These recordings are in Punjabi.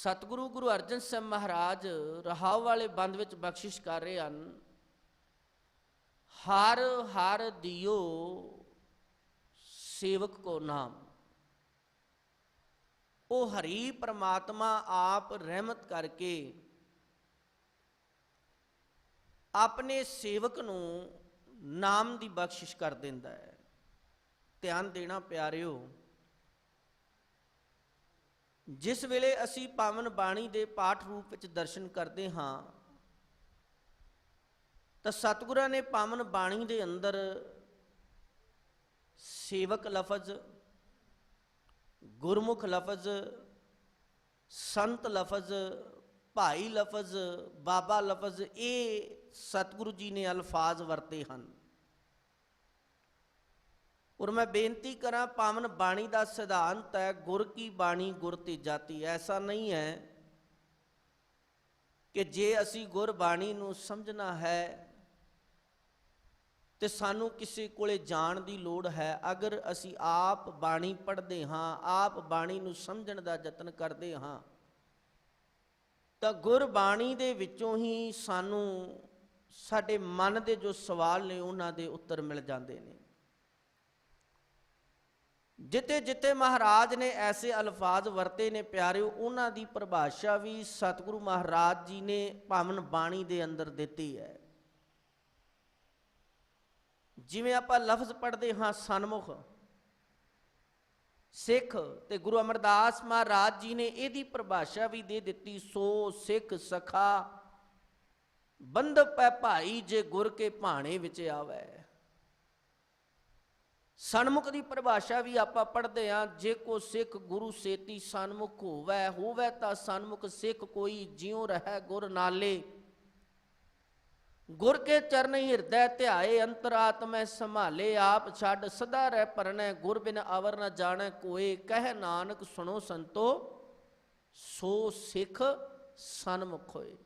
सतगुरु गुरु अर्जन साहब महाराज रहाव वाले बंद विच बख्शिश कर रहे हैं, हर हर दियो सेवक को नाम। वो हरि परमात्मा आप रहमत करके अपने सेवक नूं नाम की बख्शिश कर देंदा है। ध्यान देना प्यारिओ, जिस वेले असी पावन बाणी दे पाठ रूप विच दर्शन करते हाँ तो सतगुरां ने पावन बाणी दे अंदर सेवक लफज, गुरमुख लफज, संत लफज, भाई लफज, बाबा लफज, ये सतगुरु जी ने अल्फाज वरते हैं। और मैं बेनती करा, पावन बाणी का सिद्धांत है गुर की बाणी गुर ते जाती। ऐसा नहीं है कि जे असी गुर बाणी नूं समझना है तो सानू किसी कोले जाण दी लोड़ है। अगर असी आप बाणी पढ़ते हाँ, आप बाणी नूं समझण दा यतन करते हाँ तो गुरबाणी दे विचों ही सानू साडे मन दे जो सवाल ने उन्हां दे उत्तर मिल जाते हैं। जिते जिते महाराज ने ऐसे अल्फाज वरते ने प्यारे, उन्हां दी परिभाषा भी सतगुरु महाराज जी ने पावन बाणी दे अंदर दिती है। जिवें आपां लफ्ज़ पढ़ते हाँ सन्मुख सिख, ते गुरु अमरदास महाराज जी ने इहदी परिभाषा भी दे दिती, सो सिख सखा बंधप है भाई जे गुर के भाणे विच आवे। सन्मुख की परिभाषा भी आप पढ़ते हाँ, जे को सिख गुरु सेती सन्मुख होवे तां सन्मुख सिख कोई जिਉ रहे गुर नाले। गुर के चरण हिरदय ध्याए अंतरात्मै संभाले, आप छड़ सदा रह परनै गुर बिन अवर न जाने कोय। कह नानक सुनो संतो सो सिख सन्मुख होए।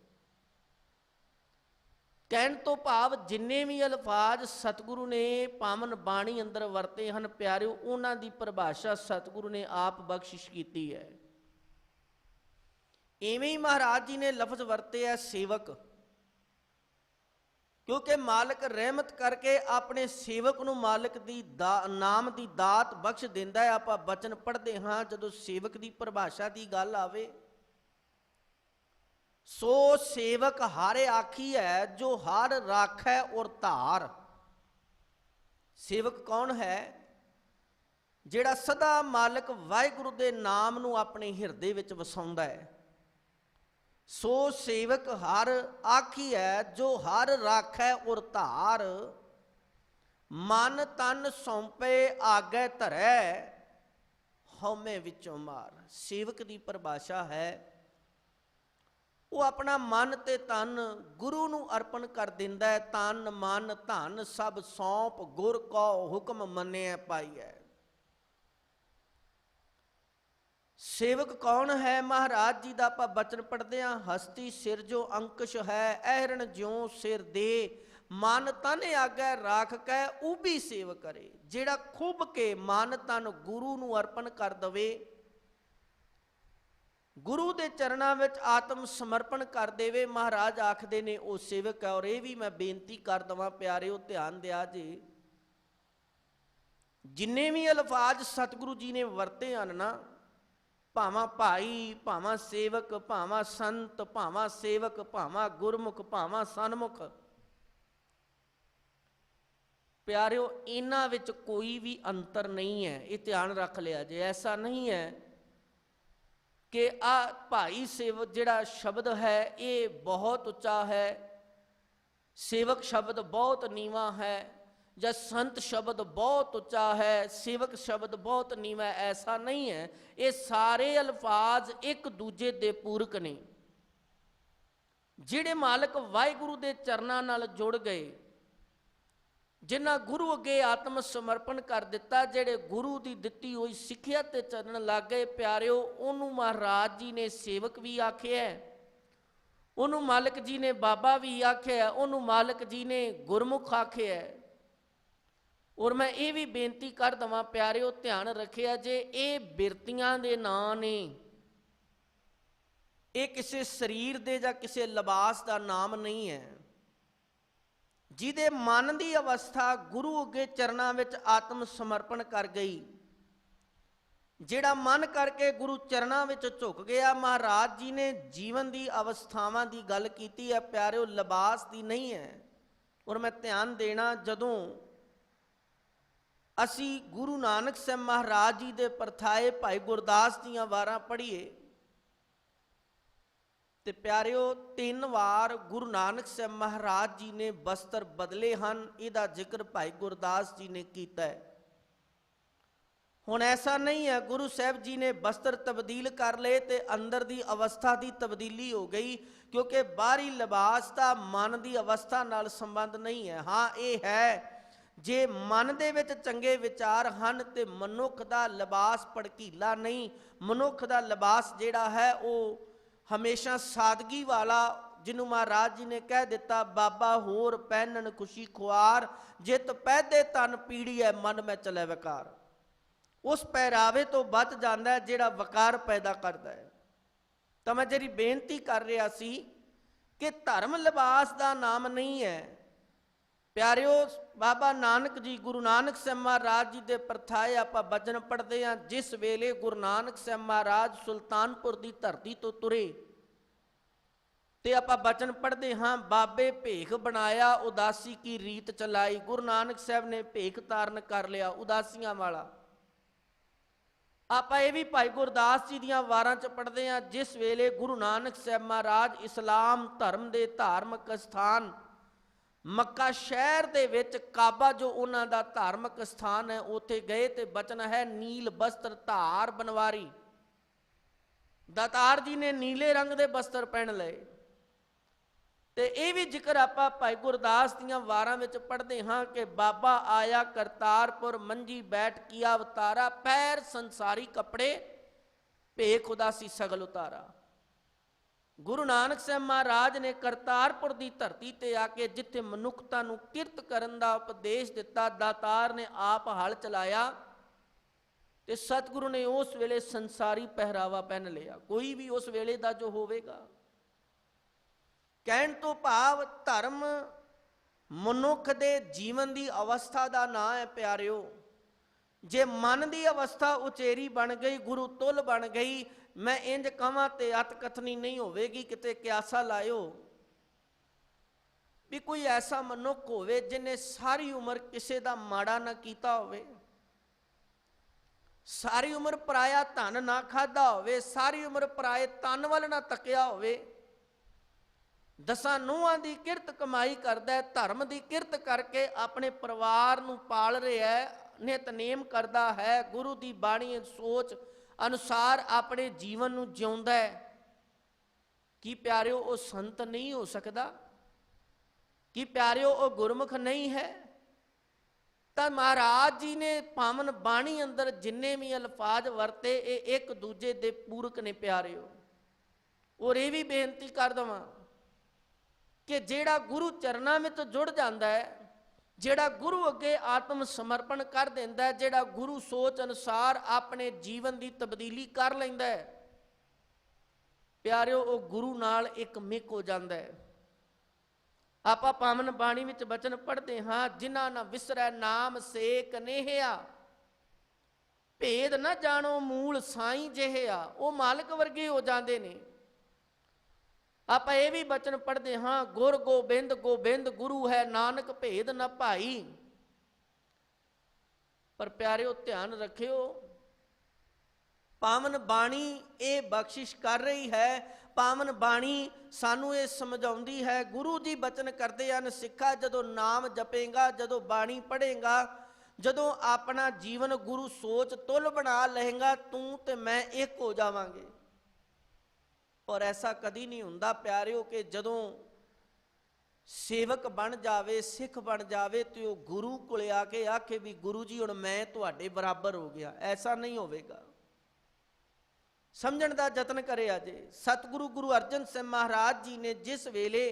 कहण तो भाव जिन्ने भी अल्फाज सतगुरु ने पावन बाणी अंदर वरते हैं प्यारे, उन्हां दी परिभाषा सतगुरु ने आप बख्शिश की है। इवें ही महाराज जी ने लफ्ज वरते है सेवक, क्योंकि मालिक रहमत करके अपने सेवक नूं मालिक दी नाम की दात बख्श दिंदा है। आपां बचन पढ़ते हाँ जदों सेवक की परिभाषा की गल आवे, सो सेवक हारे आखी है जो हर राखै और धार। सेवक कौन है? जिहड़ा सदा मालिक वाहिगुरु दे नाम नूं अपने हिरदे विच वसाउंदा है। सो सेवक हर आखी है जो हर राखै और धार। मन तन सौंपे आगे धरै हौमे विचों मार। सेवक की परिभाषा है वो अपना मन ते तन गुरु नूं अर्पण कर दिंदा है। तन मन धन सब सौंप गुर को हुक्म मन्निया पाईए। सेवक कौन है? महाराज जी का आपां बचन पढ़ते हैं, हस्ती सिर जो अंकुश है ऐरण ज्यों सिर दे। मन तन आगे राख कै उभी सेव करे। जिहड़ा खुब के मन तन गुरु नूं अर्पण कर दवे, गुरु के चरणों में आत्म समर्पण कर देवे, महाराज आखते ने वो सेवक है। और ये भी मैं बेनती कर देवां प्यारिओ, ध्यान दिया जी, जिन्ने भी अल्फाज सतगुरु जी ने वरते हैं ना, भावां भाई, भावां सेवक, भावां संत, भावां सेवक, भावां गुरमुख, भावां सन्मुख, प्यारिओ इन्हां विच कोई भी अंतर नहीं है। ये ध्यान रख लिया जे। ऐसा नहीं है कि आ भाई सेवक जिहड़ा शब्द है ये बहुत उच्चा है, सेवक शब्द बहुत नीवा है, या संत शब्द बहुत उच्चा है, सेवक शब्द बहुत नीवा है। ऐसा नहीं है। ये सारे अल्फाज एक दूजे दे पूरक ने। जिहड़े मालिक वाहिगुरु दे चरनां नाल जुड़ गए, जिन्हां गुरु अगे आत्म समर्पण कर दिता, जिहड़े गुरु की दिती हुई सिक्ख्या ते चलण लग गए प्यारिओ, उन्होंने महाराज जी ने सेवक भी आख्या है, उन्होंने मालिक जी ने बाबा भी आख्या है, उन्होंने मालिक जी ने गुरमुख आख्या है। और मैं ये भी बेनती कर देवां प्यारिओ, ध्यान रखिया जे ये बिरतियां दे नां ने, ਇਹ ਕਿਸੇ ਸਰੀਰ ਦੇ ਜਾਂ ਕਿਸੇ ਲਿਬਾਸ ਦਾ ਨਾਮ ਨਹੀਂ ਹੈ। ਜਿਹਦੇ ਮਨ ਦੀ ਅਵਸਥਾ ਗੁਰੂ ਅੱਗੇ ਚਰਨਾਂ ਵਿੱਚ ਆਤਮ ਸਮਰਪਣ ਕਰ ਗਈ, ਜਿਹੜਾ ਮਨ ਕਰਕੇ ਗੁਰੂ ਚਰਨਾਂ ਵਿੱਚ ਝੁਕ ਗਿਆ। ਮਹਾਰਾਜ ਜੀ ਨੇ ਜੀਵਨ ਦੀ ਅਵਸਥਾਵਾਂ ਦੀ ਗੱਲ ਕੀਤੀ ਹੈ ਪਿਆਰਿਓ, ਲਿਬਾਸ ਦੀ ਨਹੀਂ ਹੈ। ਔਰ ਮੈਂ ਧਿਆਨ ਦੇਣਾ, ਜਦੋਂ ਅਸੀਂ ਗੁਰੂ ਨਾਨਕ ਸਾਹਿਬ ਮਹਾਰਾਜ ਜੀ ਦੇ ਪਰਥਾਏ ਭਾਈ ਗੁਰਦਾਸ ਦੀਆਂ ਵਾਰਾਂ ਪੜ੍ਹੀਏ ਤੇ ਪਿਆਰਿਓ 3 ਵਾਰ ਗੁਰੂ ਨਾਨਕ ਸਾਹਿਬ ਮਹਾਰਾਜ ਜੀ ਨੇ ਬਸਤਰ ਬਦਲੇ ਹਨ। ਇਹਦਾ ਜ਼ਿਕਰ ਭਾਈ ਗੁਰਦਾਸ ਜੀ ਨੇ ਕੀਤਾ ਹੈ। ਹੁਣ ਐਸਾ ਨਹੀਂ ਹੈ ਗੁਰੂ ਸਾਹਿਬ ਜੀ ਨੇ ਬਸਤਰ ਤਬਦੀਲ ਕਰ ਲਏ ਤੇ ਅੰਦਰ ਦੀ ਅਵਸਥਾ ਦੀ ਤਬਦੀਲੀ ਹੋ ਗਈ, ਕਿਉਂਕਿ ਬਾਹਰੀ ਲਿਬਾਸ ਦਾ ਮਨ ਦੀ ਅਵਸਥਾ ਨਾਲ ਸੰਬੰਧ ਨਹੀਂ ਹੈ। ਹਾਂ, ਇਹ ਹੈ ਜੇ ਮਨ ਦੇ ਵਿੱਚ ਚੰਗੇ ਵਿਚਾਰ ਹਨ ਤੇ ਮਨੁੱਖ ਦਾ ਲਿਬਾਸ ਭੜਕੀਲਾ ਨਹੀਂ। ਮਨੁੱਖ ਦਾ ਲਿਬਾਸ ਜਿਹੜਾ ਹੈ ਉਹ ਹਮੇਸ਼ਾ ਸਾਦਗੀ ਵਾਲਾ, ਜਿਹਨੂੰ ਮਹਾਰਾਜ ਜੀ ਨੇ ਕਹਿ ਦਿੱਤਾ, ਬਾਬਾ ਹੋਰ ਪਹਿਨਣ ਖੁਸ਼ੀ ਖੁਆਰ, ਜਿਤ ਪਹਿਦੇ ਤਨ ਪੀੜੀ ਹੈ ਮਨ ਮੈਂ ਚਲੇ ਵਿਕਾਰ। ਉਸ ਪਹਿਰਾਵੇ ਤੋਂ ਬਚ ਜਾਂਦਾ ਹੈ ਜਿਹੜਾ ਵਕਾਰ ਪੈਦਾ ਕਰਦਾ ਹੈ। ਤਾਂ ਮੈਂ ਜਿਹੜੀ ਬੇਨਤੀ ਕਰ ਰਿਹਾ ਸੀ ਕਿ ਧਰਮ ਲਿਬਾਸ ਦਾ ਨਾਮ ਨਹੀਂ ਹੈ ਪਿਆਰਿਓ। ਬਾਬਾ ਨਾਨਕ ਜੀ, ਗੁਰੂ ਨਾਨਕ ਸਾਹਿਬ ਮਹਾਰਾਜ ਜੀ ਦੇ ਪਰਥਾਏ ਆਪਾਂ ਬਚਨ ਪੜ੍ਹਦੇ ਹਾਂ। ਜਿਸ ਵੇਲੇ ਗੁਰੂ ਨਾਨਕ ਸਾਹਿਬ ਮਹਾਰਾਜ ਸੁਲਤਾਨਪੁਰ ਦੀ ਧਰਤੀ ਤੋਂ ਤੁਰੇ ਤੇ ਆਪਾਂ ਬਚਨ ਪੜ੍ਹਦੇ ਹਾਂ, ਬਾਬੇ ਭੇਖ ਬਣਾਇਆ ਉਦਾਸੀ ਕੀ ਰੀਤ ਚਲਾਈ। ਗੁਰੂ ਨਾਨਕ ਸਾਹਿਬ ਨੇ ਭੇਖ ਧਾਰਨ ਕਰ ਲਿਆ ਉਦਾਸੀਆਂ ਵਾਲਾ। ਆਪਾਂ ਇਹ ਵੀ ਭਾਈ ਗੁਰਦਾਸ ਜੀ ਦੀਆਂ ਵਾਰਾਂ 'ਚ ਪੜ੍ਹਦੇ ਹਾਂ, ਜਿਸ ਵੇਲੇ ਗੁਰੂ ਨਾਨਕ ਸਾਹਿਬ ਮਹਾਰਾਜ ਇਸਲਾਮ ਧਰਮ ਦੇ ਧਾਰਮਿਕ ਸਥਾਨ ਮੱਕਾ ਸ਼ਹਿਰ ਦੇ ਵਿੱਚ, ਕਾਬਾ ਜੋ ਉਹਨਾਂ ਦਾ ਧਾਰਮਿਕ ਸਥਾਨ ਹੈ, ਉੱਥੇ ਗਏ ਤੇ ਬਚਨ ਹੈ, ਨੀਲ ਬਸਤਰ ਧਾਰ ਬਨਵਾਰੀ। ਦਾਤਾਰ ਜੀ ਨੇ ਨੀਲੇ ਰੰਗ ਦੇ ਬਸਤਰ ਪਹਿਨ ਲਏ। ਤੇ ਇਹ ਵੀ ਜ਼ਿਕਰ ਆਪਾਂ ਭਾਈ ਗੁਰਦਾਸ ਦੀਆਂ ਵਾਰਾਂ ਵਿੱਚ ਪੜ੍ਹਦੇ ਹਾਂ ਕਿ ਬਾਬਾ ਆਇਆ ਕਰਤਾਰਪੁਰ, ਮੰਜੀ ਬੈਠ ਕੀਆ ਅਵਤਾਰਾ, ਪੈਰ ਸੰਸਾਰੀ ਕੱਪੜੇ, ਭੇਖ ਉਦਾਸੀ ਸਗਲ ਉਤਾਰਾ। ਗੁਰੂ ਨਾਨਕ ਸਾਹਿਬ ਮਹਾਰਾਜ ਨੇ ਕਰਤਾਰਪੁਰ ਦੀ ਧਰਤੀ ਤੇ ਆ ਕੇ ਜਿੱਥੇ ਮਨੁੱਖਤਾ ਨੂੰ ਕਿਰਤ ਕਰਨ ਦਾ ਉਪਦੇਸ਼ ਦਿੱਤਾ, ਦਾਤਾਰ ਨੇ ਆਪ ਹਲ ਚਲਾਇਆ ਤੇ ਸਤਿਗੁਰੂ ਨੇ ਉਸ ਵੇਲੇ ਸੰਸਾਰੀ ਪਹਿਰਾਵਾ ਪਹਿਨ ਲਿਆ। ਕੋਈ ਵੀ ਉਸ ਵੇਲੇ ਦਾ ਜੋ ਹੋਵੇਗਾ। ਕਹਿਣ ਤੋਂ ਭਾਵ ਧਰਮ ਮਨੁੱਖ ਦੇ ਜੀਵਨ ਦੀ ਅਵਸਥਾ ਦਾ ਨਾਂ ਹੈ ਪਿਆਰਿਓ। ਜੇ ਮਨ ਦੀ ਅਵਸਥਾ ਉਚੇਰੀ ਬਣ ਗਈ, ਗੁਰੂ ਤੁਲ ਬਣ ਗਈ, ਮੈਂ ਇੰਜ ਕਹਾਂ ਤੇ ਅਤ ਕਥਨੀ ਨਹੀਂ ਹੋਵੇਗੀ, ਕਿਤੇ ਕਿਆਸਾ ਲਾਇਓ ਵੀ ਕੋਈ ਐਸਾ ਮਨੁੱਖ ਹੋਵੇ ਜਿਹਨੇ ਸਾਰੀ ਉਮਰ ਕਿਸੇ ਦਾ ਮਾੜਾ ਨਾ ਕੀਤਾ ਹੋਵੇ, ਸਾਰੀ ਉਮਰ ਪਰਾਇਆ ਧਨ ਨਾ ਖਾਧਾ ਹੋਵੇ, ਸਾਰੀ ਉਮਰ ਪਰਾਏ ਤਨ ਵੱਲ ਨਾ ਤੱਕਿਆ ਹੋਵੇ, 10 ਨੂੰਹਾਂ ਦੀ ਕਿਰਤ ਕਮਾਈ ਕਰਦਾ ਹੈ, ਧਰਮ ਦੀ ਕਿਰਤ ਕਰਕੇ ਆਪਣੇ ਪਰਿਵਾਰ ਨੂੰ ਪਾਲ ਰਿਹਾ ਹੈ, ਨਿਤਨੇਮ ਕਰਦਾ ਹੈ, ਗੁਰੂ ਦੀ ਬਾਣੀ ਸੋਚ ਅਨੁਸਾਰ ਆਪਣੇ ਜੀਵਨ ਨੂੰ ਜਿਉਂਦਾ ਹੈ। ਕੀ ਪਿਆਰਿਓ ਉਹ ਸੰਤ ਨਹੀਂ ਹੋ ਸਕਦਾ? ਕੀ ਪਿਆਰਿਓ ਉਹ ਗੁਰਮੁਖ ਨਹੀਂ ਹੈ? ਤਾਂ ਮਹਾਰਾਜ ਜੀ ਨੇ ਪਾਵਨ ਬਾਣੀ ਅੰਦਰ ਜਿੰਨੇ ਵੀ ਅਲਫਾਜ਼ ਵਰਤੇ, ਇਹ ਇੱਕ ਦੂਜੇ ਦੇ ਪੂਰਕ ਨੇ ਪਿਆਰਿਓ। ਔਰ ਇਹ ਵੀ ਬੇਨਤੀ ਕਰ ਦਵਾਂ ਕਿ ਜਿਹੜਾ ਗੁਰੂ ਚਰਨਾਂ ਵਿੱਚ ਜੁੜ ਜਾਂਦਾ ਹੈ, ਜਿਹੜਾ ਗੁਰੂ ਅੱਗੇ ਆਤਮ ਸਮਰਪਣ ਕਰ ਦਿੰਦਾ ਹੈ, ਜਿਹੜਾ ਗੁਰੂ ਸੋਚ ਅਨੁਸਾਰ ਆਪਣੇ ਜੀਵਨ ਦੀ ਤਬਦੀਲੀ ਕਰ ਲੈਂਦਾ ਹੈ ਪਿਆਰਿਓ, ਉਹ ਗੁਰੂ ਨਾਲ ਇੱਕ ਮਿਕ ਹੋ ਜਾਂਦਾ ਹੈ। ਆਪਾਂ ਪਾਵਨ ਬਾਣੀ ਵਿੱਚ ਬਚਨ ਪੜ੍ਹਦੇ ਹਾਂ, ਜਿਨ੍ਹਾਂ ਨਾ ਵਿਸਰੈ ਨਾਮ ਸੇ ਕਨੇਹਿਆ, ਭੇਦ ਨਾ ਜਾਣੋ ਮੂਲ ਸਾਈਂ ਜਿਹਿਆ। ਉਹ ਮਾਲਕ ਵਰਗੇ ਹੋ ਜਾਂਦੇ ਨੇ। ਆਪਾਂ ਇਹ ਵੀ ਬਚਨ ਪੜ੍ਹਦੇ ਹਾਂ, ਗੁਰ ਗੋਬਿੰਦ ਗੋਬਿੰਦ ਗੁਰੂ ਹੈ, ਨਾਨਕ ਭੇਦ ਨਾ ਭਾਈ। ਪਰ ਪਿਆਰਿਓ ਧਿਆਨ ਰੱਖਿਓ, ਪਾਵਨ ਬਾਣੀ ਇਹ ਬਖਸ਼ਿਸ਼ ਕਰ ਰਹੀ ਹੈ, ਪਾਵਨ ਬਾਣੀ ਸਾਨੂੰ ਇਹ ਸਮਝਾਉਂਦੀ ਹੈ। ਗੁਰੂ ਜੀ ਬਚਨ ਕਰਦੇ ਹਨ, ਸਿੱਖਾ ਜਦੋਂ ਨਾਮ ਜਪੇਗਾ, ਜਦੋਂ ਬਾਣੀ ਪੜ੍ਹੇਗਾ, ਜਦੋਂ ਆਪਣਾ ਜੀਵਨ ਗੁਰੂ ਸੋਚ ਤੁਲ ਬਣਾ ਲਏਗਾ, ਤੂੰ ਤੇ ਮੈਂ ਇੱਕ ਹੋ ਜਾਵਾਂਗੇ। ਔਰ ਐਸਾ ਕਦੀ ਨਹੀਂ ਹੁੰਦਾ ਪਿਆਰਿਓ ਕਿ ਜਦੋਂ ਸੇਵਕ ਬਣ ਜਾਵੇ, ਸਿੱਖ ਬਣ ਜਾਵੇ ਤੇ ਉਹ ਗੁਰੂ ਕੋਲੇ ਆ ਕੇ ਆਖੇ ਵੀ ਗੁਰੂ ਜੀ ਹੁਣ ਮੈਂ ਤੁਹਾਡੇ ਬਰਾਬਰ ਹੋ ਗਿਆ। ਐਸਾ ਨਹੀਂ ਹੋਵੇਗਾ। ਸਮਝਣ ਦਾ ਯਤਨ ਕਰਿਆ ਜੇ। ਸਤਿਗੁਰੂ ਗੁਰੂ ਅਰਜਨ ਸਾਹਿਬ ਮਹਾਰਾਜ ਜੀ ਨੇ ਜਿਸ ਵੇਲੇ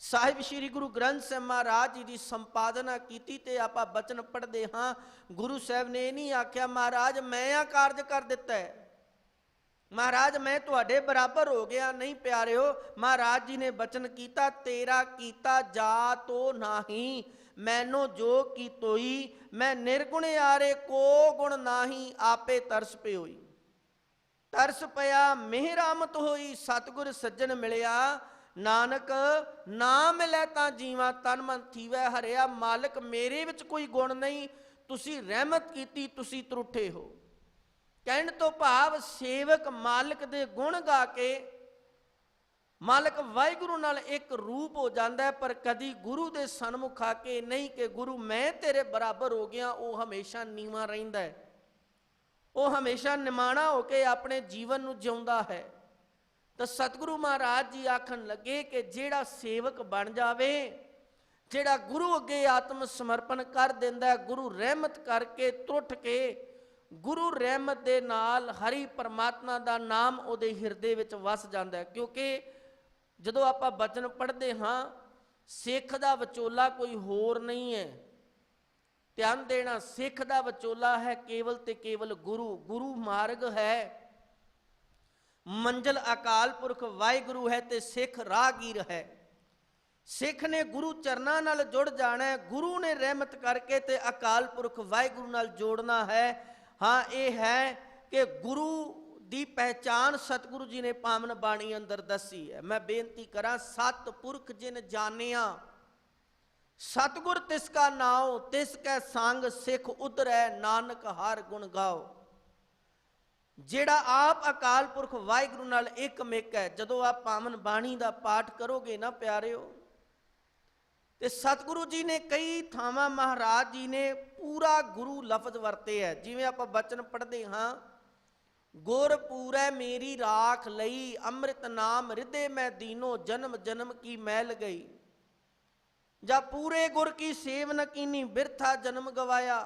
ਸਾਹਿਬ ਸ੍ਰੀ ਗੁਰੂ ਗ੍ਰੰਥ ਸਾਹਿਬ ਮਹਾਰਾਜ ਜੀ ਦੀ ਸੰਪਾਦਨਾ ਕੀਤੀ ਤੇ ਆਪਾਂ ਬਚਨ ਪੜ੍ਹਦੇ ਹਾਂ, ਗੁਰੂ ਸਾਹਿਬ ਨੇ ਇਹ ਨਹੀਂ ਆਖਿਆ ਮਹਾਰਾਜ ਮੈਂ ਆ ਕਾਰਜ ਕਰ ਦਿੱਤਾ ਹੈ, महाराज मैं तुहाडे बराबर हो गया नहीं प्यारिओ। महाराज जी ने बचन कीता, तेरा कीता जा तो नाही, मैनो जो की तोई, मैं निर्गुण यारे को गुण नाही, आपे तरस पियोई। तरस पया मेहरामत होई, सतगुर सज्जन मिलिया, नानक ना मिलै तां जीवा, तन मन थीवै हरिया। मालिक मेरे विच कोई गुण नहीं, तुसी रहमत कीती, तुसी त्रुठे हो। ਕਹਿਣ ਤੋਂ ਭਾਵ ਸੇਵਕ ਮਾਲਕ ਦੇ ਗੁਣ ਗਾ ਕੇ ਮਾਲਕ ਵਾਹਿਗੁਰੂ ਨਾਲ ਇੱਕ ਰੂਪ ਹੋ ਜਾਂਦਾ ਹੈ, ਪਰ ਕਦੀ ਗੁਰੂ ਦੇ ਸਨਮੁਖ ਆ ਕੇ ਨਹੀਂ ਕਿ ਗੁਰੂ ਮੈਂ ਤੇਰੇ ਬਰਾਬਰ ਹੋ ਗਿਆ। ਉਹ ਹਮੇਸ਼ਾ ਨੀਵਾਂ ਰਹਿੰਦਾ ਹੈ, ਉਹ ਹਮੇਸ਼ਾ ਨਿਮਾਣਾ ਹੋ ਕੇ ਆਪਣੇ ਜੀਵਨ ਨੂੰ ਜਿਉਂਦਾ ਹੈ। ਤਾਂ ਸਤਿਗੁਰੂ ਮਹਾਰਾਜ ਜੀ ਆਖਣ ਲੱਗੇ ਕਿ ਜਿਹੜਾ ਸੇਵਕ ਬਣ ਜਾਵੇ, ਜਿਹੜਾ ਗੁਰੂ ਅੱਗੇ ਆਤਮ ਸਮਰਪਣ ਕਰ ਦਿੰਦਾ, ਗੁਰੂ ਰਹਿਮਤ ਕਰਕੇ ਟੁੱਟ ਕੇ ਗੁਰੂ ਰਹਿਮਤ ਦੇ ਨਾਲ ਹਰੀ ਪਰਮਾਤਮਾ ਦਾ ਨਾਮ ਉਹਦੇ ਹਿਰਦੇ ਵਿੱਚ ਵਸ ਜਾਂਦਾ ਹੈ। ਕਿਉਂਕਿ ਜਦੋਂ ਆਪਾਂ ਬਚਨ ਪੜ੍ਹਦੇ ਹਾਂ, ਸਿੱਖ ਦਾ ਵਿਚੋਲਾ ਕੋਈ ਹੋਰ ਨਹੀਂ ਹੈ। ਧਿਆਨ ਦੇਣਾ, ਸਿੱਖ ਦਾ ਵਿਚੋਲਾ ਹੈ ਕੇਵਲ ਤੇ ਕੇਵਲ ਗੁਰੂ। ਗੁਰੂ ਮਾਰਗ ਹੈ, ਮੰਜ਼ਿਲ ਅਕਾਲ ਪੁਰਖ ਵਾਹਿਗੁਰੂ ਹੈ ਤੇ ਸਿੱਖ ਰਾਹਗੀਰ ਹੈ। ਸਿੱਖ ਨੇ ਗੁਰੂ ਚਰਨਾਂ ਨਾਲ ਜੁੜ ਜਾਣਾ ਹੈ, ਗੁਰੂ ਨੇ ਰਹਿਮਤ ਕਰਕੇ ਤੇ ਅਕਾਲ ਪੁਰਖ ਵਾਹਿਗੁਰੂ ਨਾਲ ਜੋੜਨਾ ਹੈ। हाँ ये है कि गुरु दी पहचान सतगुरु जी ने पावन बाणी अंदर दसी है। मैं बेनती करा, सतपुरख जिन जानिया, सतगुर तिसका नाओ, तिसकै संग सिख उधरै, नानक हर गुण गाओ। ਜਿਹੜਾ ਆਪ ਅਕਾਲ ਪੁਰਖ ਵਾਹਿਗੁਰੂ ਨਾਲ ਇੱਕ ਮਿਕ ਹੈ। ਜਦੋਂ ਆਪ ਪਾਵਨ ਬਾਣੀ ਦਾ ਪਾਠ ਕਰੋਗੇ ਨਾ ਪਿਆਰਿਓ, ਤੇ ਸਤਿਗੁਰੂ ਜੀ ਨੇ ਕਈ ਥਾਵਾਂ ਮਹਾਰਾਜ ਜੀ ਨੇ ਪੂਰਾ ਗੁਰੂ ਲਫ਼ਜ਼ ਵਰਤੇ ਹੈ। ਜਿਵੇਂ ਆਪਾਂ ਬਚਨ ਪੜ੍ਹਦੇ ਹਾਂ, ਗੁਰ ਪੂਰੈ ਮੇਰੀ ਰਾਖ ਲਈ, ਅੰਮ੍ਰਿਤ ਨਾਮ ਰਿਦੇ ਮੈਂ ਦੀਨੋ, ਜਨਮ ਜਨਮ ਕੀ ਮੈਲ ਗਈ। ਜਾਂ ਪੂਰੇ ਗੁਰ ਕੀ ਸੇਵ ਨ ਕੀਨੀ, ਬਿਰਥਾ ਜਨਮ ਗਵਾਇਆ।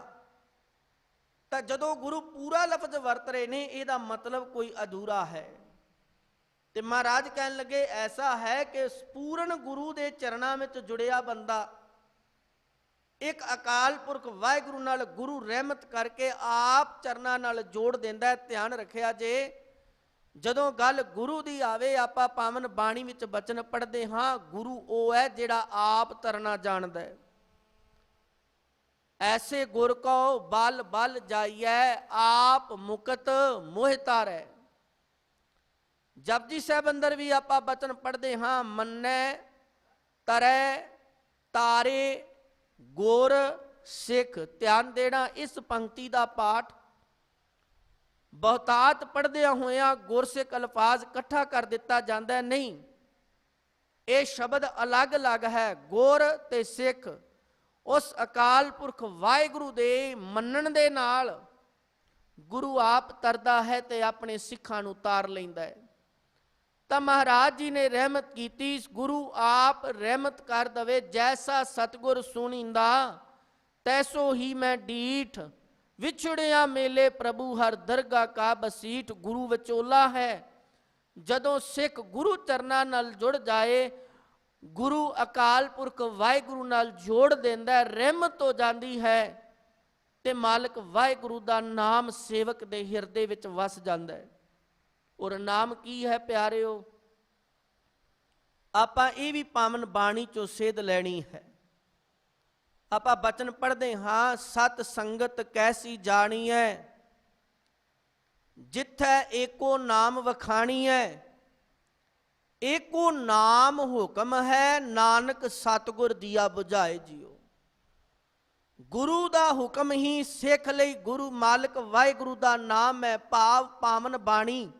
ਤਾਂ ਜਦੋਂ ਗੁਰੂ ਪੂਰਾ ਲਫ਼ਜ਼ ਵਰਤ ਰਹੇ ਨੇ, ਇਹਦਾ ਮਤਲਬ ਕੋਈ ਅਧੂਰਾ ਹੈ। ਤੇ ਮਹਾਰਾਜ ਕਹਿਣ ਲੱਗੇ ਐਸਾ ਹੈ ਕਿ ਪੂਰਨ ਗੁਰੂ ਦੇ ਚਰਨਾਂ ਵਿੱਚ ਜੁੜਿਆ ਬੰਦਾ ਇੱਕ ਅਕਾਲ ਪੁਰਖ ਵਾਹਿਗੁਰੂ ਨਾਲ ਗੁਰੂ ਰਹਿਮਤ ਕਰਕੇ ਆਪ ਚਰਨਾਂ ਨਾਲ ਜੋੜ ਦਿੰਦਾ ਹੈ। ਧਿਆਨ ਰੱਖਿਆ ਜੇ, ਜਦੋਂ ਗੱਲ ਗੁਰੂ ਦੀ ਆਵੇ, ਆਪਾਂ ਪਾਵਨ ਬਾਣੀ ਵਿੱਚ ਬਚਨ ਪੜ੍ਹਦੇ ਹਾਂ, ਗੁਰੂ ਉਹ ਹੈ ਜਿਹੜਾ ਆਪ ਤਰਨਾ ਜਾਣਦਾ ਹੈ। ਐਸੇ ਗੁਰ ਕੋ ਬਲ ਬਲ ਜਾਈਐ, ਆਪ ਮੁਕਤ ਮੋਹਿ ਤਾਰੈ। ਜਪਜੀ ਸਾਹਿਬ ਅੰਦਰ ਵੀ ਆਪਾਂ ਬਚਨ ਪੜ੍ਹਦੇ ਹਾਂ, ਮੰਨੈ ਤਰੈ ਤਾਰੇ ਗੁਰ ਸਿੱਖ। ਧਿਆਨ ਦੇਣਾ, ਇਸ ਪੰਕਤੀ ਦਾ ਪਾਠ ਬਹੁਤਾਤ ਪੜ੍ਹਦਿਆਂ ਹੋਇਆਂ ਗੁਰਸਿੱਖ ਅਲਫਾਜ਼ ਇਕੱਠਾ ਕਰ ਦਿੱਤਾ ਜਾਂਦਾ ਨਹੀਂ, ਇਹ ਸ਼ਬਦ ਅਲੱਗ-ਅਲੱਗ ਹੈ। ਗੁਰ ਤੇ ਸਿੱਖ ਉਸ ਅਕਾਲ ਪੁਰਖ ਵਾਹਿਗੁਰੂ ਦੇ ਮੰਨਣ ਦੇ ਨਾਲ ਗੁਰੂ ਆਪ ਤਰਦਾ ਹੈ ਤੇ ਆਪਣੇ ਸਿੱਖਾਂ ਨੂੰ ਤਾਰ ਲੈਂਦਾ ਹੈ। ਤਾਂ ਮਹਾਰਾਜ ਜੀ ਨੇ ਰਹਿਮਤ ਕੀਤੀ, ਗੁਰੂ ਆਪ ਰਹਿਮਤ ਕਰ ਦਵੇ। ਜੈਸਾ ਸਤਿਗੁਰ ਸੁਣੀਂਦਾ, ਤੈਸੋ ਹੀ ਮੈਂ ਡੀਠ, ਵਿਛੜਿਆ ਮੇਲੇ ਪ੍ਰਭੂ ਹਰ ਦਰਗਾ ਕਾ ਬਸੀਠ। ਗੁਰੂ ਵਿਚੋਲਾ ਹੈ। ਜਦੋਂ ਸਿੱਖ ਗੁਰੂ ਚਰਨਾਂ ਨਾਲ ਜੁੜ ਜਾਏ, ਗੁਰੂ ਅਕਾਲ ਪੁਰਖ ਵਾਹਿਗੁਰੂ ਨਾਲ ਜੋੜ ਦਿੰਦਾ, ਰਹਿਮਤ ਹੋ ਜਾਂਦੀ ਹੈ ਤੇ ਮਾਲਕ ਵਾਹਿਗੁਰੂ ਦਾ ਨਾਮ ਸੇਵਕ ਦੇ ਹਿਰਦੇ ਵਿੱਚ ਵਸ ਜਾਂਦਾ ਹੈ। ਔਰ ਨਾਮ ਕੀ ਹੈ ਪਿਆਰਿਓ? ਆਪਾਂ ਇਹ ਵੀ ਪਾਵਨ ਬਾਣੀ ਚੋਂ ਸੇਧ ਲੈਣੀ ਹੈ। ਆਪਾਂ ਬਚਨ ਪੜ੍ਹਦੇ ਹਾਂ, ਸਤ ਸੰਗਤ ਕੈਸੀ ਜਾਣੀ ਹੈ, ਜਿੱਥੈ ਏਕੋ ਨਾਮ ਵਖਾਣੀ ਹੈ। ਏਕੋ ਨਾਮ ਹੁਕਮ ਹੈ, ਨਾਨਕ ਸਤਿਗੁਰ ਦੀਆ ਬੁਝਾਏ ਜਿਉ। ਗੁਰੂ ਦਾ ਹੁਕਮ ਹੀ ਸਿੱਖ ਲਈ ਗੁਰੂ ਮਾਲਕ ਵਾਹਿਗੁਰੂ ਦਾ ਨਾਮ ਹੈ, ਭਾਵ ਪਾਵਨ ਬਾਣੀ।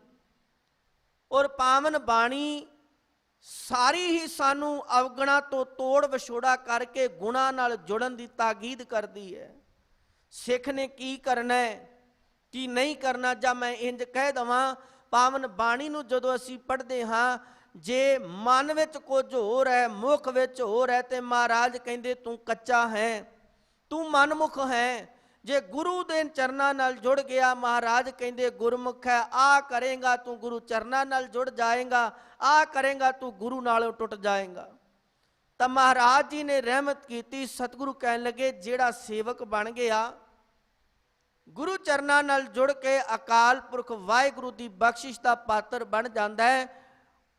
ਔਰ ਪਾਵਨ ਬਾਣੀ ਸਾਰੀ ਹੀ ਸਾਨੂੰ ਅਵਗੁਣਾ ਤੋਂ ਤੋੜ ਵਿਛੋੜਾ ਕਰਕੇ ਗੁਣਾ ਨਾਲ ਜੁੜਨ ਦੀ ਤਾਕੀਦ ਕਰਦੀ ਹੈ। ਸਿੱਖ ਨੇ ਕੀ ਕਰਨਾ ਹੈ, ਕੀ ਨਹੀਂ ਕਰਨਾ। ਜਾਂ ਮੈਂ ਇੰਜ ਕਹਿ ਦਵਾਂ, ਪਾਵਨ ਬਾਣੀ ਨੂੰ ਜਦੋਂ ਅਸੀਂ ਪੜ੍ਹਦੇ ਹਾਂ, ਜੇ ਮਨ ਵਿੱਚ ਕੁਝ ਹੋਰ ਹੈ, ਮੁਖ ਵਿੱਚ ਹੋਰ ਹੈ, ਤੇ ਮਹਾਰਾਜ ਕਹਿੰਦੇ ਤੂੰ ਕੱਚਾ ਹੈ, ਤੂੰ ਮਨਮੁਖ ਹੈ। ਜੇ ਗੁਰੂ ਦੇ ਚਰਨਾਂ ਨਾਲ ਜੁੜ ਗਿਆ, ਮਹਾਰਾਜ ਕਹਿੰਦੇ ਗੁਰਮੁਖ ਹੈ। ਆ ਕਰੇਗਾ ਤੂੰ ਗੁਰੂ ਚਰਨਾਂ ਨਾਲ ਜੁੜ ਜਾਏਗਾ, ਆ ਕਰੇਗਾ ਤੂੰ ਗੁਰੂ ਨਾਲੋਂ ਟੁੱਟ ਜਾਏਗਾ। ਤਾਂ ਮਹਾਰਾਜ ਜੀ ਨੇ ਰਹਿਮਤ ਕੀਤੀ। ਸਤਿਗੁਰੂ ਕਹਿਣ ਲੱਗੇ ਜਿਹੜਾ ਸੇਵਕ ਬਣ ਗਿਆ, ਗੁਰੂ ਚਰਨਾਂ ਨਾਲ ਜੁੜ ਕੇ ਅਕਾਲ ਪੁਰਖ ਵਾਹਿਗੁਰੂ ਦੀ ਬਖਸ਼ਿਸ਼ ਦਾ ਪਾਤਰ ਬਣ ਜਾਂਦਾ ਹੈ।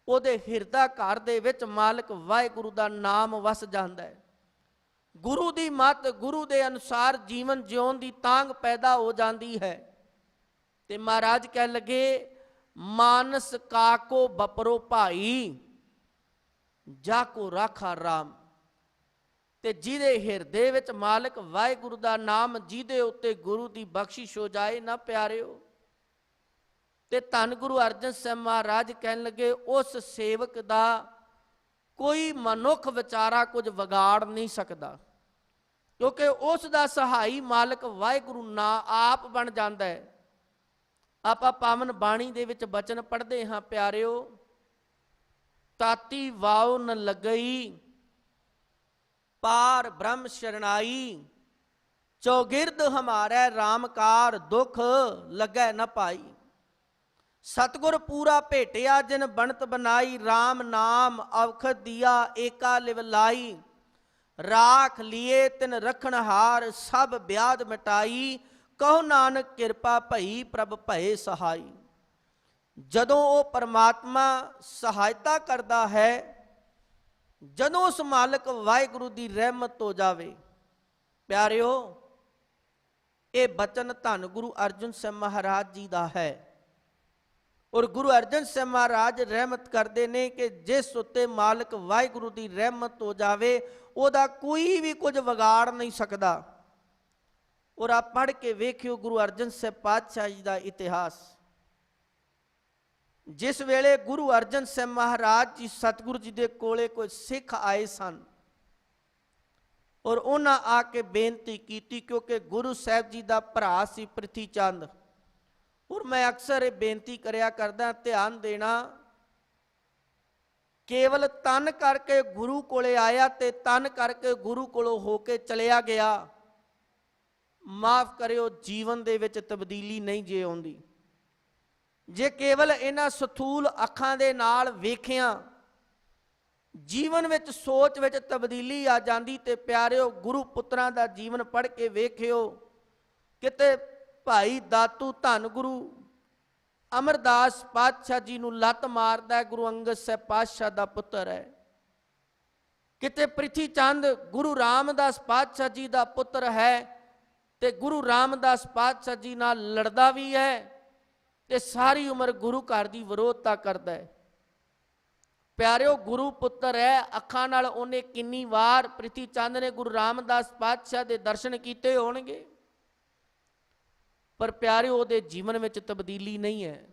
ਉਹਦੇ ਹਿਰਦਾ ਘਰ ਦੇ ਵਿੱਚ ਮਾਲਕ ਵਾਹਿਗੁਰੂ ਦਾ ਨਾਮ ਵਸ ਜਾਂਦਾ ਹੈ। ਗੁਰੂ ਦੀ ਮੱਤ, ਗੁਰੂ ਦੇ ਅਨੁਸਾਰ ਜੀਵਨ ਜਿਉਣ ਦੀ ਤਾਂਘ ਪੈਦਾ ਹੋ ਜਾਂਦੀ ਹੈ। ਤੇ ਮਹਾਰਾਜ ਕਹਿ ਲਗੇ, ਮਾਨਸ ਕਾਕੋ ਬਪਰੋ ਭਾਈ, ਜਾ ਕੋ ਰਾਖਾ ਰਾਮ। ਤੇ ਜਿਹਦੇ ਹਿਰਦੇ ਵਿੱਚ ਮਾਲਕ ਵਾਹਿਗੁਰੂ ਦਾ ਨਾਮ, ਜਿਹਦੇ ਉੱਤੇ ਗੁਰੂ ਦੀ ਬਖਸ਼ਿਸ਼ ਹੋ ਜਾਏ ਨਾ ਪਿਆਰਿਓ, ਤੇ ਧੰਨ ਗੁਰੂ ਅਰਜਨ ਸਾਹਿਬ ਮਹਾਰਾਜ ਕਹਿਣ ਲੱਗੇ, ਉਸ ਸੇਵਕ ਦਾ ਕੋਈ ਮਨੁੱਖ ਵਿਚਾਰਾ ਕੁਝ ਵਿਗਾੜ ਨਹੀਂ ਸਕਦਾ, ਕਿਉਂਕਿ ਉਸ ਦਾ ਸਹਾਈ ਮਾਲਕ ਵਾਹਿਗੁਰੂ ਨਾ ਆਪ ਬਣ ਜਾਂਦਾ ਹੈ। ਆਪਾਂ ਪਾਵਨ ਬਾਣੀ ਦੇ ਵਿੱਚ ਬਚਨ ਪੜ੍ਹਦੇ ਹਾਂ ਪਿਆਰਿਓ, ਤਾਤੀ ਵਾਉ ਨ ਲੱਗਈ ਪਾਰ ਬ੍ਰਹਮ ਸ਼ਰਣਾਈ, ਚੌਗਿਰਦ ਹਮਾਰੇ ਰਾਮਕਾਰ ਦੁਖ ਲੱਗੈ ਨ ਪਾਈ। ਸਤਿਗੁਰ ਪੂਰਾ ਭੇਟਿਆ ਜਿਨ ਬਣਤ ਬਨਾਈ, RAM ਨਾਮ ਅਵਖਦ ਦਿਆ ਏਕਾ ਲਿਵ ਲਾਈ। ਰਾਖ ਲੀਏ ਤਿਨ ਰਖਣਹਾਰ ਸਭ ਬਿਆਦ ਮਿਟਾਈ, ਕਹੋ ਨਾਨਕ ਕਿਰਪਾ ਭਈ ਪ੍ਰਭ ਭਏ ਸਹਾਈ। ਜਦੋਂ ਉਹ ਪਰਮਾਤਮਾ ਸਹਾਇਤਾ ਕਰਦਾ ਹੈ, ਜਦੋਂ ਉਸ ਮਾਲਕ ਵਾਹਿਗੁਰੂ ਦੀ ਰਹਿਮਤ ਹੋ ਜਾਵੇ ਪਿਆਰਿਓ, ਇਹ ਬਚਨ ਧੰਨ ਗੁਰੂ ਅਰਜਨ ਸਾਹਿਬ ਮਹਾਰਾਜ ਜੀ ਦਾ ਹੈ। ਔਰ ਗੁਰੂ ਅਰਜਨ ਸਾਹਿਬ ਮਹਾਰਾਜ ਰਹਿਮਤ ਕਰਦੇ ਨੇ ਕਿ ਜਿਸ ਉੱਤੇ ਮਾਲਕ ਵਾਹਿਗੁਰੂ ਦੀ ਰਹਿਮਤ ਹੋ ਜਾਵੇ, ਉਹਦਾ ਕੋਈ ਵੀ ਕੁਝ ਵਿਗਾੜ ਨਹੀਂ ਸਕਦਾ। ਔਰ ਆਪ ਪੜ੍ਹ ਕੇ ਵੇਖਿਓ ਗੁਰੂ ਅਰਜਨ ਸਾਹਿਬ ਪਾਤਸ਼ਾਹ ਜੀ ਦਾ ਇਤਿਹਾਸ। ਜਿਸ ਵੇਲੇ ਗੁਰੂ ਅਰਜਨ ਸਾਹਿਬ ਮਹਾਰਾਜ ਜੀ ਸਤਿਗੁਰੂ ਜੀ ਦੇ ਕੋਲੇ ਕੋਈ ਸਿੱਖ ਆਏ ਸਨ, ਔਰ ਉਹਨਾਂ ਆ ਕੇ ਬੇਨਤੀ ਕੀਤੀ, ਕਿਉਂਕਿ ਗੁਰੂ ਸਾਹਿਬ ਜੀ ਦਾ ਭਰਾ ਸੀ ਪ੍ਰਿਥੀ ਚੰਦ। ਔਰ ਮੈਂ ਅਕਸਰ ਇਹ ਬੇਨਤੀ ਕਰਿਆ ਕਰਦਾ, ਧਿਆਨ ਦੇਣਾ, ਕੇਵਲ ਤਨ ਕਰਕੇ ਗੁਰੂ ਕੋਲੇ ਆਇਆ ਤੇ ਤਨ ਕਰਕੇ ਗੁਰੂ ਕੋਲੋਂ ਹੋ ਕੇ ਚਲਿਆ ਗਿਆ, ਮਾਫ ਕਰਿਓ, ਜੀਵਨ ਦੇ ਵਿੱਚ ਤਬਦੀਲੀ ਨਹੀਂ ਜੇ ਆਉਂਦੀ। ਜੇ ਕੇਵਲ ਇਹਨਾਂ ਸਥੂਲ ਅੱਖਾਂ ਦੇ ਨਾਲ ਵੇਖਿਆ, ਜੀਵਨ ਵਿੱਚ ਸੋਚ ਵਿੱਚ ਤਬਦੀਲੀ ਆ ਜਾਂਦੀ। ਤੇ ਪਿਆਰਿਓ, ਗੁਰੂ ਪੁੱਤਰਾਂ ਦਾ ਜੀਵਨ ਪੜ੍ਹ ਕੇ ਵੇਖਿਓ, ਕਿਤੇ ਭਾਈ ਦਾਤੂ ਧੰਨ ਗੁਰੂ ਅਮਰਦਾਸ ਪਾਤਸ਼ਾਹ ਜੀ ਨੂੰ ਲੱਤ ਮਾਰਦਾ, ਗੁਰੂ ਅੰਗਦ ਸਾਹਿਬ ਪਾਤਸ਼ਾਹ ਦਾ ਪੁੱਤਰ ਹੈ। ਕਿਤੇ ਪ੍ਰਿਥੀ ਚੰਦ ਗੁਰੂ ਰਾਮਦਾਸ ਪਾਤਸ਼ਾਹ ਜੀ ਦਾ ਪੁੱਤਰ ਹੈ, ਤੇ ਗੁਰੂ ਰਾਮਦਾਸ ਪਾਤਸ਼ਾਹ ਜੀ ਨਾਲ ਲੜਦਾ ਵੀ ਹੈ, ਤੇ ਸਾਰੀ ਉਮਰ ਗੁਰੂ ਘਰ ਦੀ ਵਿਰੋਧਤਾ ਕਰਦਾ ਹੈ। ਪਿਆਰਿਓ, ਗੁਰੂ ਪੁੱਤਰ ਹੈ, ਅੱਖਾਂ ਨਾਲ ਉਹਨੇ ਕਿੰਨੀ ਵਾਰ ਪ੍ਰਿਥੀ ਚੰਦ ਨੇ ਗੁਰੂ ਰਾਮਦਾਸ ਪਾਤਸ਼ਾਹ ਦੇ ਦਰਸ਼ਨ ਕੀਤੇ ਹੋਣਗੇ, ਪਰ ਪਿਆਰਿਓ ਉਹਦੇ ਜੀਵਨ ਵਿੱਚ ਤਬਦੀਲੀ ਨਹੀਂ ਹੈ।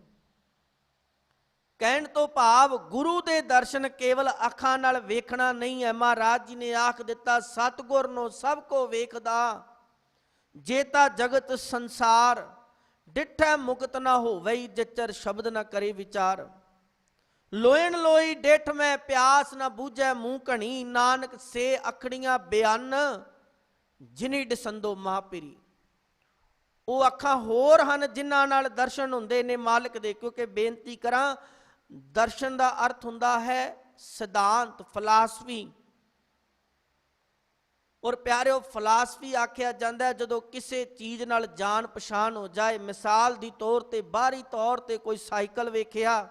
ਕਹਿਣ ਤੋਂ ਭਾਵ ਗੁਰੂ ਦੇ ਦਰਸ਼ਨ ਕੇਵਲ ਅੱਖਾਂ ਨਾਲ ਵੇਖਣਾ ਨਹੀਂ ਹੈ। ਮਹਾਰਾਜ ਜੀ ਨੇ ਆਖ ਦਿੱਤਾ, ਸਤਿਗੁਰ ਨੂੰ ਸਭ ਕੋ ਵੇਖਦਾ, ਜੇਤਾ ਜਗਤ ਸੰਸਾਰ, ਡਿਠੈ ਮੁਕਤ ਨਾ ਹੋਵਈ, ਜਿਚਰ ਸ਼ਬਦ ਨਾ ਕਰੇ ਵਿਚਾਰ। ਲੋਇਣ ਲੋਈ ਡਿਠ ਮੈਂ ਪਿਆਸ ਨਾ ਬੂਝੈ ਮੂੰਹ ਘਣੀ, ਨਾਨਕ ਸੇ ਅਖੜੀਆਂ ਬਿਆਨ ਜਿਨੀ ਡਸੰਦੋ ਮਹਾਪਿਰੀ। ਉਹ ਅੱਖਾਂ ਹੋਰ ਹਨ ਜਿਨ੍ਹਾਂ ਨਾਲ ਦਰਸ਼ਨ ਹੁੰਦੇ ਨੇ ਮਾਲਕ ਦੇ। ਕਿਉਂਕਿ ਬੇਨਤੀ ਕਰਾਂ, ਦਰਸ਼ਨ ਦਾ ਅਰਥ ਹੁੰਦਾ ਹੈ ਸਿਧਾਂਤ, ਫਲਸਫੀ। ਔਰ ਪਿਆਰਿਓ, ਫਲਸਫੀ ਆਖਿਆ ਜਾਂਦਾ ਹੈ ਜਦੋਂ ਕਿਸੇ ਚੀਜ਼ ਨਾਲ ਜਾਣ ਪਛਾਣ ਹੋ ਜਾਏ। ਮਿਸਾਲ ਦੀ ਤੌਰ ਤੇ, ਬਾਹਰੀ ਤੌਰ ਤੇ ਕੋਈ ਸਾਈਕਲ ਵੇਖਿਆ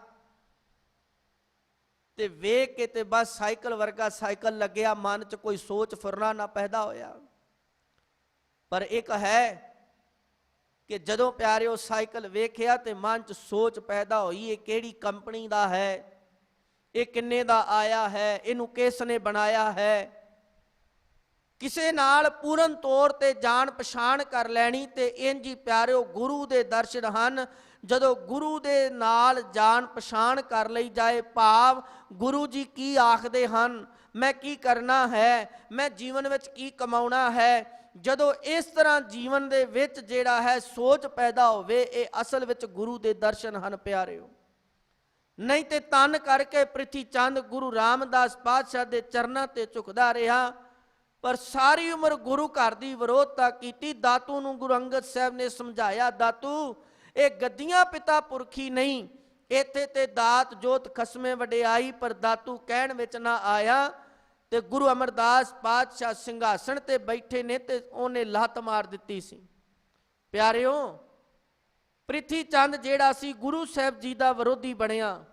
ਤੇ ਵੇਖ ਕੇ ਤੇ ਬਸ ਸਾਈਕਲ ਵਰਗਾ ਸਾਈਕਲ ਲੱਗਿਆ, ਮਨ 'ਚ ਕੋਈ ਸੋਚ ਫੁਰਨਾ ਨਾ ਪੈਦਾ ਹੋਇਆ। ਪਰ ਇੱਕ ਹੈ ਕਿ ਜਦੋਂ ਪਿਆਰਿਓ ਸਾਈਕਲ ਵੇਖਿਆ ਤੇ ਮਨ 'ਚ ਸੋਚ ਪੈਦਾ ਹੋਈ, ਇਹ ਕਿਹੜੀ ਕੰਪਨੀ ਦਾ ਹੈ, ਇਹ ਕਿੰਨੇ ਦਾ ਆਇਆ ਹੈ, ਇਹਨੂੰ ਕਿਸ ਨੇ ਬਣਾਇਆ ਹੈ। ਕਿਸੇ ਨਾਲ ਪੂਰਨ ਤੌਰ ਤੇ ਜਾਣ ਪਛਾਣ ਕਰ ਲੈਣੀ। ਤੇ ਇੰਝ ਹੀ ਪਿਆਰਿਓ ਗੁਰੂ ਦੇ ਦਰਸ਼ਨ ਹਨ, ਜਦੋਂ ਗੁਰੂ ਦੇ ਨਾਲ ਜਾਣ ਪਛਾਣ ਕਰ ਲਈ ਜਾਏ, ਭਾਵ ਗੁਰੂ ਜੀ ਕੀ ਆਖਦੇ ਹਨ, ਮੈਂ ਕੀ ਕਰਨਾ ਹੈ, ਮੈਂ ਜੀਵਨ ਵਿੱਚ ਕੀ ਕਮਾਉਣਾ ਹੈ। ਜਦੋਂ ਇਸ ਤਰ੍ਹਾਂ ਜੀਵਨ ਦੇ ਵਿੱਚ ਜਿਹੜਾ ਹੈ ਸੋਚ ਪੈਦਾ ਹੋਵੇ, ਇਹ ਅਸਲ ਵਿੱਚ ਗੁਰੂ ਦੇ ਦਰਸ਼ਨ ਹਨ ਪਿਆਰਿਓ। ਨਹੀਂ ਤੇ ਤਨ ਕਰਕੇ ਪ੍ਰਿਥੀ ਚੰਦ ਗੁਰੂ ਰਾਮਦਾਸ ਪਾਤਸ਼ਾਹ ਦੇ ਚਰਨਾਂ ਤੇ ਝੁਕਦਾ ਰਿਹਾ, ਪਰ ਸਾਰੀ ਉਮਰ ਗੁਰੂ ਘਰ ਦੀ ਵਿਰੋਧਤਾ ਕੀਤੀ। ਦਾਤੂ ਨੂੰ ਗੁਰੂ ਅੰਗਦ ਸਾਹਿਬ ਨੇ ਸਮਝਾਇਆ, ਦਾਤੂ ਇਹ ਗੱਦੀਆਂ ਪਿਤਾ ਪੁਰਖੀ ਨਹੀਂ, ਇੱਥੇ ਤੇ ਦਾਤ ਜੋਤ ਖਸਮੇ ਵਡਿਆਈ। ਪਰ ਦਾਤੂ ਕਹਿਣ ਵਿੱਚ ਨਾ ਆਇਆ, ਤੇ ਗੁਰੂ ਅਮਰਦਾਸ ਪਾਤਸ਼ਾਹ ਸਿੰਘਾਸਣ ਤੇ ਬੈਠੇ ਨੇ ਤੇ ਉਹਨੇ ਲੱਤ ਮਾਰ ਦਿੱਤੀ ਸੀ। ਪਿਆਰਿਓ, ਪ੍ਰਿਥੀ ਚੰਦ ਜਿਹੜਾ ਸੀ ਗੁਰੂ ਸਾਹਿਬ ਜੀ ਦਾ ਵਿਰੋਧੀ ਬਣਿਆ,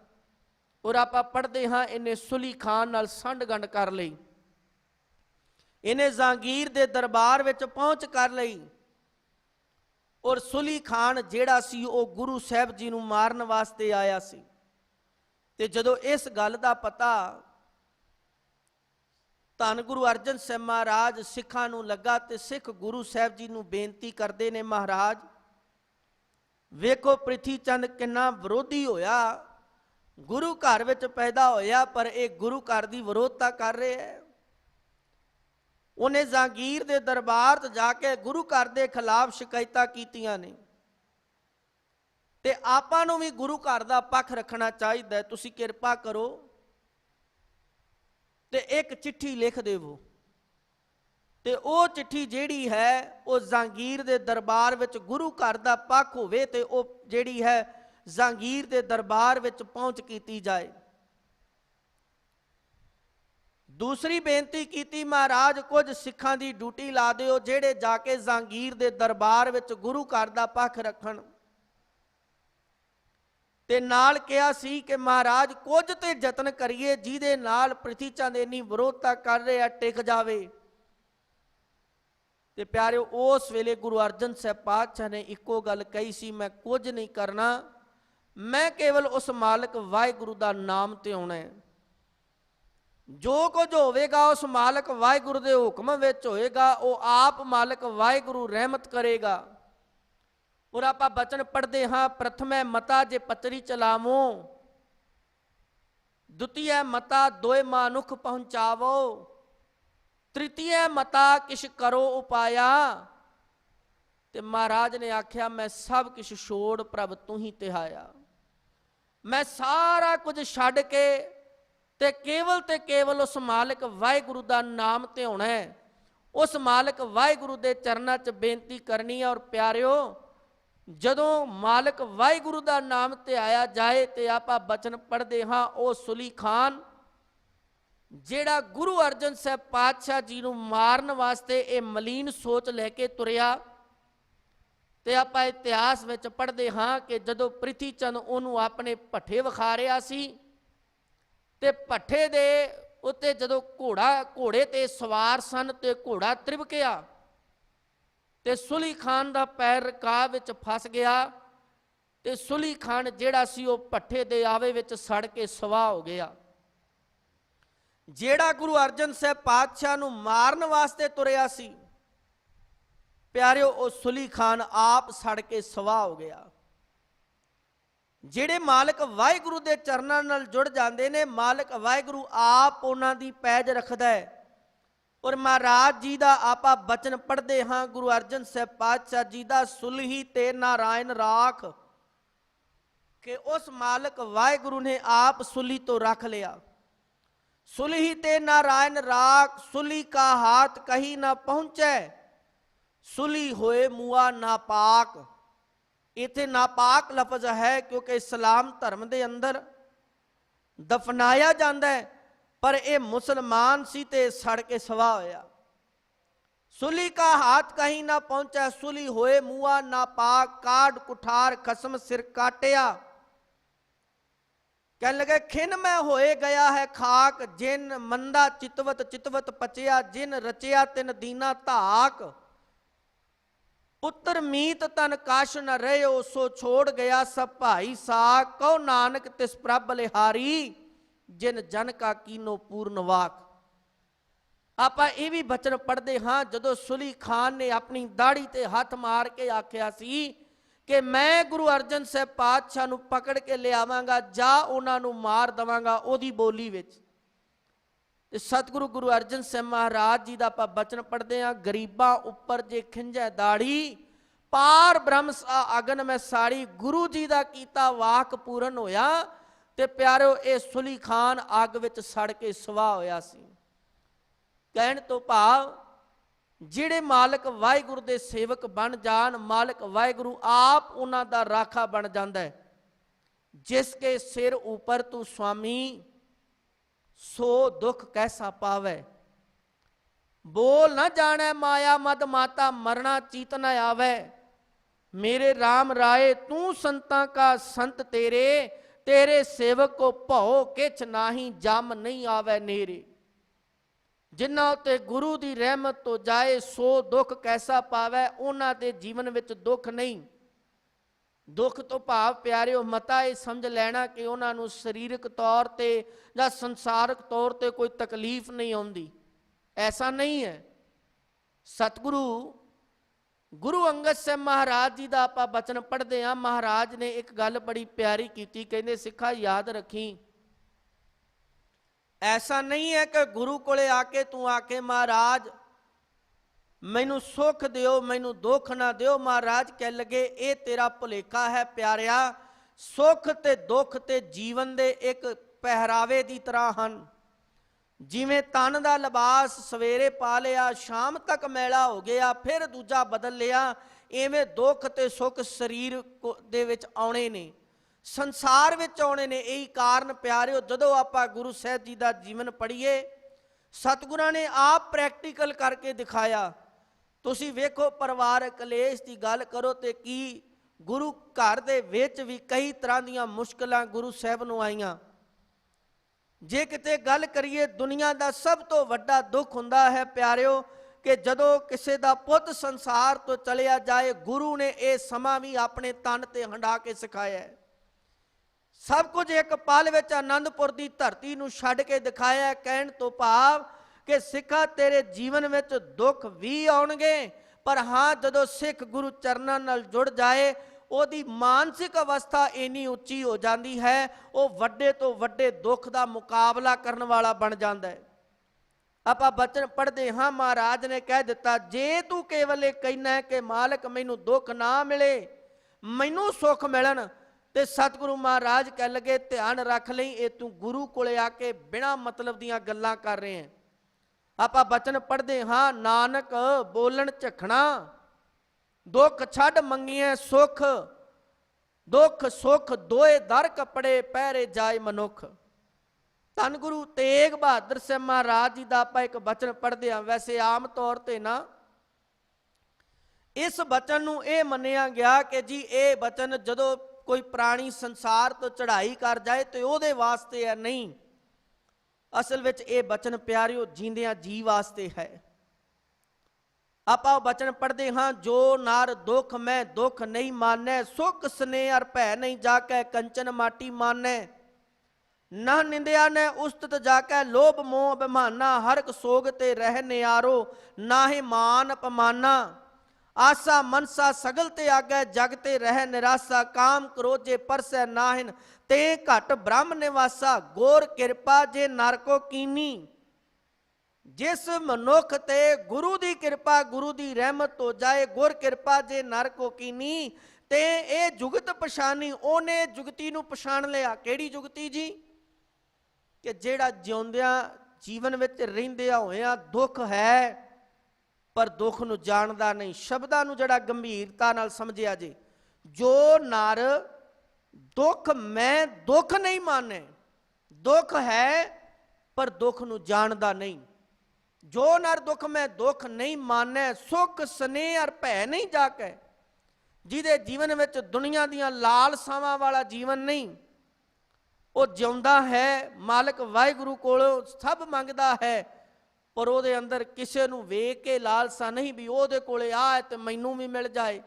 ਔਰ ਆਪਾਂ ਪੜ੍ਹਦੇ ਹਾਂ ਇਹਨੇ ਸੁਲੀ ਖਾਨ ਨਾਲ ਸੰਢ-ਗੰਢ ਕਰ ਲਈ, ਇਹਨੇ ਜਹਾਂਗੀਰ ਦੇ ਦਰਬਾਰ ਵਿੱਚ ਪਹੁੰਚ ਕਰ ਲਈ, ਔਰ ਸੁਲੀ ਖਾਨ ਜਿਹੜਾ ਸੀ ਉਹ ਗੁਰੂ ਸਾਹਿਬ ਜੀ ਨੂੰ ਮਾਰਨ ਵਾਸਤੇ ਆਇਆ ਸੀ। ਤੇ ਜਦੋਂ ਇਸ ਗੱਲ ਦਾ ਪਤਾ ਧੰਨ ਗੁਰੂ ਅਰਜਨ ਸਾਹਿਬ ਮਹਾਰਾਜ ਸਿੱਖਾਂ ਨੂੰ ਲੱਗਾ, ਤੇ ਸਿੱਖ ਗੁਰੂ ਸਾਹਿਬ ਜੀ ਨੂੰ ਬੇਨਤੀ ਕਰਦੇ ਨੇ, ਮਹਾਰਾਜ ਵੇਖੋ ਪ੍ਰਿਥੀ ਚੰਦ ਕਿੰਨਾ ਵਿਰੋਧੀ ਹੋਇਆ, ਗੁਰੂ ਘਰ ਵਿੱਚ ਪੈਦਾ ਹੋਇਆ, ਪਰ ਇਹ ਗੁਰੂ ਘਰ ਦੀ ਵਿਰੋਧਤਾ ਕਰ ਰਿਹਾ ਹੈ। ਉਹਨੇ ਜਹਾਂਗੀਰ ਦੇ ਦਰਬਾਰ 'ਚ ਜਾ ਕੇ ਗੁਰੂ ਘਰ ਦੇ ਖਿਲਾਫ ਸ਼ਿਕਾਇਤਾਂ ਕੀਤੀਆਂ ਨੇ, ਤੇ ਆਪਾਂ ਨੂੰ ਵੀ ਗੁਰੂ ਘਰ ਦਾ ਪੱਖ ਰੱਖਣਾ ਚਾਹੀਦਾ। ਤੁਸੀਂ ਕਿਰਪਾ ਕਰੋ ਤੇ ਇੱਕ ਚਿੱਠੀ ਲਿਖ ਦੇਵੋ, ਤੇ ਉਹ ਚਿੱਠੀ ਜਿਹੜੀ ਹੈ ਉਹ ਜਹਾਂਗੀਰ ਦੇ ਦਰਬਾਰ ਵਿੱਚ ਗੁਰੂ ਘਰ ਦਾ ਪੱਖ ਹੋਵੇ, ਤੇ ਉਹ ਜਿਹੜੀ ਹੈ ਜਹਾਂਗੀਰ ਦੇ ਦਰਬਾਰ ਵਿੱਚ ਪਹੁੰਚ ਕੀਤੀ ਜਾਏ। ਦੂਸਰੀ ਬੇਨਤੀ ਕੀਤੀ, ਮਹਾਰਾਜ ਕੁਝ ਸਿੱਖਾਂ ਦੀ ਡਿਊਟੀ ਲਾ ਦਿਓ ਜਿਹੜੇ ਜਾ ਕੇ ਜਹਾਂਗੀਰ ਦੇ ਦਰਬਾਰ ਵਿੱਚ ਗੁਰੂ ਘਰ ਦਾ ਪੱਖ ਰੱਖਣ। ਤੇ ਨਾਲ ਕਿਹਾ ਸੀ ਕਿ ਮਹਾਰਾਜ ਕੁਝ ਤੇ ਯਤਨ ਕਰੀਏ ਜਿਹਦੇ ਨਾਲ ਪ੍ਰਿਥੀ ਚੰਦ ਇੰਨੀ ਵਿਰੋਧਤਾ ਕਰ ਰਿਹਾ ਟਿਕ ਜਾਵੇ। ਤੇ ਪਿਆਰਿਓ, ਉਸ ਵੇਲੇ ਗੁਰੂ ਅਰਜਨ ਸਾਹਿਬ ਪਾਤਸ਼ਾਹ ਨੇ ਇੱਕੋ ਗੱਲ ਕਹੀ ਸੀ, ਮੈਂ ਕੁਝ ਨਹੀਂ ਕਰਨਾ, ਮੈਂ ਕੇਵਲ ਉਸ ਮਾਲਕ ਵਾਹਿਗੁਰੂ ਦਾ ਨਾਮ ਧਿਆਉਣਾ ਹੈ। ਜੋ ਕੁਝ ਹੋਵੇਗਾ ਉਸ ਮਾਲਕ ਵਾਹਿਗੁਰੂ ਦੇ ਹੁਕਮ ਵਿੱਚ ਹੋਏਗਾ, ਉਹ ਆਪ ਮਾਲਕ ਵਾਹਿਗੁਰੂ ਰਹਿਮਤ ਕਰੇਗਾ। ਔਰ ਆਪਾਂ ਬਚਨ ਪੜ੍ਹਦੇ ਹਾਂ, ਪ੍ਰਥਮੈ ਮਤਾ ਜੇ ਪਤਰੀ ਚਲਾਵੋ, ਦੁਤੀਏ ਮਤਾ ਦੋਇ ਮਾਨੁਖ ਪਹੁੰਚਾਵੋ, ਤ੍ਰਿਤੀਏ ਮਤਾ ਕਿਛ ਕਰੋ ਉਪਾਇਆ। ਤੇ ਮਹਾਰਾਜ ਨੇ ਆਖਿਆ, ਮੈਂ ਸਭ ਕੁਛ ਛੋੜ ਪ੍ਰਭ ਤੂੰ ਹੀ ਤਿਹਾਇਆ। ਮੈਂ ਸਾਰਾ ਕੁਝ ਛੱਡ ਕੇ ਤੇ ਕੇਵਲ ਉਸ ਮਾਲਕ ਵਾਹਿਗੁਰੂ ਦਾ ਨਾਮ ਧਿਆਉਣਾ ਹੈ, ਉਸ ਮਾਲਕ ਵਾਹਿਗੁਰੂ ਦੇ ਚਰਨਾਂ 'ਚ ਬੇਨਤੀ ਕਰਨੀ ਹੈ। ਔਰ ਪਿਆਰਿਓ, ਜਦੋਂ ਮਾਲਕ ਵਾਹਿਗੁਰੂ ਦਾ ਨਾਮ ਧਿਆਇਆ ਜਾਏ ਤੇ ਆਪਾਂ ਬਚਨ ਪੜ੍ਹਦੇ ਹਾਂ, ਉਹ ਸੁਲੀ ਖਾਨ ਜਿਹੜਾ ਗੁਰੂ ਅਰਜਨ ਸਾਹਿਬ ਪਾਤਸ਼ਾਹ ਜੀ ਨੂੰ ਮਾਰਨ ਵਾਸਤੇ ਇਹ ਮਲੀਨ ਸੋਚ ਲੈ ਕੇ ਤੁਰਿਆ। ਤੇ ਆਪਾਂ ਇਤਿਹਾਸ ਵਿੱਚ ਪੜ੍ਹਦੇ ਹਾਂ ਕਿ ਜਦੋਂ ਪ੍ਰਿਥੀ ਚੰਦ ਉਹਨੂੰ ਆਪਣੇ ਭੱਠੇ ਵਿਖਾ ਰਿਹਾ ਸੀ, ਤੇ ਭੱਠੇ ਦੇ ਉੱਤੇ ਜਦੋਂ ਘੋੜੇ ਤੇ ਸਵਾਰ ਸਨ ਤੇ ਘੋੜਾ ਤ੍ਰਿਭਕਿਆ, ਤੇ ਸੁਲੀ ਖਾਨ ਦਾ ਪੈਰ ਰਕਾਬ ਵਿੱਚ ਫਸ ਗਿਆ, ਤੇ ਸੁਲੀ ਖਾਨ ਜਿਹੜਾ ਸੀ ਉਹ ਭੱਠੇ ਦੇ ਆਵੇ ਵਿੱਚ ਸੜ ਕੇ ਸਵਾਹ ਹੋ ਗਿਆ। ਜਿਹੜਾ ਗੁਰੂ ਅਰਜਨ ਸਾਹਿਬ ਪਾਤਸ਼ਾਹ ਨੂੰ ਮਾਰਨ ਵਾਸਤੇ ਤੁਰਿਆ ਸੀ, ਪਿਆਰਿਓ, ਉਹ ਸੁਲੀ ਖਾਨ ਆਪ ਸੜ ਕੇ ਸਵਾਹ ਹੋ ਗਿਆ। ਜਿਹੜੇ ਮਾਲਕ ਵਾਹਿਗੁਰੂ ਦੇ ਚਰਨਾਂ ਨਾਲ ਜੁੜ ਜਾਂਦੇ ਨੇ, ਮਾਲਕ ਵਾਹਿਗੁਰੂ ਆਪ ਉਹਨਾਂ ਦੀ ਪੈਜ ਰੱਖਦਾ ਹੈ। ਔਰ ਮਹਾਰਾਜ ਜੀ ਦਾ ਆਪਾਂ ਬਚਨ ਪੜ੍ਹਦੇ ਹਾਂ, ਗੁਰੂ ਅਰਜਨ ਸਾਹਿਬ ਪਾਤਸ਼ਾਹ ਜੀ ਦਾ, ਸੁਲਹੀ ਤੇ ਨਾਰਾਇਣ ਰਾਖ, ਕਿ ਉਸ ਮਾਲਕ ਵਾਹਿਗੁਰੂ ਨੇ ਆਪ ਸੁਲੀ ਤੋਂ ਰੱਖ ਲਿਆ। ਸੁਲਹੀ ਤੇ ਨਾਰਾਇਣ ਰਾਖ, ਸੁਲੀ ਕਾ ਹਾਥ ਕਹੀ ਨਾ ਪਹੁੰਚੈ, ਸੁਲੀ ਹੋਏ ਮੂਆ ਨਾਪਾਕ। ਇੱਥੇ ਨਾਪਾਕ ਲਫ਼ਜ਼ ਹੈ ਕਿਉਂਕਿ ਇਸਲਾਮ ਧਰਮ ਦੇ ਅੰਦਰ ਦਫਨਾਇਆ ਜਾਂਦਾ ਹੈ, ਪਰ ਇਹ ਮੁਸਲਮਾਨ ਸੀ ਤੇ ਸੜ ਕੇ ਸਵਾਹ ਹੋਇਆ। ਸੁਲੀ ਕਾ ਹਾਥ ਕਹੀਂ ਨਾ ਪਹੁੰਚਾ, ਸੁਲੀ ਹੋਏ ਮੂਆ ਨਾਪਾਕ, ਕਾਢ ਕੁਠਾਰ ਖਸਮ ਸਿਰ ਕਾਟਿਆ। ਕਹਿਣ ਲੱਗੇ, ਖਿਨ ਮੈਂ ਹੋਏ ਗਿਆ ਹੈ ਖਾਕ, ਜਿਨ ਮੰਦਾ ਚਿਤਵਤ ਪਚਿਆ, ਜਿਨ ਰਚਿਆ ਤਿਨ ਦੀਨਾ ਧਾਕ। ਪੁੱਤਰ ਮੀਤ ਤਨ ਕਾਸ਼ ਨ ਰਹਿਓ, ਸੋ ਛੋੜ ਗਿਆ ਸਭ ਭਾਈ ਸਾਕ। ਕਹੋ ਨਾਨਕ ਤਿਸ ਪ੍ਰਭ ਲਿਹਾਰੀ, ਜਿਨ ਜਨ ਕਾ ਕੀਨੋ ਪੂਰਨ ਵਾਕ। ਆਪਾਂ ਇਹ ਵੀ ਬਚਨ ਪੜ੍ਹਦੇ ਹਾਂ, ਜਦੋਂ ਸੁਲੀ ਖਾਨ ਨੇ ਆਪਣੀ ਦਾੜੀ ਤੇ ਹੱਥ ਮਾਰ ਕੇ ਆਖਿਆ ਸੀ ਕਿ ਮੈਂ ਗੁਰੂ ਅਰਜਨ ਸਾਹਿਬ ਪਾਤਸ਼ਾਹ ਨੂੰ ਪਕੜ ਕੇ ਲਿਆਵਾਂਗਾ ਜਾਂ ਉਹਨਾਂ ਨੂੰ ਮਾਰ ਦੇਵਾਂਗਾ, ਉਹਦੀ ਬੋਲੀ ਵਿੱਚ। ਤੇ ਸਤਿਗੁਰੂ ਗੁਰੂ ਅਰਜਨ ਸਾਹਿਬ ਮਹਾਰਾਜ ਜੀ ਦਾ ਆਪਾਂ ਬਚਨ ਪੜ੍ਹਦੇ ਹਾਂ, ਗਰੀਬਾਂ ਉੱਪਰ ਜੇ ਖਿੰਝੈ ਦਾੜੀ, ਪਾਰ ਬ੍ਰਹਮ ਸਾ ਅਗਨ ਮੈਂ ਸਾੜੀ। ਗੁਰੂ ਜੀ ਦਾ ਕੀਤਾ ਵਾਕ ਪੂਰਨ ਹੋਇਆ। ਤੇ ਪਿਆਰਿਓ, ਇਹ ਸੁਲੀ ਖਾਨ ਅੱਗ ਵਿੱਚ ਸੜ ਕੇ ਸਵਾਹ ਹੋਇਆ ਸੀ। ਕਹਿਣ ਤੋਂ ਭਾਵ, ਜਿਹੜੇ ਮਾਲਕ ਵਾਹਿਗੁਰੂ ਦੇ ਸੇਵਕ ਬਣ ਜਾਣ, ਮਾਲਕ ਵਾਹਿਗੁਰੂ ਆਪ ਉਹਨਾਂ ਦਾ ਰਾਖਾ ਬਣ ਜਾਂਦਾ ਹੈ। ਜਿਸ ਕੇ ਸਿਰ ਉੱਪਰ ਤੂੰ ਸੁਆਮੀ, ਸੋ ਦੁੱਖ ਕੈਸਾ ਪਾਵੇ। ਬੋਲ ਨਾ ਜਾਣੈ ਮਾਇਆ ਮਦ ਮਾਤਾ, ਮਰਨਾ ਚੀਤ ਨ ਆਵੇ। मेरे राम राय तू संतां का संत तेरे, तेरे सेवक को भौ किछ नाही, जम नहीं आवे नेरे। जिन्हां उत्ते गुरु की रहमत तो जाए सो दुख कैसा पावै, उन्हां दे जीवन विच दुख नहीं। दुख तो भाव प्यारिओ मता ये समझ लेना कि उन्होंने शरीरक तौर पर या संसारक तौर पर कोई तकलीफ नहीं आती, ऐसा नहीं है। सतगुरु गुरु अंगद साहब महाराज जी का आप बचन पढ़ते हाँ, महाराज ने एक गल बड़ी प्यारी की, कहते सिखा याद रखी, ऐसा नहीं है कि गुरु कोले आके तू आके महाराज मैनू सुख दिओ मैनू दुख ना दिओ। महाराज कह लगे ये तेरा भुलेखा है प्यारिया, सुख ते दुख ते जीवन दे एक पहरावे की तरह हैं। जिवें तन का लिबास सवेरे पा लिया शाम तक मैला हो गया फिर दूजा बदल लिया, इवें दुख ते सुख शरीर दे विच आउणे ने, संसार विच आउणे ने। यही कारण प्यारिओ जदों आपां गुरु साहिब जी का जीवन पढ़ीए, सतगुरां ने आप प्रैक्टिकल करके दिखाया। तुसीं वेखो परिवारक कलेश की गल करो तो की गुरु घर दे विच भी कई तरह दीयां मुश्किलां गुरु साहिब नूं आईयां। जे किते गल करिए दुनिया का सब तो वड्डा दुख हुंदा है प्यारिओ कि जदों किसी का पुੱਤ संसार तो चलिया जाए, गुरु ने यह समा भी अपने तन ते हंडा के सिखाया है। सब कुछ एक पल विच आनंदपुर की धरती नूं छड्ड के दिखाया। कहण तो भाव कि सिखा तेरे जीवन में दुख भी आउणगे, पर हाँ जदों सिख गुरु चरनां नाल जुड़ जाए ਉਹਦੀ मानसिक अवस्था इन्नी उच्ची हो जाती है, वो वड्डे तो वड्डे दुख का मुकाबला करने वाला बन जाता है। आप बचन पढ़ते हाँ, महाराज ने कह दिता जे तू केवल ये कहना है कि मालिक मैनू दुख ना मिले मैनू सुख मिलन, तो सतगुरु महाराज कह लगे ध्यान रख लई ये तू गुरु कोले आके बिना मतलब दियां गल्लां कर रहे हैं। आप बचन पढ़ते हाँ, नानक बोलन झखना दुख छड़ मंगिए सुख, दुख सुख दोए दर कपड़े पहरे जाए मनुख। धन गुरु तेग बहादुर साहब महाराज जी का आप एक बचन पढ़ते हैं। वैसे आम तौर पर ना इस बचन नूं यह मन्निया गया कि जी ये बचन जदों कोई प्राणी संसार तो चढ़ाई कर जाए तो ਉਹਦੇ वास्ते है, नहीं। असल विच ये बचन प्यारिओ जींदियां जी वास्ते है। आप बचन पढ़ते हाँ, जो नार दुख मैं दुख नहीं मानै, सुख स्नेह अर भै नहीं जाकै कंचन माटी मानै। ना निंदिया ने उस्तत जाकै लोभ मोह अभिमाना, हरक सोग ते रह नियारो नाहे मान अपमाना। आसा मनसा सगल ते आगै जग ते रह निरासा, काम क्रोजे परसै नाहिन ते घट ब्रह्म निवासा। गोर किरपा जे नर को कीनी, जिस मनुख ते गुरु की कृपा गुरु की रहमत हो जाए, गुर कृपा जे नर को कीनी ते ये जुगत पछानी। ओने जुगती नूं पछाण लिया। केड़ी जुगती जी? कि जेड़ा जिउंदियां जीवन विच रहिंदिया होया दुख है पर दुख नूं जाणदा नहीं। शब्दां नूं जड़ा गंभीरता नाल समझिया जे, जो नर दुख मैं दुख नहीं माने, दुख है पर दुख नूं जाणदा नहीं। जो नर दुख मैं दुख नहीं मानै, सुख स्नेह अर भै नहीं जाकै, जिहदे जीवन में दुनिया दियां लालसावां वाला जीवन नहीं, वो जिउंदा है मालिक वाहिगुरू कोलों सब मंगदा है, पर ਉਹਦੇ अंदर किसी नूं वेख के लालसा नहीं भी ਉਹਦੇ कोले आ है तो मैनू भी मिल जाए।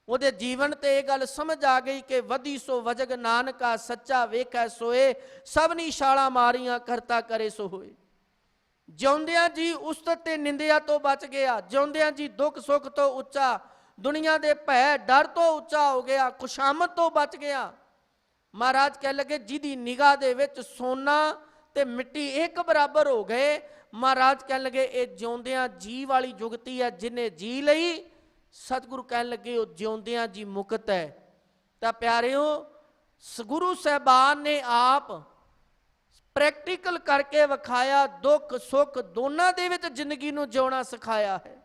ਉਹਦੇ जीवन ते ये गल समझ आ गई कि वधी सो वजग नानका सच्चा वेखै सोए, सबनी छालां मारियां करता करे सो होए। जिउंदियां जी उस्तत ते निंदिया तो बच गया, जिउंदियां जी दुख सुख तो उच्चा, दुनिया के भै डर तो उच्चा हो गया, खुशामद तो बच गया। महाराज कह लगे जिहदी निगाह दे विच सोना ते मिट्टी एक बराबर हो गए, महाराज कह लगे ये जिउंदियां जी वाली जुगती है जिन्हें जी लई। सतगुरु कह लगे वो जिउंदियां जी मुकत है। तो प्यारिओ गुरु साहबान ने आप प्रैक्टिकल करके विखाया, दुख सुख दोनों दे विच जिंदगी नूं जिउणा सिखाया है।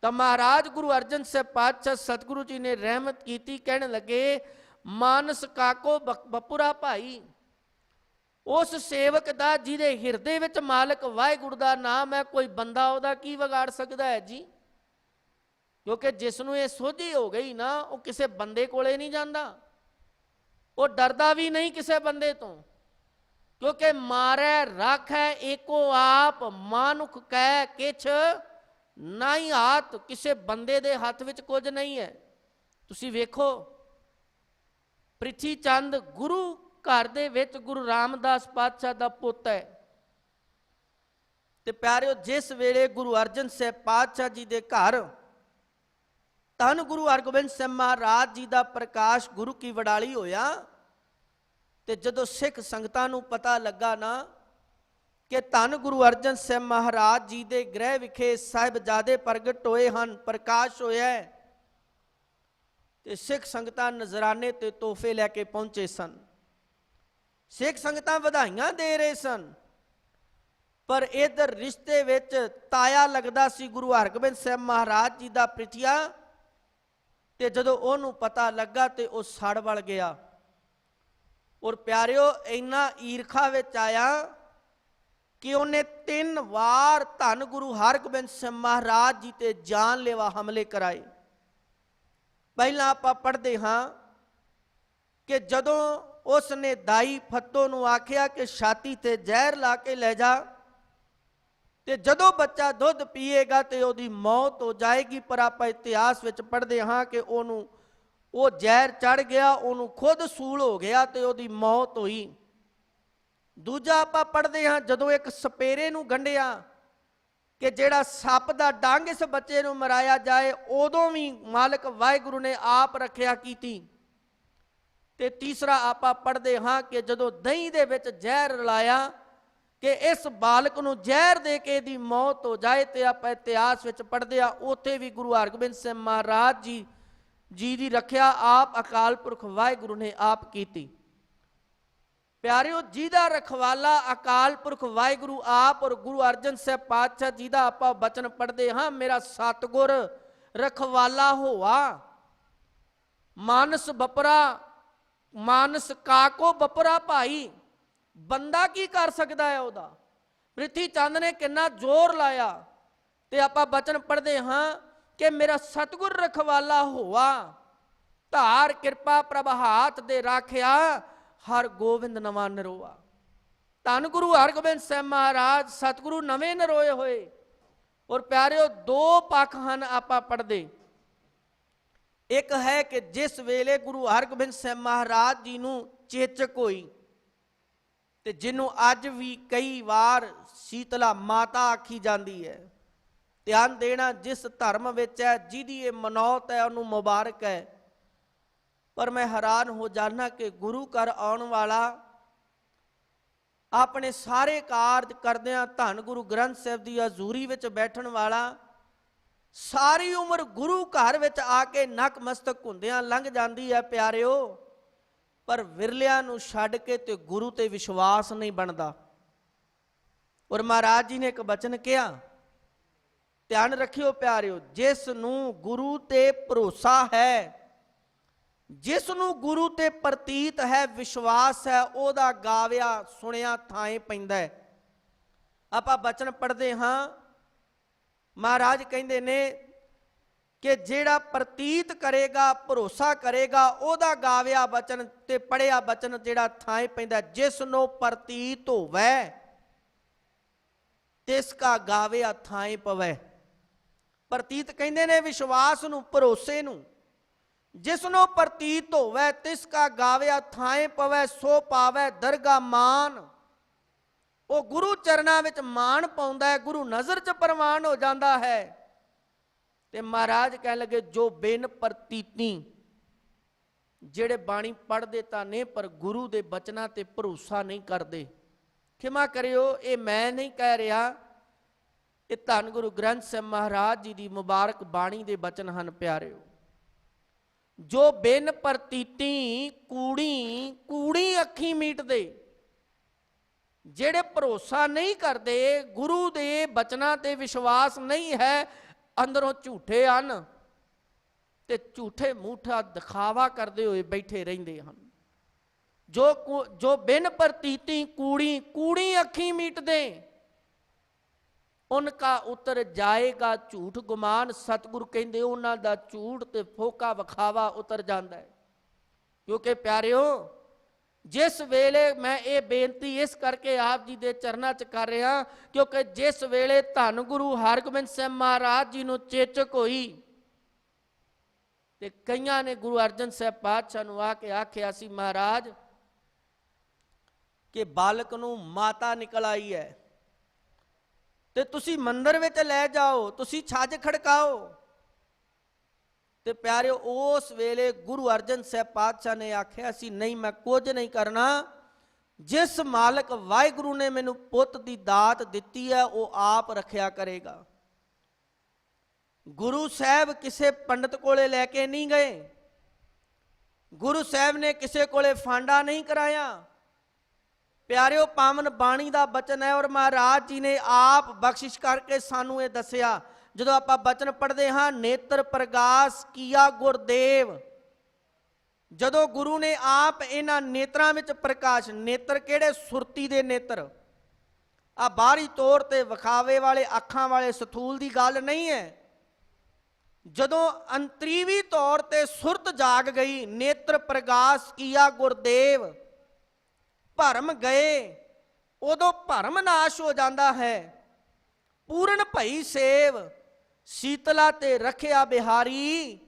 तो महाराज गुरु अर्जन साहब पातशाह सतगुरु जी ने रहमत की, कहने लगे मानस काको बपुरा भाई, उस सेवक दा जिहदे हिरदे विच मालिक वाहिगुरू दा नाम है, कोई बंदा उहदा की विगाड़ सकदा है जी? क्योंकि जिसनों ये सोझी हो गई ना, वो किसी बंदे कोले नहीं जाता, वो डरदा भी नहीं किसी बंदे तो, क्योंकि मारै राखै एको आप, मानुख कै किछ नहीं हाथ। किसी बंदे दे हथ विच कुछ नहीं है। तुसी वेखो ਪ੍ਰਿਥੀ ਚੰਦ गुरु घर दे विच गुरु रामदास पातशाह दा पुੱਤ है। ते प्यारिओ, जिस वेले गुरु अर्जन साहिब पातशाह जी दे घर धन गुरु हरगोबिंद सिंह महाराज जी का प्रकाश गुरु की वडाली होया, ते जदों सिख संगतां नूं पता लगा ना कि धन गुरु अर्जन सिंह महाराज जी के गृह विखे साहिबजादे प्रगट होए हन, प्रकाश होया है, ते सिख संगतां नजराने ते तोहफे लैके पहुंचे सन। सिख संगतां वधाइयां दे रहे सन, पर इधर रिश्ते विच ताया लगदा सी गुरु हरगोबिंद सिंह महाराज जी का प्रिथिया, ते जदों ओनू पता लगा ते वो सड़ वल गया। और प्यारिओ, इन्ना ईरखा विच आया कि उन्हें 3 वार धन गुरु हरगोबिंद सिंह महाराज जी ते जानलेवा हमले कराए। पहला आपां पढ़दे हां कि जदों उसने दाई फत्तो नूं आखिया कि छाती ते जहर ला के लै जा, ते जदों बच्चा दुध पीएगा तो उसकी मौत हो जाएगी। पर आप इतिहास विच पढ़दे हाँ कि ओनू वो जहर चढ़ गया, ओनू खुद सूल हो गया तो उसकी मौत हुई। दूजा आप पढ़दे हाँ जदों एक सपेरे नूं गंढिया कि जेड़ा सप दा डंग इस बच्चे नूं मराया जाए, उदों भी मालिक वाहिगुरू ने आप रखिया कीती। ते तीसरा आप पढ़दे हाँ कि जदों दही दे विच जहर रलाया कि इस बालक नूं जहर दे के दी मौत हो जाए, तो आप इतिहास विच पढ़दे आ उत्थे भी गुरु हरगोबिंद सिंह महाराज जी दी रखिया आप अकाल पुरख वाहिगुरू ने आप कीती। प्यारिओ, जिहदा रखवाला अकाल पुरख वाहिगुरू आप और गुरु अर्जन साहिब पातशाह जी दा आपां बचन पढ़दे हाँ, मेरा सतगुर रखवाला होआ, मानस बपरा मानस काको बपरा भाई। बंदा की कर सकता है उहदा? ਪ੍ਰਿਥੀ ਚੰਦ ने किन्ना जोर लाया, ते आपां बचन पढ़दे हाँ कि मेरा सतगुर रखवाला होआ, धार किरपा प्रभ हाथ दे राखिया, हर गोविंद नवा नरोआ। धन गुरु हरगोबिंद सिंह महाराज सतगुरु नवे नरोए होए। और प्यारिओ, 2 पक्ष हैं आपां पढ़दे। एक है कि जिस वेले गुरु हरगोबिंद सिंह महाराज जी नूं चेचक होई, ते जिन्हों अज भी कई बार शीतला माता आखी जाती है। ध्यान देना, जिस धर्म विच है जिहदी ये मनौत है उन्होंने मुबारक है। पर मैं हैरान हो जाना कि गुरु घर आउण वाला अपने सारे कारज करदिआं धन गुरु ग्रंथ साहिब की हजूरी विच बैठण वाला सारी उम्र गुरु घर विच आके नकमस्तक हुंदिआं लंघ जाती है। प्यारिओ, पर विरलियां नूं छड्ड के ते गुरु ते विश्वास नहीं बनता। और महाराज जी ने एक बचन किया, ध्यान रखियो प्यारिओ, जिस नूं गुरु ते भरोसा है, जिस नूं गुरु ते प्रतीत है, विश्वास है, ओदा गाविया सुनिया थाए पैंदा है। आपां बचन पढ़दे हाँ, महाराज कहंदे ने कि जेड़ा प्रतीत करेगा, भरोसा करेगा, ओदा गाविया बचन ते पढ़िया बचन जेड़ा थाए पैंदा। जिसनों प्रतीत होवै तिसका गाविया थाए पवै। प्रतीत कहंदे ने विश्वास नूं, भरोसे नूं। जिसनों प्रतीत होवै तिसका गाविया थाए पवै, सो पावै दरगा मान। वो गुरु चरना विच मान पाउंदा है, गुरु नज़र च प्रवान हो जाता है। ते महाराज कह लगे, जो बिन प्रतीति जेड़े बाणी पढ़ते तो नहीं पर गुरु के बचना ते भरोसा नहीं करते। खिमा करियो, ये मैं नहीं कह रहा, ये धन गुरु ग्रंथ साहिब महाराज जी की मुबारक बाणी के बचन हैं। प्यारिओ, जो बिन प्रतीति कूड़ी कूड़ी अखी मीट दे, जेड़े भरोसा नहीं करते, गुरु के बचना ते विश्वास नहीं है, अंदरों झूठे हैं ते झूठे मूठा दिखावा करते हुए बैठे रहते हैं। जो बिन प्रतीति कूड़ी कूड़ी अखी मीट दे, उनका उतर जाएगा झूठ गुमान। सतगुरु कहते उन्हां दा झूठ ते फोका विखावा उतर जाता है। क्योंकि प्यारिओ, जिस वेले मैं ये बेनती इस करके आप जी के चरणों च कर रहा, क्योंकि जिस वेले धन गुरु हरगोबिंद सिंह महाराज जी नूं चेचक होई ते कईयां ने गुरु अर्जन साहब पातशाह नूं आके आख्या सी, महाराज कि बालक नूं माता निकल आई है ते तुसी मंदिर विच लै जाओ, तुसी छज खड़काओ। ते प्यारे, उस वेले गुरु अर्जन साहब पातशाह ने आख्या सी, नहीं मैं कुछ नहीं करना, जिस मालक वाहिगुरु ने मैनू पुत की दात दिती है वो आप रखिया करेगा। गुरु साहब किसे पंडित कोले लैके नहीं गए, गुरु साहब ने किसे कोले फांडा नहीं कराया। प्यारिओ, पावन बाणी का बचन है और महाराज जी ने आप बख्शिश करके सानू ये दसिया। जो आप बचन पढ़ते हाँ, नेत्र प्रगास किया गुरदेव, जदों गुरु ने आप इन्हां नेत्रां विच प्रकाश, नेत्र किहड़े? सुरती दे नेत्र, आ बाहरी तौर ते विखावे वाले अखां वाले सथूल की गल नहीं है। जदों अंतरीवी तौर ते सुरत जाग गई, नेत्र प्रगास किया गुरदेव, भरम गए, उदों भरम नाश हो जाता है। पूर्ण भई सेव, शीतला ते रखिया बिहारी,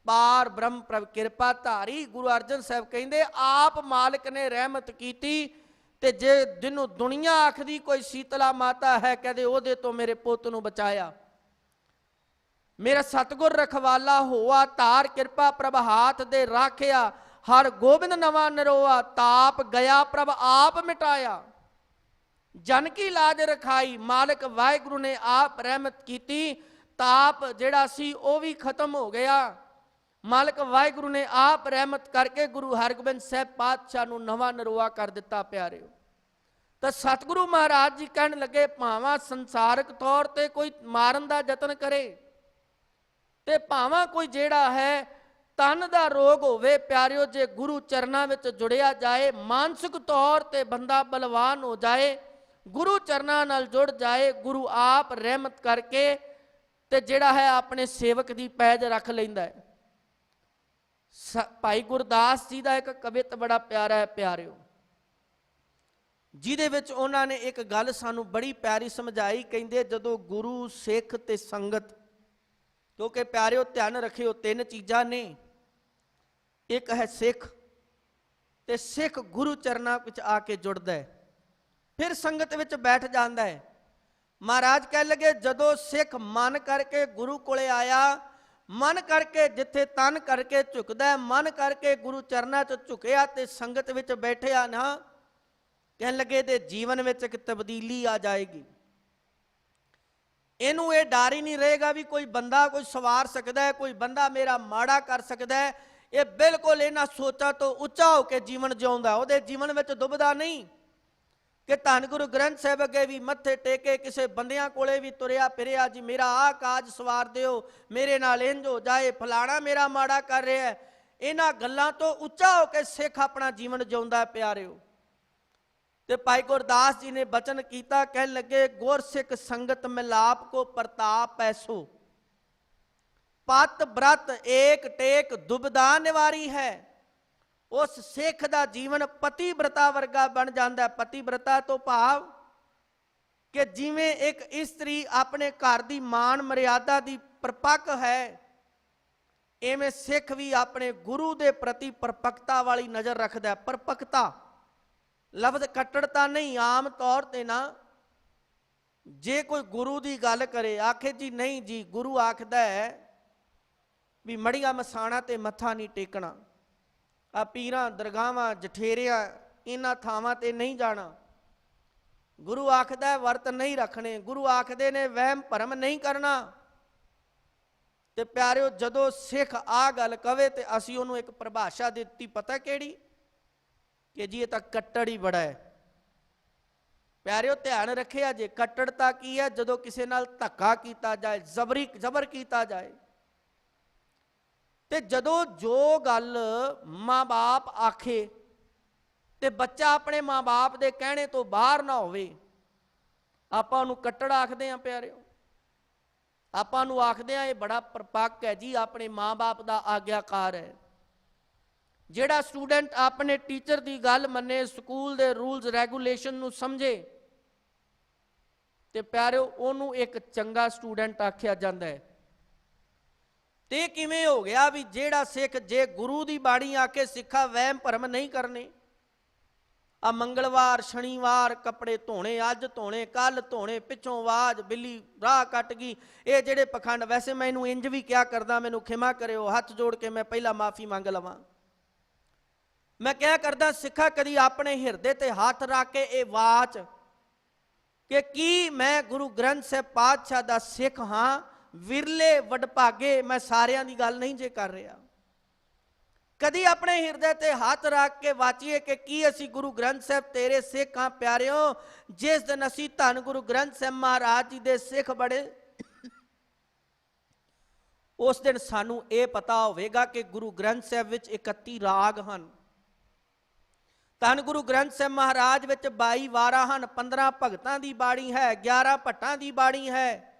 पार ब्रह्म प्रभ किरपा धारी। गुरु अर्जन साहब कहते आप मालिक ने रहमत की, ते जे जिन्हों दुनिया आखदी कोई शीतला माता है, कहते ओदे तो मेरे पुत नूं बचाया। मेरा सतगुर रखवाला होआ, तार किरपा प्रभ हाथ दे राखिया, हर गोबिंद नवा नरोआ, ताप गया प्रभ आप मिटाया। जन की लाज रखाई, मालिक वाहिगुरु ने आप रहमत की, ताप जिहड़ा सी वो भी खत्म हो गया। मालिक वाहिगुरु ने आप रहमत करके गुरु हरगोबिंद साहब पातशाह नूं नवा नरोआ कर दिता। प्यारिओ, तो सतगुरु महाराज जी कहन लगे, भावां संसारक तौर ते कोई मारन दा यतन करे ते भावां कोई जिहड़ा है तन दा रोग होवे, प्यारिओ जे गुरु चरनां विच जुड़िया जाए, मानसिक तौर ते बंदा बलवान हो जाए, गुरु चरनां नाल जुड़ जाए, गुरु आप रहमत करके ते जिहड़ा है अपने सेवक दी पैज रख लैंदा है। भाई गुरदास जी का एक कवित बड़ा प्यारा है प्यारिओ, जिहदे विच उन्हां ने एक गल सानू बड़ी प्यारी समझाई। कहंदे जदों गुरु सिख ते संगत, क्योंकि प्यारिओ ध्यान रखियो तीन चीज़ां ने, एक है सिख, ते सिख गुरु चरनां विच आके जुड़दा है, फिर संगत विच बैठ जाता है। महाराज कह लगे जदों सिख मन करके गुरु कोले आया, मन करके जिथे तन करके झुकदा है, मन करके गुरु चरनां च झुकिया ते संगत विच बैठिया ना, कह लगे दे जीवन विच एक तब्दीली आ जाएगी। इनू ये डर ही नहीं रहेगा भी कोई बंदा कोई सवार सकता है, कोई बंदा मेरा माड़ा कर सकता है। ये बिल्कुल इन्हां सोचा तो उच्चा होकर जीवन जिउंदा, उहदे जीवन विच दुबदा नहीं कि धन गुरु ग्रंथ साहिब अगे भी मत्थे टेके, किसी बंदियां कोले भी तुरिया फिरिया, जी मेरा आ काज सवार दिओ, मेरे नाल इंज हो जाए, फलाना मेरा माड़ा कर रहा है। इन्हां गल्लां तो उच्चा होकर सिख अपना जीवन जिउंदा प्यारिओ। ते भाई गुरदास जी ने बचन किया, कह लगे गुर सिख संगत मिलाप को प्रताप ऐसो, पत ब्रत एक टेक दुबदा निवारी है। उस सिख का जीवन पतिव्रता वर्गा बन जाता है। पतिव्रता तो भाव कि जिवें एक इस्त्री अपने घर की मान मर्यादा की परपक है, इवें सिख भी अपने गुरु के प्रति परपकता वाली नज़र रखता है। परपकता लफ्ज कट्टड़ता नहीं, आम तौर पर ना जे कोई गुरु की गल करे, आखे जी नहीं जी गुरु आखदा है भी मड़िया मसाणा ते मत्था नहीं टेकना, आ पीरां दरगाहां जठेरिया इन्हां थावां ते नहीं जाना, गुरु आखदा है वर्त नहीं रखने, गुरु आखदे ने वहम भरम नहीं करना। ते प्यारिओ जदों सिख आ गल कवे ते असीं उहनूं एक परिभाषा दित्ती, पता किहड़ी? कि जी ये तां कट्टड़ ही बड़ा है। प्यारिओ ध्यान रखिया जे, कट्टड़ता की है? जदों किसी नाल धक्का कीता जाए, जबर कीता जाए। ते जदों जो गल माँ बाप आखे ते बच्चा अपने माँ बाप दे कहने तो बाहर ना होवे, ਆਪਾਂ ਉਹਨੂੰ ਕੱਟੜ ਆਖਦੇ ਆ ਪਿਆਰਿਓ, ਆਪਾਂ ਨੂੰ ਆਖਦੇ ਆ ਇਹ ਬੜਾ ਪਰਪੱਕ ਹੈ ਜੀ, ਆਪਣੇ ਮਾਂ-ਬਾਪ ਦਾ ਆਗਿਆਕਾਰ ਹੈ। ਜਿਹੜਾ ਸਟੂਡੈਂਟ ਆਪਣੇ ਟੀਚਰ ਦੀ ਗੱਲ ਮੰਨੇ, ਸਕੂਲ ਦੇ ਰੂਲਸ ਰੈਗੂਲੇਸ਼ਨ ਨੂੰ ਸਮਝੇ, ਤੇ ਪਿਆਰਿਓ ਉਹਨੂੰ ਇੱਕ ਚੰਗਾ ਸਟੂਡੈਂਟ ਆਖਿਆ ਜਾਂਦਾ ਹੈ। ਤੇ ਕਿਵੇਂ ਹੋ ਗਿਆ ਵੀ ਜਿਹੜਾ ਸਿੱਖ ਜੇ ਗੁਰੂ ਦੀ ਬਾਣੀ ਆ ਕੇ ਸਿੱਖਾ ਵਹਿਮ ਭਰਮ ਨਹੀਂ ਕਰਨੇ, ਆ ਮੰਗਲਵਾਰ ਸ਼ਨੀਵਾਰ ਕੱਪੜੇ ਧੋਣੇ, ਅੱਜ ਧੋਣੇ ਕੱਲ ਧੋਣੇ, ਪਿੱਛੋਂ ਆਵਾਜ਼ ਬਿੱਲੀ ਰਾਹ ਕੱਟ ਗਈ, ਇਹ ਜਿਹੜੇ ਪਖੰਡ, ਵੈਸੇ ਮੈਨੂੰ ਇੰਜ ਵੀ ਕਿਹਾ ਕਰਦਾ, ਮੈਨੂੰ ਖਿਮਾ ਕਰਿਓ, ਹੱਥ ਜੋੜ ਕੇ ਮੈਂ ਪਹਿਲਾਂ ਮਾਫੀ ਮੰਗ ਲਵਾਂ। ਮੈਂ ਕਿਹਾ ਕਰਦਾ ਸਿੱਖਾ ਕਦੀ ਆਪਣੇ ਹਿਰਦੇ ਤੇ ਹੱਥ ਰੱਖ ਕੇ ਇਹ ਵਾਚ ਕਿ ਕੀ ਮੈਂ ਗੁਰੂ ਗ੍ਰੰਥ ਸਾਹਿਬ ਪਾਤਸ਼ਾਹ ਦਾ ਸਿੱਖ ਹਾਂ, ਵਿਰਲੇ ਵਡਭਾਗੇ, ਮੈਂ ਸਾਰਿਆਂ ਦੀ ਗੱਲ ਨਹੀਂ ਜੇ ਕਰ ਰਿਹਾ। ਕਦੀ ਆਪਣੇ ਹਿਰਦੇ ਤੇ ਹੱਥ ਰੱਖ ਕੇ ਵਾਚੀਏ ਕਿ ਕੀ ਅਸੀਂ ਗੁਰੂ ਗ੍ਰੰਥ ਸਾਹਿਬ ਤੇਰੇ ਸਿੱਖ ਹਾਂ। ਪਿਆਰਿਓ ਜਿਸ ਦਿਨ ਅਸੀਂ ਧੰਨ ਗੁਰੂ ਗ੍ਰੰਥ ਸਾਹਿਬ ਮਹਾਰਾਜ ਜੀ ਦੇ ਸਿੱਖ ਬੜੇ, ਉਸ ਦਿਨ ਸਾਨੂੰ ਇਹ ਪਤਾ ਹੋਵੇਗਾ ਕਿ ਗੁਰੂ ਗ੍ਰੰਥ ਸਾਹਿਬ ਵਿੱਚ 31 ਰਾਗ ਹਨ। ਧੰਨ ਗੁਰੂ ਗ੍ਰੰਥ ਸਾਹਿਬ ਮਹਾਰਾਜ ਵਿੱਚ 22 ਵਾਰਾਂ ਹਨ, 15 ਭਗਤਾਂ ਦੀ ਬਾਣੀ ਹੈ, 11 ਭੱਟਾਂ ਦੀ ਬਾਣੀ ਹੈ,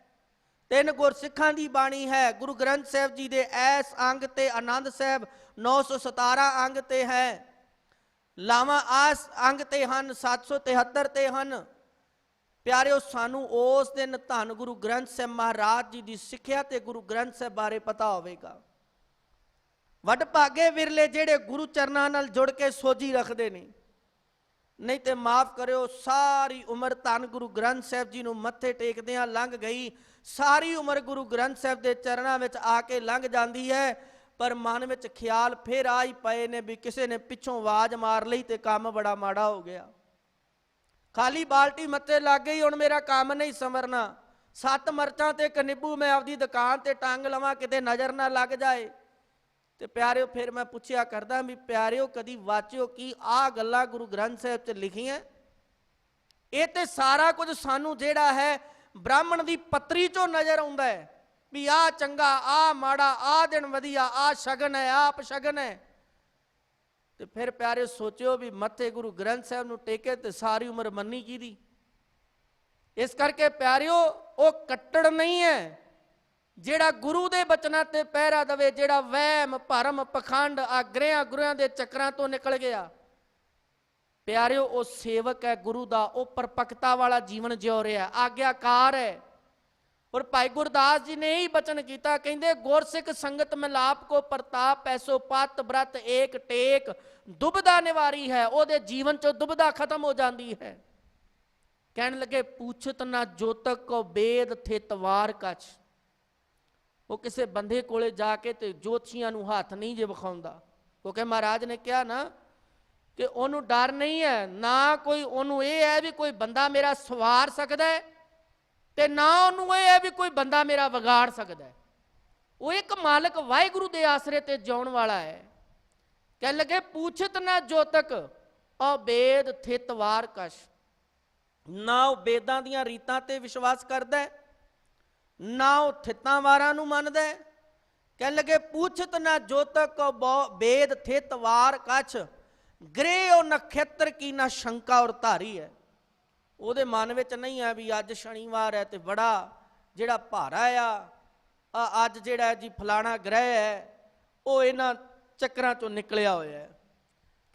3 ਗੁਰਸਿੱਖਾਂ ਦੀ ਬਾਣੀ ਹੈ। ਗੁਰੂ ਗ੍ਰੰਥ ਸਾਹਿਬ ਜੀ ਦੇ ਐਸ ਅੰਗ ਤੇ ਆਨੰਦ ਸਾਹਿਬ 917 ਅੰਗ ਤੇ ਹੈ, ਲਾਵਾਂ ਆਸ ਅੰਗ ਤੇ ਹਨ, 773 ਤੇ ਹਨ। ਪਿਆਰਿਓ ਸਾਨੂੰ ਉਸ ਦਿਨ ਧੰਨ ਗੁਰੂ ਗ੍ਰੰਥ ਸਾਹਿਬ ਮਹਾਰਾਜ ਜੀ ਦੀ ਸਿੱਖਿਆ ਤੇ ਗੁਰੂ ਗ੍ਰੰਥ ਸਾਹਿਬ ਬਾਰੇ ਪਤਾ ਹੋਵੇਗਾ। ਵਡਭਾਗੇ ਵਿਰਲੇ ਜਿਹੜੇ ਗੁਰੂ ਚਰਨਾਂ ਨਾਲ ਜੁੜ ਕੇ ਸੋਝੀ ਰੱਖਦੇ ਨੇ, ਨਹੀਂ ਤੇ ਮਾਫ ਕਰਿਓ ਸਾਰੀ ਉਮਰ ਧੰਨ ਗੁਰੂ ਗ੍ਰੰਥ ਸਾਹਿਬ ਜੀ ਨੂੰ ਮੱਥੇ ਟੇਕਦਿਆਂ ਲੰਘ ਗਈ, ਸਾਰੀ ਉਮਰ ਗੁਰੂ ਗ੍ਰੰਥ ਸਾਹਿਬ ਦੇ ਚਰਨਾਂ ਵਿੱਚ ਆ ਕੇ ਲੰਘ ਜਾਂਦੀ ਹੈ, ਪਰ ਮਨ ਵਿੱਚ ਖਿਆਲ ਫਿਰ ਆ ਹੀ ਪਏ ਨੇ ਵੀ ਕਿਸੇ ਨੇ ਪਿੱਛੋਂ ਆਵਾਜ਼ ਮਾਰ ਲਈ ਤੇ ਕੰਮ ਬੜਾ ਮਾੜਾ ਹੋ ਗਿਆ। ਖਾਲੀ ਬਾਲਟੀ ਮੱਥੇ ਲੱਗ ਗਈ, ਹੁਣ ਮੇਰਾ ਕੰਮ ਨਹੀਂ ਸੰਵਰਨਾ, 7 ਮਿਰਚਾਂ ਤੇ ਇੱਕ ਨਿੰਬੂ ਮੈਂ ਆਪਦੀ ਦੁਕਾਨ ਤੇ ਟੰਗ ਲਵਾਂ, ਕਿਤੇ ਨਜ਼ਰ ਨਾ ਲੱਗ ਜਾਏ। ਤੇ ਪਿਆਰਿਓ ਫਿਰ ਮੈਂ ਪੁੱਛਿਆ ਕਰਦਾ ਵੀ ਪਿਆਰਿਓ ਕਦੀ ਵਾਚਿਓ ਕੀ ਆਹ ਗੱਲਾਂ ਗੁਰੂ ਗ੍ਰੰਥ ਸਾਹਿਬ 'ਚ ਲਿਖੀਆਂ? ਇਹ ਤੇ ਸਾਰਾ ਕੁਝ ਸਾਨੂੰ ਜਿਹੜਾ ਹੈ ਬ੍ਰਾਹਮਣ ਦੀ ਪੱਤਰੀ 'ਚੋਂ ਨਜ਼ਰ ਆਉਂਦਾ ਹੈ ਵੀ ਆਹ ਚੰਗਾ, ਆਹ ਮਾੜਾ, ਆਹ ਦਿਨ ਵਧੀਆ, ਆਹ ਸ਼ਗਨ ਹੈ, ਆਹ ਅਪਸ਼ਗਨ ਹੈ। ਤੇ ਫਿਰ ਪਿਆਰਿਓ ਸੋਚਿਓ ਵੀ ਮੱਥੇ ਗੁਰੂ ਗ੍ਰੰਥ ਸਾਹਿਬ ਨੂੰ ਟੇਕੇ ਤੇ ਸਾਰੀ ਉਮਰ ਮੰਨੀ ਕਿਹਦੀ? ਇਸ ਕਰਕੇ ਪਿਆਰਿਓ ਉਹ ਕੱਟੜ ਨਹੀਂ ਹੈ ਜਿਹੜਾ ਗੁਰੂ ਦੇ ਬਚਨਾਂ ਤੇ ਪਹਿਰਾ ਦੇਵੇ, ਜਿਹੜਾ ਵਹਿਮ ਭਰਮ ਪਖੰਡ ਆ ਗ੍ਰਹਿਆਂ ਗੁਰਿਆਂ ਦੇ ਚੱਕਰਾਂ ਤੋਂ ਨਿਕਲ ਗਿਆ। ਪਿਆਰਿਓ ਉਹ ਸੇਵਕ ਹੈ ਗੁਰੂ ਦਾ, ਉਹ ਪਰਪੱਕਤਾ ਵਾਲਾ ਜੀਵਨ ਜਿਉ ਰਿਹਾ, ਆਗਿਆਕਾਰ ਹੈ। ਔਰ ਭਾਈ ਗੁਰਦਾਸ ਜੀ ਨੇ ਹੀ ਬਚਨ ਕੀਤਾ, ਕਹਿੰਦੇ ਗੁਰਸਿੱਖ ਸੰਗਤ ਮਿਲਾਪ ਕੋ ਪ੍ਰਤਾਪ, ਐਸੋ ਪਤ ਬ੍ਰਤ ਏਕ ਟੇਕ, ਦੁਬਦਾ ਨਿਵਾਰੀ ਹੈ। ਉਹਦੇ ਜੀਵਨ ਚੋਂ ਦੁਬਦਾ ਖਤਮ ਹੋ ਜਾਂਦੀ ਹੈ। ਕਹਿਣ ਲੱਗੇ ਪੂਛਤ ਨਾ ਜੋਤਕ ਕੋ ਬੇਦ ਥਿਤਵਾਰ ਕਛ, ਉਹ ਕਿਸੇ ਬੰਦੇ ਕੋਲੇ ਜਾ ਕੇ ਤੇ ਜੋਤਸ਼ੀਆਂ ਨੂੰ ਹੱਥ ਨਹੀਂ ਜੇ ਵਿਖਾਉਂਦਾ, ਕਿਉਂਕਿ ਮਹਾਰਾਜ ਨੇ ਕਿਹਾ ਨਾ ਕਿ ਉਹਨੂੰ ਡਰ ਨਹੀਂ ਹੈ, ਨਾ ਕੋਈ ਉਹਨੂੰ ਇਹ ਹੈ ਵੀ ਕੋਈ ਬੰਦਾ ਮੇਰਾ ਸਵਾਰ ਸਕਦਾ ਹੈ, ਤੇ ਨਾ ਉਹਨੂੰ ਇਹ ਹੈ ਵੀ ਕੋਈ ਬੰਦਾ ਮੇਰਾ ਵਿਗਾੜ ਸਕਦਾ ਹੈ। ਉਹ ਇੱਕ ਮਾਲਕ ਵਾਹਿਗੁਰੂ ਦੇ ਆਸਰੇ ਤੇ ਜਿਉਣ ਵਾਲਾ ਹੈ। ਕਹਿਣ ਲੱਗੇ ਪੂਛਤ ਨਾ ਜੋਤਕ ਅਬੇਦ ਥਿਤਵਾਰ ਕਛ, ਨਾ ਉਹ ਬੇਦਾਂ ਦੀਆਂ ਰੀਤਾਂ ਤੇ ਵਿਸ਼ਵਾਸ ਕਰਦਾ ਹੈ, ਨਾ ਉਹ ਥਿੱਤਾਂ ਵਾਰਾਂ ਨੂੰ ਮੰਨਦਾ ਹੈ। ਕਹਿਣ ਲੱਗੇ ਪੂਛਤ ਨਾ ਜੋਤਕ ਬੇਦ ਥਿਤਵਾਰ ਕਛ, ਗ੍ਰਹਿ ਉਹ ਨਖੇਤਰ ਕੀ ਨਾ ਸ਼ੰਕਾ ਔਰ ਧਾਰੀ ਹੈ। ਉਹਦੇ ਮਨ ਵਿੱਚ ਨਹੀਂ ਹੈ ਵੀ ਅੱਜ ਸ਼ਨੀਵਾਰ ਹੈ ਤੇ ਬੜਾ ਜਿਹੜਾ ਭਾਰਾ ਆ, ਅੱਜ ਜਿਹੜਾ ਜੀ ਫਲਾਣਾ ਗ੍ਰਹਿ ਹੈ ਉਹ ਇਹਨਾਂ ਚੱਕਰਾਂ ਚੋਂ ਨਿਕਲਿਆ ਹੋਇਆ ਹੈ।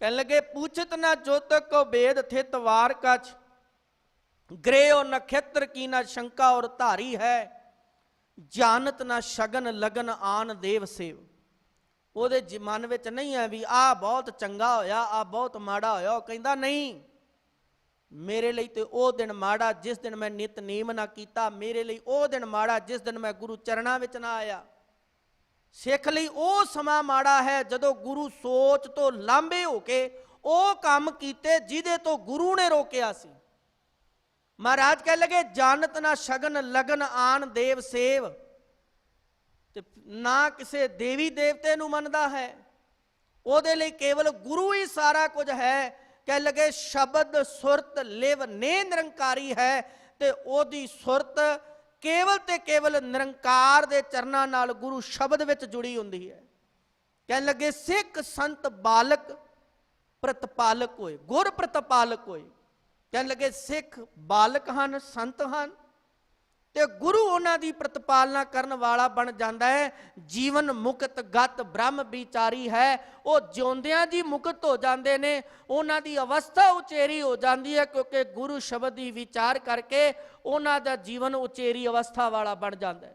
ਕਹਿਣ ਲੱਗੇ ਪੂਛਤ ਨਾ ਜੋਤਕ ਕੋ ਬੇਦ ਥਿਤਵਾਰ ਕਛ, ਗ੍ਰਹਿ ਉਹ ਨਖੇਤਰ ਕੀ ਨਾ ਸ਼ੰਕਾ ਔਰ ਧਾਰੀ ਹੈ, ਜਾਨਤ ਨਾ ਸ਼ਗਨ ਲਗਨ ਆਨ ਦੇਵ ਸੇਵ। ਉਹਦੇ ਮਨ ਵਿੱਚ ਨਹੀਂ ਹੈ ਵੀ ਆਹ ਬਹੁਤ ਚੰਗਾ ਹੋਇਆ, ਆਹ ਬਹੁਤ ਮਾੜਾ ਹੋਇਆ। ਉਹ ਕਹਿੰਦਾ ਨਹੀਂ, ਮੇਰੇ ਲਈ ਤੇ ਉਹ ਦਿਨ ਮਾੜਾ ਜਿਸ ਦਿਨ ਮੈਂ ਨਿਤਨੇਮ ਨਾ ਕੀਤਾ, ਮੇਰੇ ਲਈ ਉਹ ਦਿਨ ਮਾੜਾ ਜਿਸ ਦਿਨ ਮੈਂ ਗੁਰੂ ਚਰਨਾਂ ਵਿੱਚ ਨਾ ਆਇਆ। ਸਿੱਖ ਲਈ ਉਹ ਸਮਾਂ ਮਾੜਾ ਹੈ ਜਦੋਂ ਗੁਰੂ ਸੋਚ ਤੋਂ ਲਾਂਭੇ ਹੋ ਕੇ ਉਹ ਕੰਮ ਕੀਤੇ ਜਿਹਦੇ ਤੋਂ ਗੁਰੂ ਨੇ ਰੋਕਿਆ ਸੀ। ਮਹਾਰਾਜ ਕਹਿ ਲਗੇ ਜਾਨਤ ਨਾ ਸ਼ਗਨ ਲਗਨ ਆਨ ਦੇਵ ਸੇਵ, ਤੇ ਨਾ ਕਿਸੇ ਦੇਵੀ ਦੇਵਤੇ ਨੂੰ ਮੰਨਦਾ ਹੈ, ਉਹਦੇ ਲਈ ਕੇਵਲ ਗੁਰੂ ਹੀ ਸਾਰਾ ਕੁਝ ਹੈ। ਕਹਿ ਲਗੇ ਸ਼ਬਦ ਸੁਰਤ ਲਿਵ ਨੇ ਨਿਰੰਕਾਰੀ ਹੈ, ਤੇ ਉਹਦੀ ਸੁਰਤ ਕੇਵਲ ਤੇ ਕੇਵਲ ਨਿਰੰਕਾਰ ਦੇ ਚਰਨਾਂ ਨਾਲ ਗੁਰੂ ਸ਼ਬਦ ਵਿੱਚ ਜੁੜੀ ਹੁੰਦੀ ਹੈ। ਕਹਿਣ ਲੱਗੇ ਸਿੱਖ ਸੰਤ ਬਾਲਕ ਪ੍ਰਤਪਾਲਕ ਹੋਏ, ਗੁਰ ਪ੍ਰਤਪਾਲਕ ਹੋਏ। ਕਹਿਣ ਲੱਗੇ ਸਿੱਖ ਬਾਲਕ ਹਨ, ਸੰਤ ਹਨ, ਤੇ ਗੁਰੂ ਉਹਨਾਂ ਦੀ ਪ੍ਰਤਪਾਲਨਾ ਕਰਨ ਵਾਲਾ ਬਣ ਜਾਂਦਾ ਹੈ। ਜੀਵਨ ਮੁਕਤ ਗਤ ਬ੍ਰਹਮ ਵਿਚਾਰੀ ਹੈ, ਉਹ ਜਿਉਂਦਿਆਂ ਜੀ ਮੁਕਤ ਹੋ ਜਾਂਦੇ ਨੇ, ਉਹਨਾਂ ਦੀ ਅਵਸਥਾ ਉਚੇਰੀ ਹੋ ਜਾਂਦੀ ਹੈ, ਕਿਉਂਕਿ ਗੁਰੂ ਸ਼ਬਦ ਦੀ ਵਿਚਾਰ ਕਰਕੇ ਉਹਨਾਂ ਦਾ ਜੀਵਨ ਉਚੇਰੀ ਅਵਸਥਾ ਵਾਲਾ ਬਣ ਜਾਂਦਾ ਹੈ।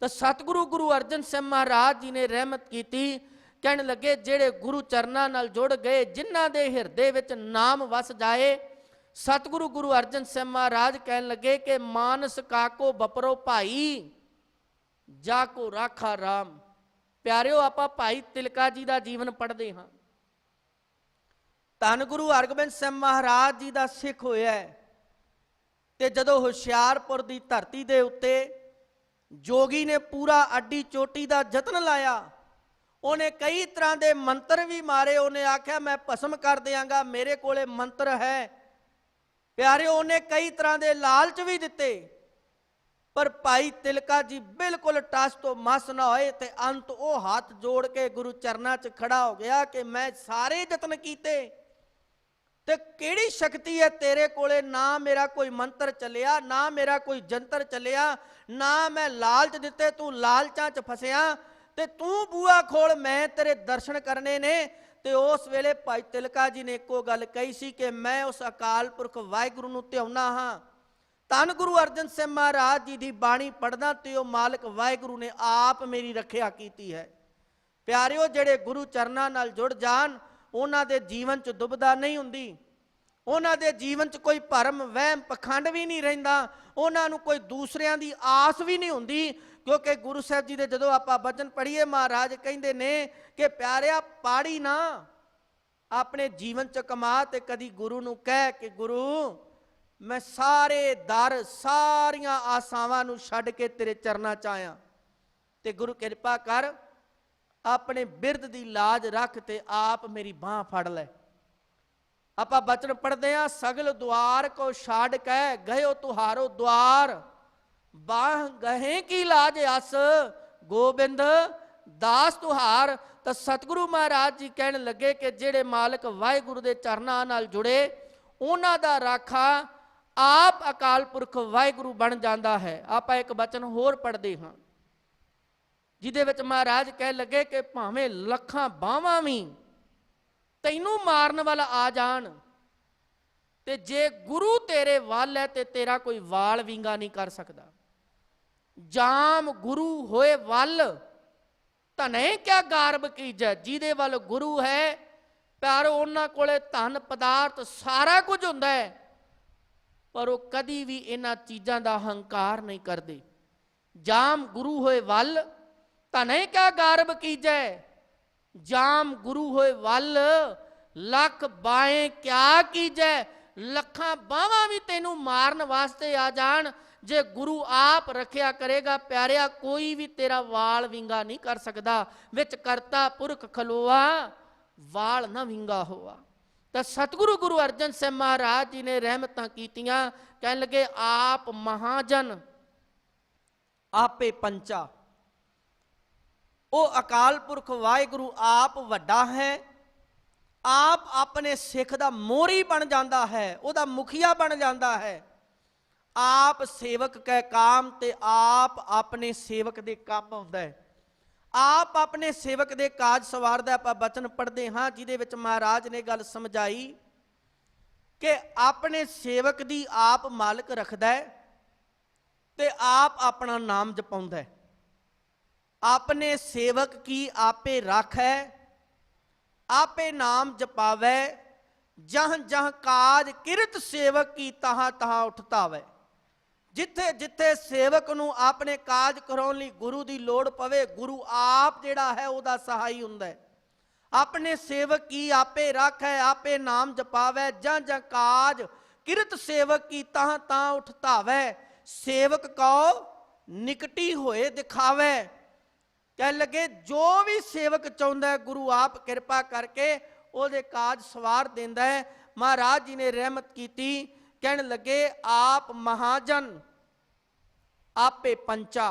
ਤਾਂ ਸਤਿਗੁਰੂ ਗੁਰੂ ਅਰਜਨ ਸਾਹਿਬ ਮਹਾਰਾਜ ਜੀ ਨੇ ਰਹਿਮਤ ਕੀਤੀ। ਕਹਿਣ ਲੱਗੇ ਜਿਹੜੇ ਗੁਰੂ ਚਰਨਾਂ ਨਾਲ ਜੁੜ ਗਏ, ਜਿਨ੍ਹਾਂ ਦੇ ਹਿਰਦੇ ਵਿੱਚ ਨਾਮ ਵਸ ਜਾਏ, ਸਤਿਗੁਰੂ ਗੁਰੂ ਅਰਜਨ ਸਾਹਿਬ ਮਹਾਰਾਜ ਕਹਿਣ ਲੱਗੇ ਕਿ ਮਾਨਸ ਕਾਕੋ ਬਪਰੋ ਭਾਈ, ਜਾ ਕੋ ਰਾਖਾ ਰਾਮ। ਪਿਆਰਿਓ, ਆਪਾਂ ਭਾਈ ਤਿਲਕਾ ਜੀ ਦਾ ਜੀਵਨ ਪੜ੍ਹਦੇ ਹਾਂ। ਧੰਨ ਗੁਰੂ ਹਰਗੋਬਿੰਦ ਸਾਹਿਬ ਮਹਾਰਾਜ ਜੀ ਦਾ ਸਿੱਖ ਹੋਇਆ ਤੇ ਜਦੋਂ ਹੁਸ਼ਿਆਰਪੁਰ ਦੀ ਧਰਤੀ ਦੇ ਉੱਤੇ ਜੋਗੀ ਨੇ ਪੂਰਾ ਅੱਡੀ ਚੋਟੀ ਦਾ ਯਤਨ ਲਾਇਆ, ਉਹਨੇ ਕਈ ਤਰ੍ਹਾਂ ਦੇ ਮੰਤਰ ਵੀ ਮਾਰੇ। ਉਹਨੇ ਆਖਿਆ ਮੈਂ ਭਸਮ ਕਰ ਦਿਆਂਗਾ, ਮੇਰੇ ਕੋਲੇ ਮੰਤਰ ਹੈ। ਪਿਆਰਿਓ, ਉਹਨੇ ਕਈ ਤਰ੍ਹਾਂ ਦੇ ਲਾਲਚ ਵੀ ਦਿੱਤੇ, ਪਰ ਭਾਈ ਤਿਲਕਾ ਜੀ ਬਿਲਕੁਲ ਟਸ ਤੋਂ ਮਸ ਨਾ ਹੋਏ ਤੇ ਅੰਤ ਉਹ ਹੱਥ ਜੋੜ ਕੇ ਗੁਰੂ ਚਰਨਾਂ 'ਚ ਖੜਾ ਹੋ ਗਿਆ ਕਿ ਮੈਂ ਸਾਰੇ ਯਤਨ ਕੀਤੇ ਤੇ ਕਿਹੜੀ ਸ਼ਕਤੀ ਹੈ ਤੇਰੇ ਕੋਲੇ? ਨਾ ਮੇਰਾ ਕੋਈ ਮੰਤਰ ਚੱਲਿਆ, ਨਾ ਮੇਰਾ ਕੋਈ ਜੰਤਰ ਚੱਲਿਆ, ਨਾ ਮੈਂ ਲਾਲਚ ਦਿੱਤੇ, ਤੂੰ ਲਾਲਚਾਂ 'ਚ ਫਸਿਆ ਤੇ ਤੂੰ ਬੂਆ ਖੋਲ, ਮੈਂ ਤੇਰੇ ਦਰਸ਼ਨ ਕਰਨੇ ਨੇ। ਤੇ ਉਸ ਵੇਲੇ ਭਾਈ ਤਿਲਕਾ ਜੀ ਨੇ ਇੱਕੋ ਗੱਲ ਕਹੀ ਸੀ ਕਿ ਮੈਂ ਉਸ ਅਕਾਲ ਪੁਰਖ ਵਾਹਿਗੁਰੂ ਨੂੰ ਧਿਆਉਣਾ ਹਾਂ। ਧੰਨ ਗੁਰੂ ਅਰਜਨ ਸਾਹਿਬ ਮਹਾਰਾਜ ਜੀ ਦੀ ਬਾਣੀ ਪੜ੍ਹਦਾ ਤੇ ਉਹ ਮਾਲਕ ਵਾਹਿਗੁਰੂ ਨੇ ਆਪ ਮੇਰੀ ਰੱਖਿਆ ਕੀਤੀ ਹੈ। ਪਿਆਰਿਓ, ਜਿਹੜੇ ਗੁਰੂ ਚਰਨਾਂ ਨਾਲ ਜੁੜ ਜਾਣ, ਉਹਨਾਂ ਦੇ ਜੀਵਨ 'ਚ ਦੁਬਦਾ ਨਹੀਂ ਹੁੰਦੀ, ਉਹਨਾਂ ਦੇ ਜੀਵਨ 'ਚ ਕੋਈ ਭਰਮ ਵਹਿਮ ਪਖੰਡ ਵੀ ਨਹੀਂ ਰਹਿੰਦਾ, ਉਹਨਾਂ ਨੂੰ ਕੋਈ ਦੂਸਰਿਆਂ ਦੀ ਆਸ ਵੀ ਨਹੀਂ ਹੁੰਦੀ। ਕਿਉਂਕਿ ਗੁਰੂ ਸਾਹਿਬ ਜੀ ਦੇ ਜਦੋਂ ਆਪਾਂ ਬਚਨ ਪੜ੍ਹੀਏ, ਮਹਾਰਾਜ ਕਹਿੰਦੇ ਨੇ ਕਿ ਪਿਆਰਿਆ, ਪਾੜੀ ਨਾ ਆਪਣੇ ਜੀਵਨ 'ਚ ਕਮਾ ਤੇ ਕਦੀ ਗੁਰੂ ਨੂੰ ਕਹਿ ਕਿ ਗੁਰੂ ਮੈਂ ਸਾਰੇ ਦਰ ਸਾਰੀਆਂ ਆਸਾਵਾਂ ਨੂੰ ਛੱਡ ਕੇ ਤੇਰੇ ਚਰਨਾਂ 'ਚ ਆਇਆ, ਤੇ ਗੁਰੂ ਕਿਰਪਾ ਕਰ ਆਪਣੇ ਬਿਰਧ ਦੀ ਲਾਜ ਰੱਖ ਤੇ ਆਪ ਮੇਰੀ ਬਾਹ ਫੜ ਲੈ। ਆਪਾਂ ਬਚਨ ਪੜ੍ਹਦੇ ਹਾਂ, ਸਗਲ ਦੁਆਰ ਕੋ ਛਾੜ ਕੇ ਗਇਓ ਤੁਹਾਰੋ ਦੁਆਰ, ਬਾਹ ਗਹੇ ਕੀ ਲਾਜ ਅਸ ਗੋਬਿੰਦ ਦਾਸ ਤੁਹਾਰ। ਤਾਂ ਸਤਿਗੁਰੂ ਮਹਾਰਾਜ ਜੀ ਕਹਿਣ ਲੱਗੇ ਕਿ ਜਿਹੜੇ ਮਾਲਕ ਵਾਹਿਗੁਰੂ ਦੇ ਚਰਨਾਂ ਨਾਲ ਜੁੜੇ, ਉਹਨਾਂ ਦਾ ਰਾਖਾ ਆਪ ਅਕਾਲ ਪੁਰਖ ਵਾਹਿਗੁਰੂ ਬਣ ਜਾਂਦਾ ਹੈ। ਆਪਾਂ ਇੱਕ ਬਚਨ ਹੋਰ ਪੜ੍ਹਦੇ ਹਾਂ, ਜਿਹਦੇ ਵਿੱਚ ਮਹਾਰਾਜ ਕਹਿ ਲੱਗੇ ਕਿ ਭਾਵੇਂ ਲੱਖਾਂ ਬਾਹਾਂ ਵੀ ਤੈਨੂੰ ਮਾਰਨ ਵਾਲਾ ਆ ਜਾਣ, ਤੇ ਜੇ ਗੁਰੂ ਤੇਰੇ ਵੱਲ ਹੈ ਤੇ ਤੇਰਾ ਕੋਈ ਵਾਲ ਵਿੰਗਾ ਨਹੀਂ ਕਰ ਸਕਦਾ। ਜਾਮ ਗੁਰੂ ਹੋਏ ਵੱਲ ਧਨੇ ਕਿਆ ਗਾਰਬ ਕੀਜੈ। ਜਿਹਦੇ ਵੱਲ ਗੁਰੂ ਹੈ ਪਿਆਰੋ, ਉਹਨਾਂ ਕੋਲੇ ਧਨ ਪਦਾਰਥ ਸਾਰਾ ਕੁਝ ਹੁੰਦਾ ਹੈ, ਪਰ ਉਹ ਕਦੀ ਵੀ ਇਹਨਾਂ ਚੀਜ਼ਾਂ ਦਾ ਹੰਕਾਰ ਨਹੀਂ ਕਰਦੇ। ਜਾਮ ਗੁਰੂ ਹੋਏ ਵੱਲ ਧਨੇ ਕਿਆ ਗਾਰਬ ਕੀਜੈ, ਜਾਮ ਗੁਰੂ ਹੋਏ ਵੱਲ ਲੱਖ ਬਾਏ ਕਿਆ ਕੀਜੈ। ਲੱਖਾਂ ਬਾਹਾਂ ਵੀ ਤੈਨੂੰ ਮਾਰਨ ਵਾਸਤੇ ਆ ਜਾਣ, ਜੇ ਗੁਰੂ ਆਪ ਰੱਖਿਆ ਕਰੇਗਾ ਪਿਆਰਿਆ, ਕੋਈ ਵੀ ਤੇਰਾ ਵਾਲ ਵਿੰਗਾ ਨਹੀਂ ਕਰ ਸਕਦਾ। ਵਿੱਚ ਕਰਤਾ ਪੁਰਖ ਖਲੋਆ, ਵਾਲ ਨਾ ਵਿੰਗਾ ਹੋਆ। ਤਾਂ ਸਤਿਗੁਰੂ ਗੁਰੂ ਅਰਜਨ ਸਾਹਿਬ ਮਹਾਰਾਜ ਜੀ ਨੇ ਰਹਿਮਤਾਂ ਕੀਤੀਆਂ। ਕਹਿਣ ਲੱਗੇ ਆਪ ਮਹਾਜਨ ਆਪੇ ਪੰਚਾ। ਉਹ ਅਕਾਲ ਪੁਰਖ ਵਾਹਿਗੁਰੂ ਆਪ ਵੱਡਾ ਹੈ, ਆਪ ਆਪਣੇ ਸਿੱਖ ਦਾ ਮੋਹਰੀ ਬਣ ਜਾਂਦਾ ਹੈ, ਉਹਦਾ ਮੁਖੀਆ ਬਣ ਜਾਂਦਾ ਹੈ। ਆਪ ਸੇਵਕ ਕੈ ਕਾਮ, ਤੇ ਆਪ ਆਪਣੇ ਸੇਵਕ ਦੇ ਕੰਮ ਆਉਂਦਾ ਹੈ, ਆਪ ਆਪਣੇ ਸੇਵਕ ਦੇ ਕਾਜ ਸਵਾਰਦਾ। ਆਪਾਂ ਬਚਨ ਪੜ੍ਹਦੇ ਹਾਂ ਜਿਹਦੇ ਵਿੱਚ ਮਹਾਰਾਜ ਨੇ ਗੱਲ ਸਮਝਾਈ ਕਿ ਆਪਣੇ ਸੇਵਕ ਦੀ ਆਪ ਮਾਲਕ ਰੱਖਦਾ ਹੈ ਤੇ ਆਪ ਆਪਣਾ ਨਾਮ ਜਪਾਉਂਦਾ ਹੈ। ਆਪਣੇ ਸੇਵਕ ਕੀ ਆਪੇ ਰਾਖੈ, आपे नाम जपावै, जह जह काज किरत सेवक की तहाँ तहाँ उठतावै। जिथे जिथे सेवक नूं अपने काज कराउण लई गुरु की लोड़ पवे, गुरु आप जिहड़ा है उहदा सहाई हुंदा है। अपने सेवक की आपे राखै, आपे नाम जपावै, जह जह काज किरत सेवक की तहाँ तहाँ उठतावै। सेवक को निकटी होए दिखावै। कह लगे जो भी सेवक चाहुंदा है गुरु आप किरपा करके उहदे काज सवार देंदा है। महाराज जी ने रहमत कीती, कहन लगे आप महाजन आपे पंचा,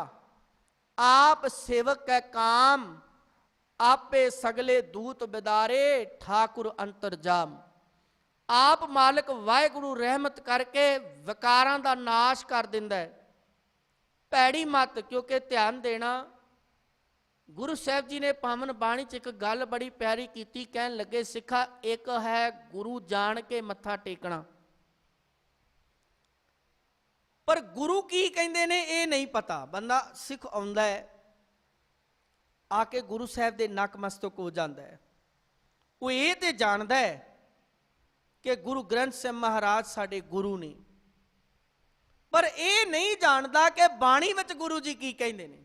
आप सेवक कै काम, आपे सगले दूत बिदारे ठाकुर अंतरजाम। ਆਪ ਮਾਲਕ ਵਾਹਿਗੁਰੂ ਰਹਿਮਤ ਕਰਕੇ ਵਿਕਾਰਾਂ ਦਾ ਨਾਸ਼ ਕਰ ਦਿੰਦਾ ਹੈ। ਭੈੜੀ ਮੱਤ, ਕਿਉਂਕਿ ਧਿਆਨ ਦੇਣਾ, ਗੁਰੂ ਸਾਹਿਬ ਜੀ ਨੇ ਪਾਵਨ ਬਾਣੀ 'ਚ ਇੱਕ ਗੱਲ ਬੜੀ ਪਿਆਰੀ ਕੀਤੀ। ਕਹਿਣ ਲੱਗੇ, ਸਿੱਖਾ ਇੱਕ ਹੈ ਗੁਰੂ ਜਾਣ ਕੇ ਮੱਥਾ ਟੇਕਣਾ, ਪਰ ਗੁਰੂ ਕੀ ਕਹਿੰਦੇ ਨੇ ਇਹ ਨਹੀਂ ਪਤਾ। ਬੰਦਾ ਸਿੱਖ ਆਉਂਦਾ ਹੈ, ਆ ਕੇ ਗੁਰੂ ਸਾਹਿਬ ਦੇ ਨਕਮਸਤਕ ਹੋ ਜਾਂਦਾ ਹੈ। ਉਹ ਇਹ ਤੇ ਜਾਣਦਾ ਹੈ ਕਿ ਗੁਰੂ ਗ੍ਰੰਥ ਸਾਹਿਬ ਮਹਾਰਾਜ ਸਾਡੇ ਗੁਰੂ ਨੇ, ਪਰ ਇਹ ਨਹੀਂ ਜਾਣਦਾ ਕਿ ਬਾਣੀ ਵਿੱਚ ਗੁਰੂ ਜੀ ਕੀ ਕਹਿੰਦੇ ਨੇ।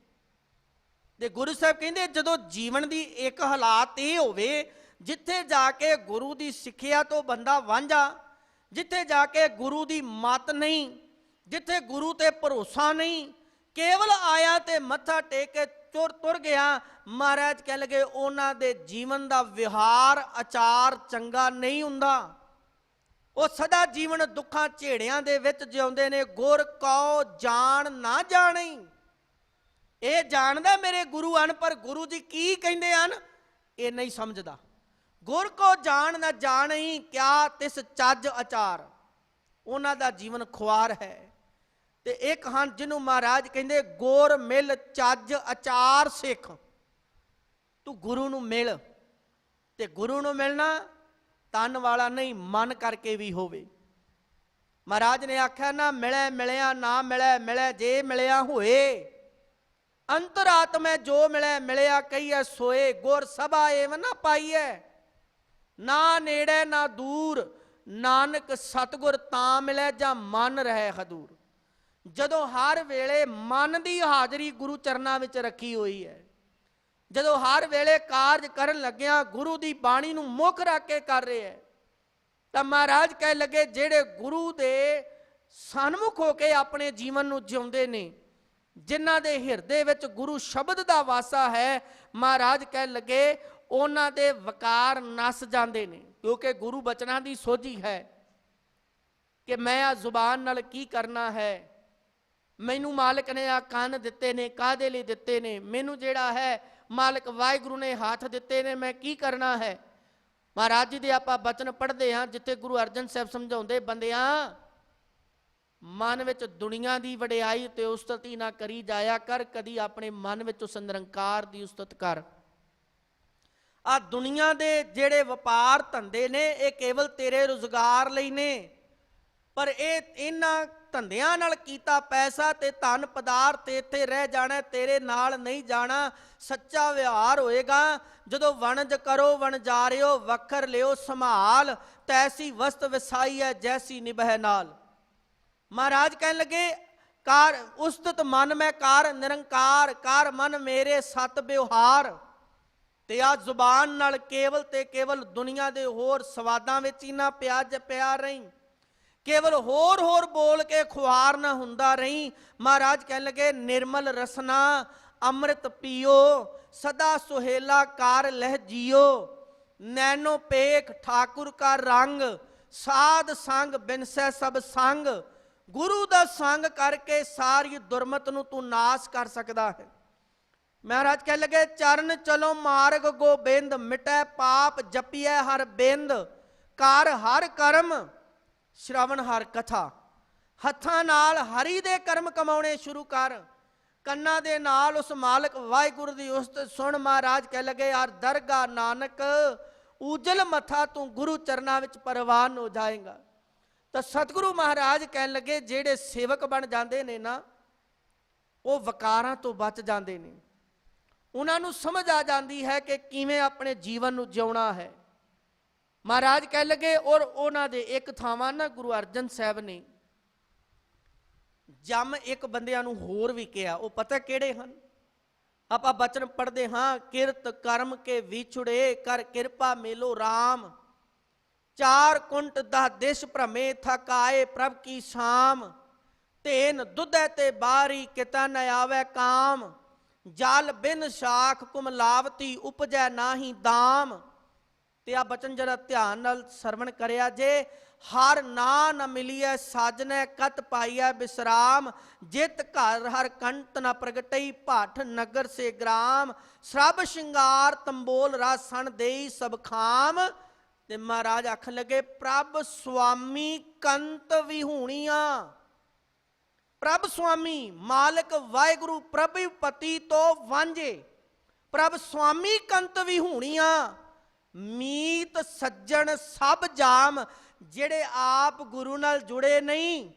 ਤੇ ਗੁਰੂ ਸਾਹਿਬ ਕਹਿੰਦੇ, ਜਦੋਂ ਜੀਵਨ ਦੀ ਇੱਕ ਹਾਲਾਤ ਇਹ ਹੋਵੇ ਜਿੱਥੇ ਜਾ ਕੇ ਗੁਰੂ ਦੀ ਸਿੱਖਿਆ ਤੋਂ ਬੰਦਾ ਵਾਂਝਾ, ਜਿੱਥੇ ਜਾ ਕੇ ਗੁਰੂ ਦੀ ਮੱਤ ਨਹੀਂ, ਜਿੱਥੇ ਗੁਰੂ ਤੇ ਭਰੋਸਾ ਨਹੀਂ, ਕੇਵਲ ਆਇਆ ਤੇ ਮੱਥਾ ਟੇਕ ਕੇ ਤੁਰ ਗਿਆ। ਮਹਾਰਾਜ ਕਹਿ ਲਗੇ, ਉਹਨਾਂ ਦੇ ਜੀਵਨ ਦਾ ਵਿਹਾਰ ਆਚਾਰ ਚੰਗਾ ਨਹੀਂ ਹੁੰਦਾ। ਉਹ ਸਦਾ ਜੀਵਨ ਦੁੱਖਾਂ ਝੇੜਿਆਂ ਦੇ ਵਿੱਚ ਜਿਉਂਦੇ ਨੇ। ਗੁਰ ਕਉ ਜਾਣ ਨਾ ਜਾਣੀ, ਇਹ ਜਾਣਦਾ ਮੇਰੇ ਗੁਰੂ ਹਨ, ਪਰ ਗੁਰੂ ਜੀ ਕੀ ਕਹਿੰਦੇ ਹਨ ਇਹ ਨਹੀਂ ਸਮਝਦਾ। ਗੁਰ ਕੋ ਜਾਣ ਨਾ ਜਾਣੀ, ਕਿਆ ਤਿਸ ਚੱਜ ਆਚਾਰ। ਉਹਨਾਂ ਦਾ ਜੀਵਨ ਖੁਆਰ ਹੈ। ਤੇ ਇੱਕ ਹਨ ਜਿਹਨੂੰ ਮਹਾਰਾਜ ਕਹਿੰਦੇ, ਗੁਰ ਮਿਲ ਚੱਜ ਆਚਾਰ ਸਿੱਖ। ਤੂੰ ਗੁਰੂ ਨੂੰ ਮਿਲ, ਤੇ ਗੁਰੂ ਨੂੰ ਮਿਲਣਾ ਤਨ ਵਾਲਾ ਨਹੀਂ, ਮਨ ਕਰਕੇ ਵੀ ਹੋਵੇ। ਮਹਾਰਾਜ ਨੇ ਆਖਿਆ, ਨਾ ਮਿਲੇ ਮਿਲਿਆ, ਨਾ ਮਿਲੇ ਮਿਲੇ ਜੇ ਮਿਲਿਆ ਹੋਏ। ਅੰਤਰਾਤਮੈ ਜੋ ਮਿਲੇ ਮਿਲਿਆ ਕਹੀਐ ਸੋਏ। ਗੁਰ ਸਭਾ ਏਵ ਨਾ ਪਾਈਐ, ਨਾ ਨੇੜੇ ਨਾ ਦੂਰ। ਨਾਨਕ ਸਤਿਗੁਰ ਤਾਂ ਮਿਲੇ ਜਾਂ ਮਨ ਰਹੇ ਹਦੂਰ। ਜਦੋਂ ਹਰ ਵੇਲੇ ਮਨ ਦੀ ਹਾਜ਼ਰੀ ਗੁਰੂ ਚਰਨਾਂ ਵਿੱਚ ਰੱਖੀ ਹੋਈ ਹੈ, ਜਦੋਂ ਹਰ ਵੇਲੇ ਕਾਰਜ ਕਰਨ ਲੱਗਿਆ ਗੁਰੂ ਦੀ ਬਾਣੀ ਨੂੰ ਮੁੱਖ ਰੱਖ ਕੇ ਕਰ ਰਹੇ ਹੈ, ਤਾਂ ਮਹਾਰਾਜ ਕਹਿ ਲੱਗੇ, ਜਿਹੜੇ ਗੁਰੂ ਦੇ ਸਨਮੁਖ ਹੋ ਕੇ ਆਪਣੇ ਜੀਵਨ ਨੂੰ ਜਿਉਂਦੇ ਨੇ, ਜਿਨ੍ਹਾਂ ਦੇ ਹਿਰਦੇ ਵਿੱਚ ਗੁਰੂ ਸ਼ਬਦ ਦਾ ਵਾਸਾ ਹੈ, ਮਹਾਰਾਜ ਕਹਿ ਲੱਗੇ ਉਹਨਾਂ ਦੇ ਵਕਾਰ ਨਸ ਜਾਂਦੇ ਨੇ। ਕਿਉਂਕਿ ਗੁਰੂ ਬਚਨਾਂ ਦੀ ਸੋਝੀ ਹੈ ਕਿ ਮੈਂ ਆ ਜ਼ੁਬਾਨ ਨਾਲ ਕੀ ਕਰਨਾ ਹੈ। ਮੈਨੂੰ ਮਾਲਕ ਨੇ ਆ ਕੰਨ ਦਿੱਤੇ ਨੇ, ਕਾਹਦੇ ਲਈ ਦਿੱਤੇ ਨੇ? ਮੈਨੂੰ ਜਿਹੜਾ ਹੈ ਮਾਲਕ ਵਾਹਿਗੁਰੂ ਨੇ ਹੱਥ ਦਿੱਤੇ ਨੇ, ਮੈਂ ਕੀ ਕਰਨਾ ਹੈ? ਮਹਾਰਾਜ ਜੀ ਦੇ ਆਪਾਂ ਬਚਨ ਪੜ੍ਹਦੇ ਹਾਂ, ਜਿੱਥੇ ਗੁਰੂ ਅਰਜਨ ਸਾਹਿਬ ਸਮਝਾਉਂਦੇ, ਬੰਦਿਆਂ ਮਨ ਵਿੱਚ ਦੁਨੀਆ ਦੀ ਵਡਿਆਈ ਤੇ ਉਸਤਤੀ ਨਾ ਕਰੀ ਜਾਇਆ ਕਰ, ਕਦੀ ਆਪਣੇ ਮਨ ਵਿੱਚ ਉਸ ਨਿਰੰਕਾਰ ਦੀ ਉਸਤਤ ਕਰ। ਆ ਦੁਨੀਆ ਦੇ ਜਿਹੜੇ ਵਪਾਰ ਧੰਦੇ ਨੇ ਇਹ ਕੇਵਲ ਤੇਰੇ ਰੁਜ਼ਗਾਰ ਲਈ ਨੇ, ਪਰ ਇਹਨਾਂ ਧੰਦਿਆਂ ਨਾਲ ਕੀਤਾ ਪੈਸਾ ਤੇ ਧਨ ਪਦਾਰਥ ਇੱਥੇ ਰਹਿ ਜਾਣਾ, ਤੇਰੇ ਨਾਲ ਨਹੀਂ ਜਾਣਾ। ਸੱਚਾ ਵਿਹਾਰ ਹੋਏਗਾ ਜਦੋਂ ਵਣਜ ਕਰੋ ਵਣਜਾਰਿਓ, ਵੱਖਰ ਲਿਓ ਸੰਭਾਲ, ਤੈਸੀ ਵਸਤ ਵਿਸਾਈ ਹੈ ਜੈਸੀ ਨਿਭੈ ਨਾਲ। ਮਹਾਰਾਜ ਕਹਿਣ ਲੱਗੇ, ਕਾਰ ਉਸਤਤ ਮਨ ਮੈਂ ਕਾਰ ਨਿਰੰਕਾਰ, ਕਾਰ ਮਨ ਮੇਰੇ ਸਤ ਵਿਵਹਾਰ। ਤੇ ਆ ਜ਼ੁਬਾਨ ਨਾਲ ਕੇਵਲ ਤੇ ਕੇਵਲ ਦੁਨੀਆ ਦੇ ਹੋਰ ਸਵਾਦਾਂ ਵਿੱਚ ਹੀ ਨਾ ਪਿਆ ਰਹੀ, ਕੇਵਲ ਹੋਰ ਹੋਰ ਬੋਲ ਕੇ ਖੁਆਰ ਨਾ ਹੁੰਦਾ ਰਹੀ। ਮਹਾਰਾਜ ਕਹਿਣ ਲੱਗੇ, ਨਿਰਮਲ ਰਸਨਾ ਅੰਮ੍ਰਿਤ ਪੀਓ, ਸਦਾ ਸੁਹੇਲਾ ਕਾਰ ਲਹਿ ਜੀਓ। ਨੈਣੋ ਪੇਖ ਠਾਕੁਰ ਕਾ ਰੰਗ, ਸਾਧ ਸੰਗ ਬਿਨਸੈ ਸਭ ਸੰਗ। ਗੁਰੂ ਦਾ ਸੰਗ ਕਰਕੇ ਸਾਰੀ ਦੁਰਮਤ ਨੂੰ ਤੂੰ ਨਾਸ਼ ਕਰ ਸਕਦਾ ਹੈ। ਮਹਾਰਾਜ ਕਹਿ ਲਗੇ, ਚਰਨ ਚਲੋ ਮਾਰਗ ਗੋਬਿੰਦ, ਮਿਟੈ ਪਾਪ ਜਪੀਐ ਹਰ ਬਿੰਦ। ਕਰ ਹਰ ਕਰਮ ਸ਼ਰਵਣ ਹਰ ਕਥਾ। ਹੱਥਾਂ ਨਾਲ ਹਰੀ ਦੇ ਕਰਮ ਕਮਾਉਣੇ ਸ਼ੁਰੂ ਕਰ, ਕੰਨਾਂ ਦੇ ਨਾਲ ਉਸ ਮਾਲਕ ਵਾਹਿਗੁਰੂ ਦੀ ਉਸਤਤ ਸੁਣ। ਮਹਾਰਾਜ ਕਹਿ ਲਗੇ, ਹਰ ਦਰਗਾਹ ਨਾਨਕ ਉਜਲ ਮੱਥਾ, ਤੂੰ ਗੁਰੂ ਚਰਨਾਂ ਵਿੱਚ ਪ੍ਰਵਾਨ ਹੋ ਜਾਏਗਾ। ਤਾਂ ਸਤਿਗੁਰੂ ਮਹਾਰਾਜ ਕਹਿਣ ਲੱਗੇ, ਜਿਹੜੇ ਸੇਵਕ ਬਣ ਜਾਂਦੇ ਨੇ ਨਾ, ਉਹ ਵਕਾਰਾਂ ਤੋਂ ਬਚ ਜਾਂਦੇ ਨੇ। ਉਹਨਾਂ ਨੂੰ ਸਮਝ ਆ ਜਾਂਦੀ ਹੈ ਕਿ ਕਿਵੇਂ ਆਪਣੇ ਜੀਵਨ ਨੂੰ ਜਿਉਣਾ ਹੈ। ਮਹਾਰਾਜ ਕਹਿ ਲੱਗੇ, ਔਰ ਉਹਨਾਂ ਦੇ ਇੱਕ ਥਾਵਾਂ ਨਾ ਗੁਰੂ ਅਰਜਨ ਸਾਹਿਬ ਨੇ ਜਮ ਇੱਕ ਬੰਦਿਆਂ ਨੂੰ ਹੋਰ ਵੀ ਕਿਹਾ। ਉਹ ਪਤਾ ਕਿਹੜੇ ਹਨ? ਆਪਾਂ ਬਚਨ ਪੜ੍ਹਦੇ ਹਾਂ, ਕਿਰਤ ਕਰਮ ਕੇ ਵਿਛੁੜੇ, ਕਰ ਕਿਰਪਾ ਮੇਲੋ ਰਾਮ। ਚਾਰ ਕੁੰਟ ਦਹ ਦਿਸ਼ ਭ੍ਰਮੇ, ਥਕਾਏ ਪ੍ਰਭ ਕੀ ਸ਼ਾਮ। ਤੇਨ ਦੁਧੈ ਤੇ ਬਾਰੀ, ਕਿਤਾ ਨ ਆਵੈ ਕਾਮ। ਜਲ ਬਿਨ ਸ਼ਾਖ ਕੁਮਲਾਵਤੀ, ਉਪਜੈ ਨਾਹੀ ਦਾਮ। ਤੇ ਆ ਬਚਨ ਜਰਾ ਧਿਆਨ ਨਾਲ ਸਰਵਣ ਕਰਿਆ ਜੇ। ਹਰ ਨਾ ਨ ਮਿਲੀਐ ਸਾਜਨੈ, ਕਤ ਪਾਈਐ ਬਿਸਰਾਮ। ਜਿਤ ਘਰ ਹਰ ਕੰਟ ਨ ਪ੍ਰਗਟਈ, ਭਾਠ ਨਗਰ ਸੇ ਗ੍ਰਾਮ। ਸਰਬ ਸ਼ਿੰਗਾਰ ਤੰਬੋਲ ਰਸ ਸਣ ਦੇਈ, ਸਭ ਖਾਮ। ਤੇ ਮਹਾਰਾਜ ਆਖਣ ਲੱਗੇ ਪ੍ਰਭ ਸੁਆਮੀ ਕੰਤ ਵਿਹੂਣੀਆਂ। ਪ੍ਰਭ ਸੁਆਮੀ ਮਾਲਕ ਵਾਹਿਗੁਰੂ ਪ੍ਰਭੁਪਤੀ ਤੋਂ ਵਾਂਝੇ, ਪ੍ਰਭ ਸੁਆਮੀ ਕੰਤ ਵਿਹੂਣੀਆਂ। ਮੀਤ ਸੱਜਣ ਸਭ ਜਾਮ, ਜਿਹੜੇ ਆਪ ਗੁਰੂ ਨਾਲ ਜੁੜੇ ਨਹੀਂ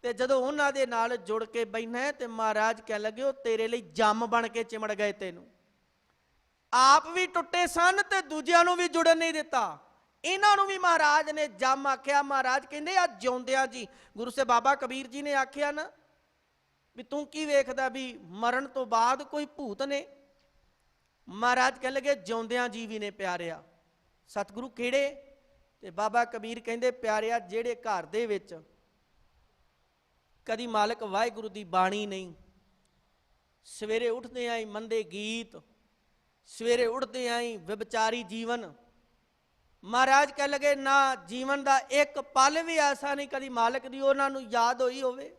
ਤੇ ਜਦੋਂ ਉਹਨਾਂ ਦੇ ਨਾਲ ਜੁੜ ਕੇ ਬੈਠਾ ਤੇ ਮਹਾਰਾਜ ਕਹਿ ਲੱਗੇ ਉਹ ਤੇਰੇ ਲਈ ਜੰਮ ਬਣ ਕੇ ਚਿਮੜ ਗਏ। ਤੈਨੂੰ ਆਪ ਵੀ ਟੁੱਟੇ ਸਨ ਤੇ ਦੂਜਿਆਂ ਨੂੰ ਵੀ ਜੁੜਨ ਨਹੀਂ ਦਿੱਤਾ। ਇਹਨਾਂ ਨੂੰ ਵੀ ਮਹਾਰਾਜ ਨੇ ਜੰਮ ਆਖਿਆ। ਮਹਾਰਾਜ ਕਹਿੰਦੇ ਆ ਜਿਉਂਦਿਆਂ ਜੀ, ਗੁਰੂ ਸਾਹਿਬ ਬਾਬਾ ਕਬੀਰ ਜੀ ਨੇ ਆਖਿਆ ਨਾ ਵੀ ਤੂੰ ਕੀ ਵੇਖਦਾ ਵੀ ਮਰਨ ਤੋਂ ਬਾਅਦ ਕੋਈ ਭੂਤ ਨੇ। ਮਹਾਰਾਜ ਕਹਿ ਲਗੇ ਜਿਉਂਦਿਆਂ ਜੀ ਵੀ ਨੇ ਪਿਆਰਿਆ। ਸਤਿਗੁਰੂ ਕਿਹੜੇ? ਤੇ ਬਾਬਾ ਕਬੀਰ ਕਹਿੰਦੇ ਪਿਆਰਿਆ ਜਿਹੜੇ ਘਰ ਦੇ ਵਿੱਚ ਕਦੀ ਮਾਲਕ ਵਾਹਿਗੁਰੂ ਦੀ ਬਾਣੀ ਨਹੀਂ, ਸਵੇਰੇ ਉੱਠਦੇ ਆਂ ਮੰਦੇ ਗੀਤ, ਸਵੇਰੇ ਉੱਠਦੇ ਆਂ ਵਿਵਚਾਰੀ ਜੀਵਨ। ਮਹਾਰਾਜ ਕਹਿ ਲਗੇ ਨਾ ਜੀਵਨ ਦਾ ਇੱਕ ਪਲ ਵੀ ਐਸਾ ਨਹੀਂ ਕਦੀ ਮਾਲਕ ਦੀ ਉਹਨਾਂ ਨੂੰ ਯਾਦ ਹੋਈ ਹੋਵੇ।